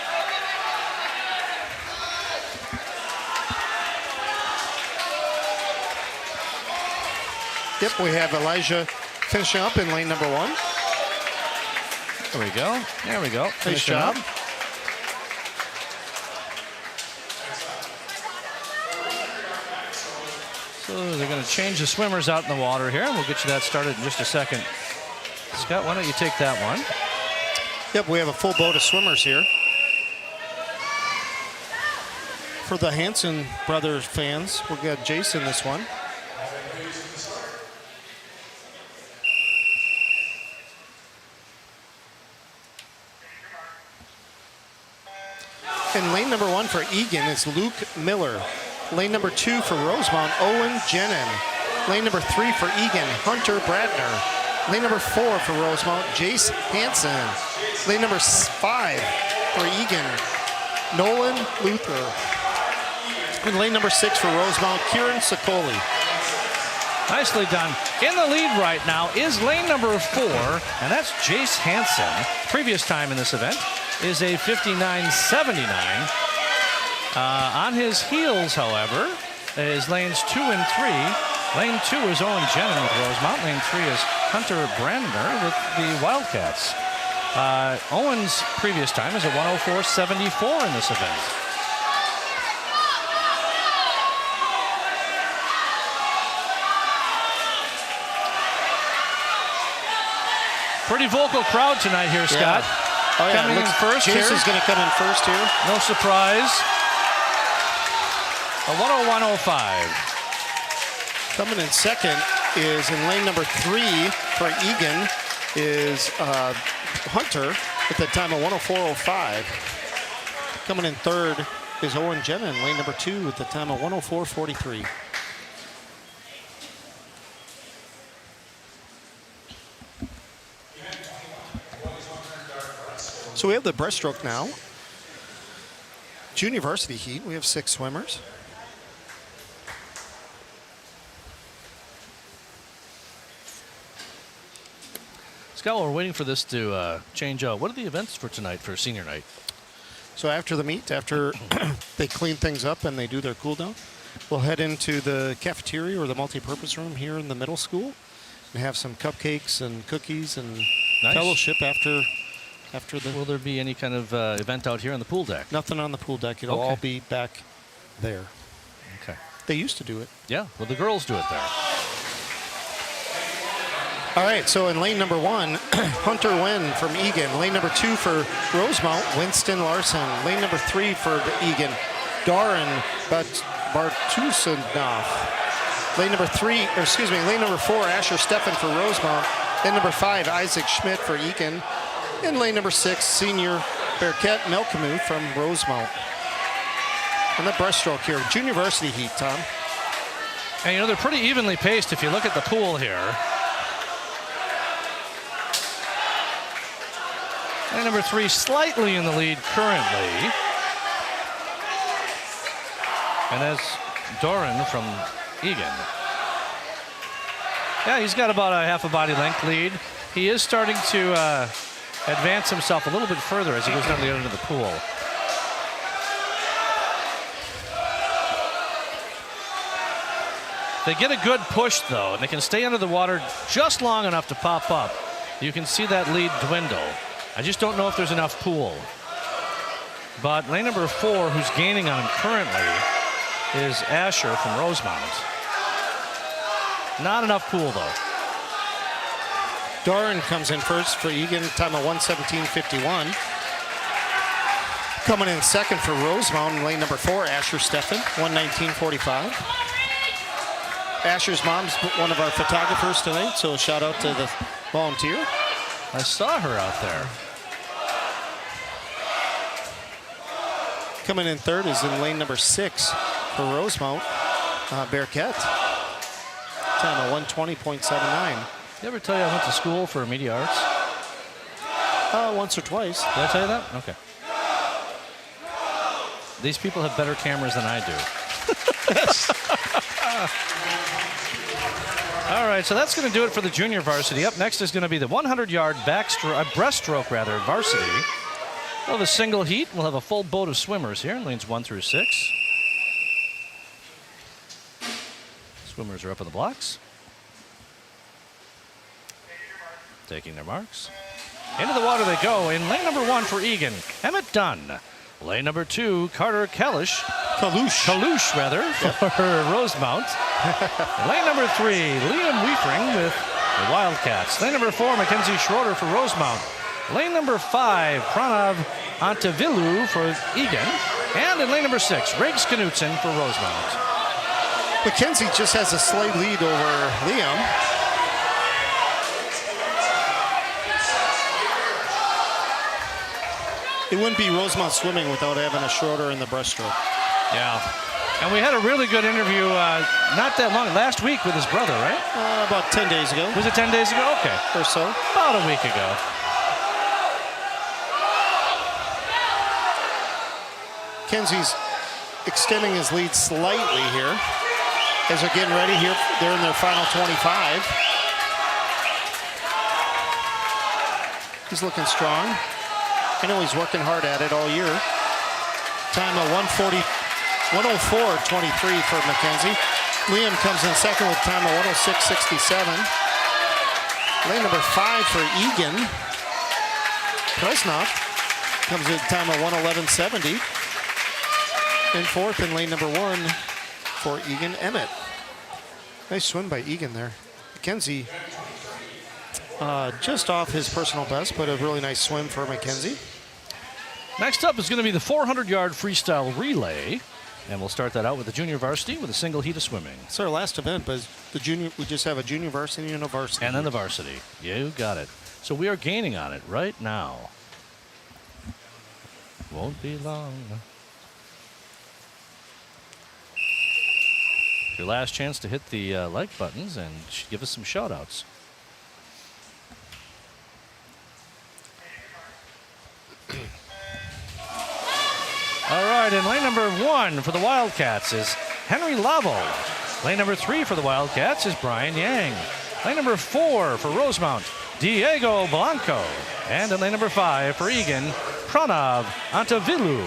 Yep, we have Elijah finishing up in lane number 1. There we go. There we go. Nice job. So they're going to change the swimmers out in the water here, and we'll get you that started in just a second. Scott, why don't you take that one? Yep, we have a full boat of swimmers here. For the Hansen brothers fans, we'll get Jason this one. In lane number 1 for Eagan is Luke Miller. Lane number 2 for Rosemount, Owen Jenin. Lane number 3 for Eagan, Hunter Bradner. Lane number 4 for Rosemount, Jace Hansen. Lane number 5 for Eagan, Nolan Luther. And lane number 6 for Rosemount, Kieran Sokoli. Nicely done. In the lead right now is lane number 4, and that's Jace Hansen. Previous time in this event is a 59.79. On his heels, however, is lanes 2 and 3. Lane 2 is Owen Jenin with Rosemount. Lane 3 is Hunter Brandner with the Wildcats. Owen's previous time is a 104.74 in this event. Pretty vocal crowd tonight here, Scott. Yeah. Oh, yeah. Coming in first Jace here. is going to come in first here. No surprise. A 101.05. Coming in second is in lane number 3 for Eagan is Hunter at the time of 104.05. Coming in third is Owen Jenin, lane number 2 at the time of 104.43. So we have the breaststroke now. Junior varsity heat, we have 6 swimmers. Scott, while we're waiting for this to change out, what are the events for tonight for senior night? So after the meet, after they clean things up and they do their cool down, we'll head into the cafeteria or the multi-purpose room here in the middle school and have some cupcakes and cookies and Nice. fellowship after the. Will there be any kind of event out here on the pool deck? Nothing on the pool deck. It'll Okay. all be back there. Okay. They used to do it. Yeah, well, the girls do it there. All right, so in lane number 1, Hunter Nguyen from Eagan. Lane number 2 for Rosemount, Winston Larson. Lane number 3 for Eagan, Darren Bartusanov. Lane number 4, Asher Steffen for Rosemount. Lane number 5, Isaac Schmidt for Eagan. And lane number 6, senior Bearcat Melkamu from Rosemount. And the breaststroke here, junior varsity heat, Tom. And, you know, they're pretty evenly paced if you look at the pool here. And number 3 slightly in the lead currently. And that's Doran from Eagan. Yeah, he's got about a half a body length lead. He is starting to advance himself a little bit further as he goes down to the other end of the pool. They get a good push, though, and they can stay under the water just long enough to pop up. You can see that lead dwindle. I just don't know if there's enough pool. But lane number 4, who's gaining on him currently, is Asher from Rosemount. Not enough pool, though. Doran comes in first for Eagan, time of 117.51. Coming in second for Rosemount in lane number 4, Asher Steffen, 119.45. Asher's mom's one of our photographers tonight, so a shout out to the volunteer. I saw her out there. Coming in third is in lane number 6 for Rosemount, Bearcat. Time of 120.79. Did I ever tell you I went to school for media arts? Once or twice. Did I tell you that? Okay. These people have better cameras than I do. All right, so that's going to do it for the junior varsity. Up next is going to be the 100-yard breaststroke varsity. We'll have a single heat. We'll have a full boat of swimmers here in lanes 1 through 6. Swimmers are up in the blocks. Taking their marks. Into the water they go in lane number 1 for Eagan, Emmett Dunn. Lane number 2, Carter Kalush for Rosemount. Lane number 3, Liam Weefring with the Wildcats. Lane number 4, Mackenzie Schroeder for Rosemount. Lane number 5, Pranav Antavilu for Eagan. And in lane number 6, Riggs Knutson for Rosemount. Mackenzie just has a slight lead over Liam. It wouldn't be Rosemount swimming without having a shorter in the breaststroke. Yeah. And we had a really good interview not that long, last week with his brother, right? About 10 days ago. Was it 10 days ago? Okay. Or so. About a week ago. Mackenzie's extending his lead slightly here as they're getting ready here. They're in their final 25. He's looking strong. I know he's working hard at it all year. Time of 1:04:23 for Mackenzie. Liam comes in second with time of 1:06:67. Lane number 5 for Eagan. Presnov comes in time of 1:11:70. And fourth in lane number 1 for Eagan, Emmett. Nice swim by Eagan there. Mackenzie just off his personal best, but a really nice swim for Mackenzie. Next up is going to be the 400-yard freestyle relay. And we'll start that out with the junior varsity with a single heat of swimming. It's our last event, but the junior, we just have a junior varsity and a varsity. And then the varsity. You got it. So we are gaining on it right now. Won't be long. Your last chance to hit the like buttons and give us some shout outs. All right, and lane number 1 for the Wildcats is Henry Lavel. Lane number 3 for the Wildcats is Brian Yang. Lane number 4 for Rosemount, Diego Blanco. And in lane number 5 for Eagan, Pranav Antavilu.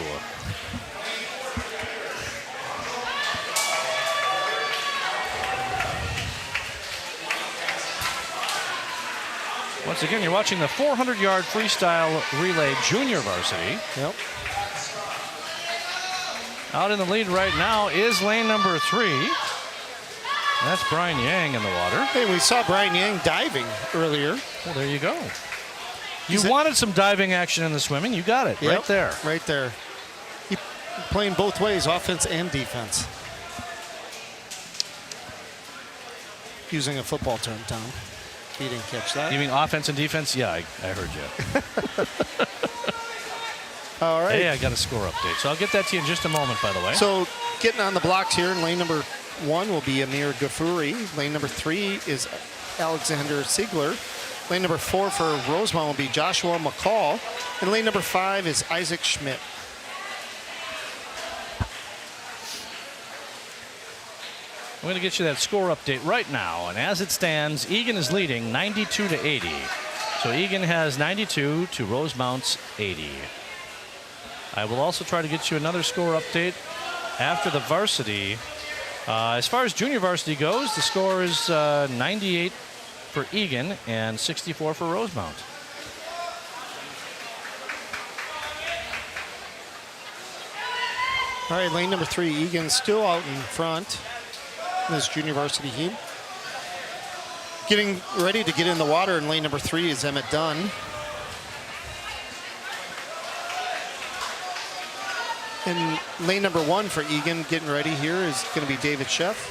Once again, you're watching the 400-yard freestyle relay junior varsity. Yep. Out in the lead right now is lane number 3. That's Brian Yang in the water. Hey, we saw Brian Yang diving earlier. Well, there you go. You wanted some diving action in the swimming. You got it right there. Right there. He playing both ways, offense and defense. Using a football term, Tom. You didn't catch that. You mean offense and defense? Yeah, I heard you. All right. Hey, I got a score update. So I'll get that to you in just a moment, by the way. So getting on the blocks here in lane number 1 will be Amir Ghafouri. Lane number 3 is Alexander Siegler. Lane number 4 for Rosemount will be Joshua McCall. And lane number 5 is Isaac Schmidt. I'm going to get you that score update right now. And as it stands, Eagan is leading 92-80. So Eagan has 92 to Rosemount's 80. I will also try to get you another score update after the varsity. As far as junior varsity goes, the score is 98 for Eagan and 64 for Rosemount. All right, lane number 3, Eagan still out in front in this junior varsity heat. Getting ready to get in the water in lane number 3 is Emmett Dunn. And lane number 1 for Eagan getting ready here is going to be David Sheff.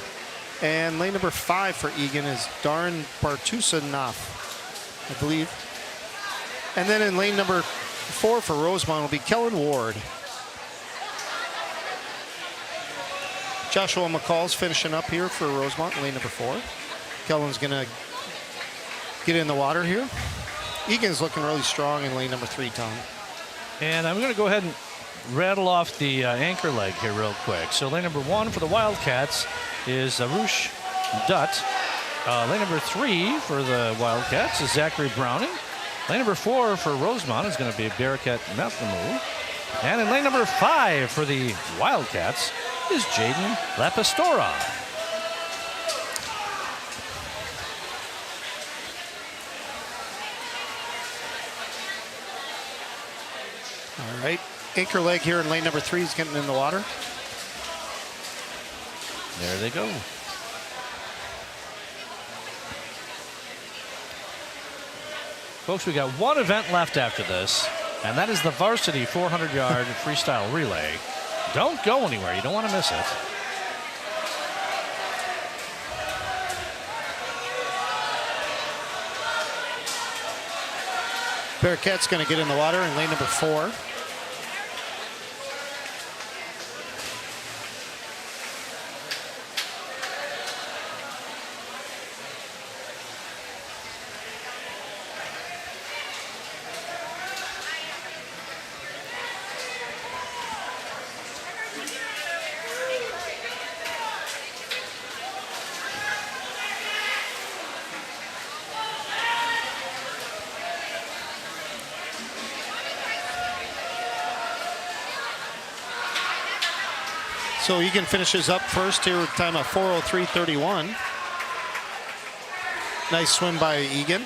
And lane number 5 for Eagan is Darren Bartusanov, I believe. And then in lane number 4 for Rosemount will be Kellen Ward. Joshua McCall's finishing up here for Rosemount in lane number 4. Kellen's going to get in the water here. Eagan's looking really strong in lane number 3, Tom. And I'm going to go ahead and rattle off the anchor leg here real quick. So lane number 1 for the Wildcats is Arush Dutt. Lane number 3 for the Wildcats is Zachary Browning. Lane number 4 for Rosemount is going to be Barakat Methramu. And in lane number 5 for the Wildcats is Jaden Lapastora. All right. Anchor leg here in lane number 3 is getting in the water. There they go. Folks, we got one event left after this, and that is the varsity 400-yard freestyle relay. Don't go anywhere. You don't want to miss it. Bearcat's going to get in the water in lane number 4. So Eagan finishes up first here with time of 4:03.31. Nice swim by Eagan.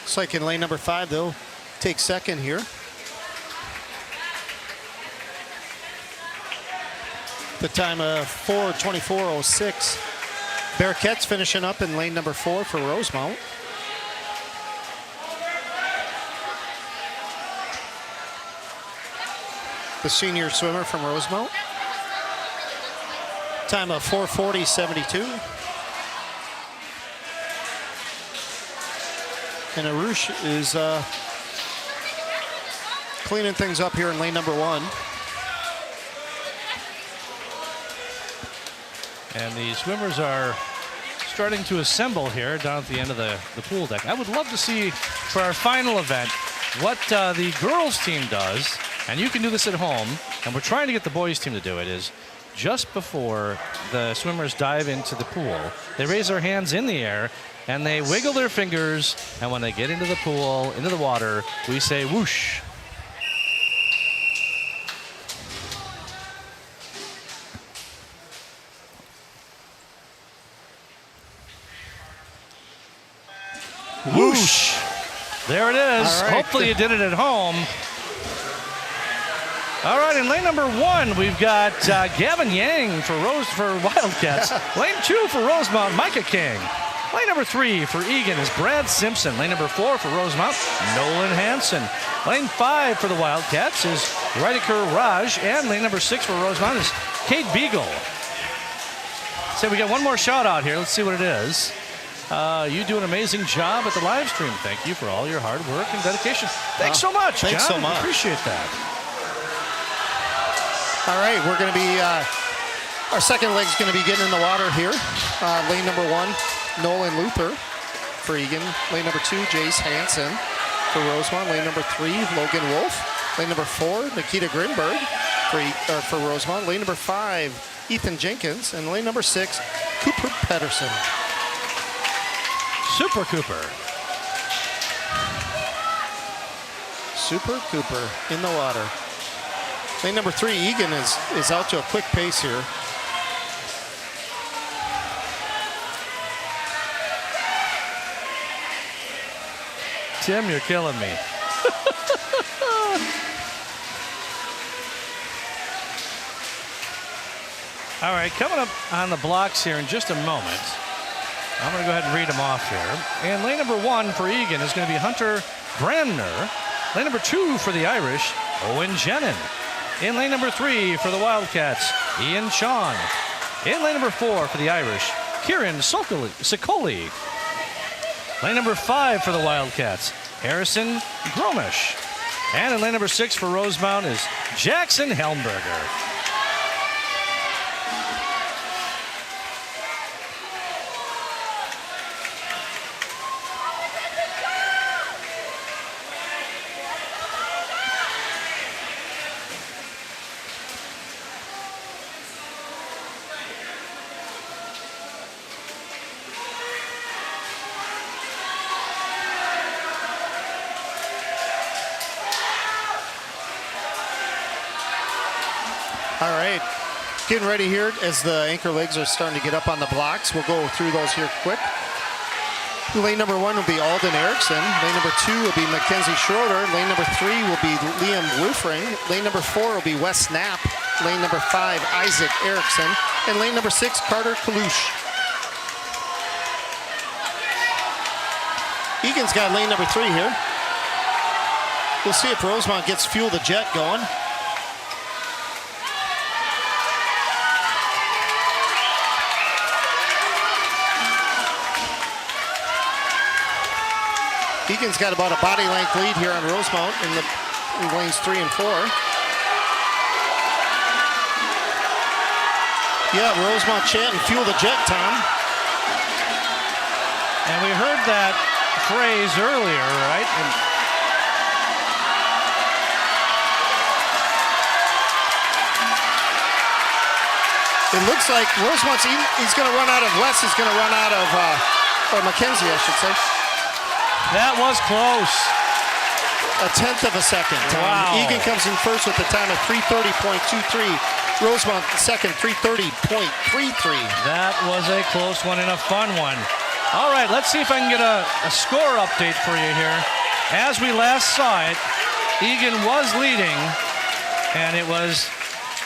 Looks like in lane number 5, they'll take second here. The time of 4:24.06. Bearcats finishing up in lane number 4 for Rosemount. The senior swimmer from Rosemount. Time of 4:40.72. And Arush is cleaning things up here in lane number 1. And the swimmers are starting to assemble here down at the end of the pool deck. I would love to see for our final event what the girls team does, and you can do this at home, and we're trying to get the boys team to do it, is just before the swimmers dive into the pool, they raise their hands in the air and they wiggle their fingers, and when they get into the pool, into the water, we say whoosh. Whoosh. There it is. All right. Hopefully you did it at home. All right, in lane number 1, we've got Gavin Yang for Wildcats. Lane 2 for Rosemount, Micah King. Lane number 3 for Eagan is Brad Simpson. Lane number 4 for Rosemount, Nolan Hansen. Lane 5 for the Wildcats is Rydiker Raj. And lane number 6 for Rosemount is Kate Beagle. So we got one more shout out here. Let's see what it is. You do an amazing job at the live stream. Thank you for all your hard work and dedication. Thanks so much, Thanks John. so much. Appreciate that. All right, we're going to be, our second leg's going to be getting in the water here. Lane number 1, Nolan Luther for Eagan. Lane number 2, Jace Hansen for Rosemount. Lane number 3, Logan Wolf. Lane number 4, Nikita Grinberg for Rosemount. Lane number 5, Ethan Jenkins. And lane number 6, Cooper Pedersen. Super Cooper. Super Cooper in the water. Lane number 3, Eagan, is out to a quick pace here. Tim, you're killing me. All right, coming up on the blocks here in just a moment. I'm going to go ahead and read them off here. And lane number 1 for Eagan is going to be Hunter Brandner. Lane number 2 for the Irish, Owen Jenin. In lane number 3 for the Wildcats, Ian Shawn. In lane number 4 for the Irish, Kieran Sicoli. Lane number 5 for the Wildcats, Harrison Gromish. And in lane number 6 for Rosemount is Jackson Helmberger. All right, getting ready here as the anchor legs are starting to get up on the blocks. We'll go through those here quick. Lane number 1 will be Alden Erickson. Lane number 2 will be Mackenzie Schroeder. Lane number 3 will be Liam Woofring. Lane number 4 will be Wes Knapp. Lane number 5, Isaac Erickson. And lane number 6, Carter Kalush. Egan's got lane number 3 here. We'll see if Rosemount gets Fuel the Jet going. Egan's got about a body length lead here on Rosemount in lanes 3 and 4. Yeah, Rosemount chanting Fuel the Jet, Tom. And we heard that phrase earlier, right? It looks like Rosemont's, he's going to run out of, Wes is going to run out of, or Mackenzie, I should say. That was close. a tenth of a second. Wow. Eagan comes in first with the time of 3:30.23. Rosemount second, 3:30.33. That was a close one and a fun one. All right, let's see if I can get a score update for you here. As we last saw it, Eagan was leading, and it was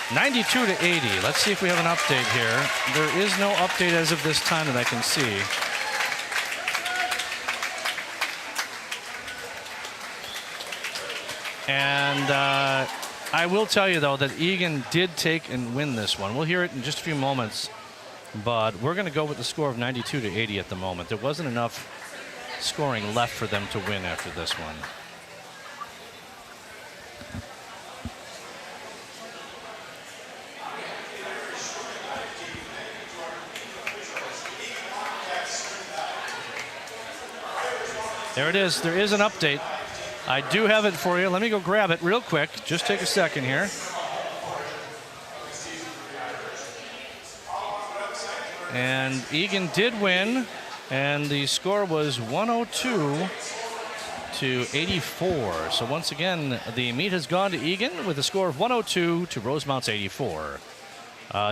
92-80. Let's see if we have an update here. There is no update as of this time that I can see. And I will tell you, though, that Eagan did take and win this one. We'll hear it in just a few moments, but we're going to go with the score of 92-80 at the moment. There wasn't enough scoring left for them to win after this one. There it is. There is an update. I do have it for you. Let me go grab it real quick. Just take a second here. And Eagan did win, and the score was 102-84. So once again, the meet has gone to Eagan with a score of 102 to Rosemount's 84.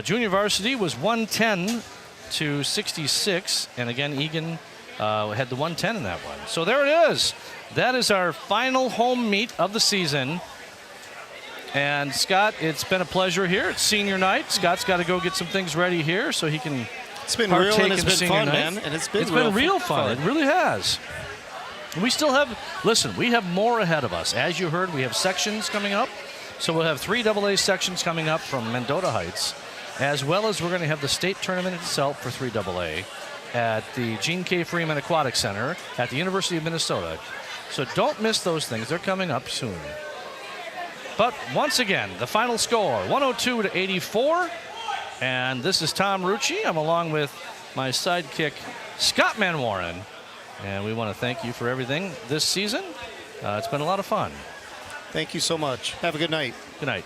Junior varsity was 110-66, and again, Eagan had the 110 in that one. So there it is. That is our final home meet of the season. And Scott, it's been a pleasure here. It's senior night. Scott's got to go get some things ready here so he can It's been partake real and it's in the been senior fun, night. man. And it's been real fun. It really has. We still have, listen, we have more ahead of us. As you heard, we have sections coming up. So we'll have 3 AA sections coming up from Mendota Heights, as well as we're going to have the state tournament itself for 3 AA at the Gene K. Freeman Aquatic Center at the University of Minnesota. So don't miss those things. They're coming up soon. But once again, the final score, 102-84. And this is Tom Rucci. I'm along with my sidekick, Scott Manwaran. And we want to thank you for everything this season. It's been a lot of fun. Thank you so much. Have a good night. Good night.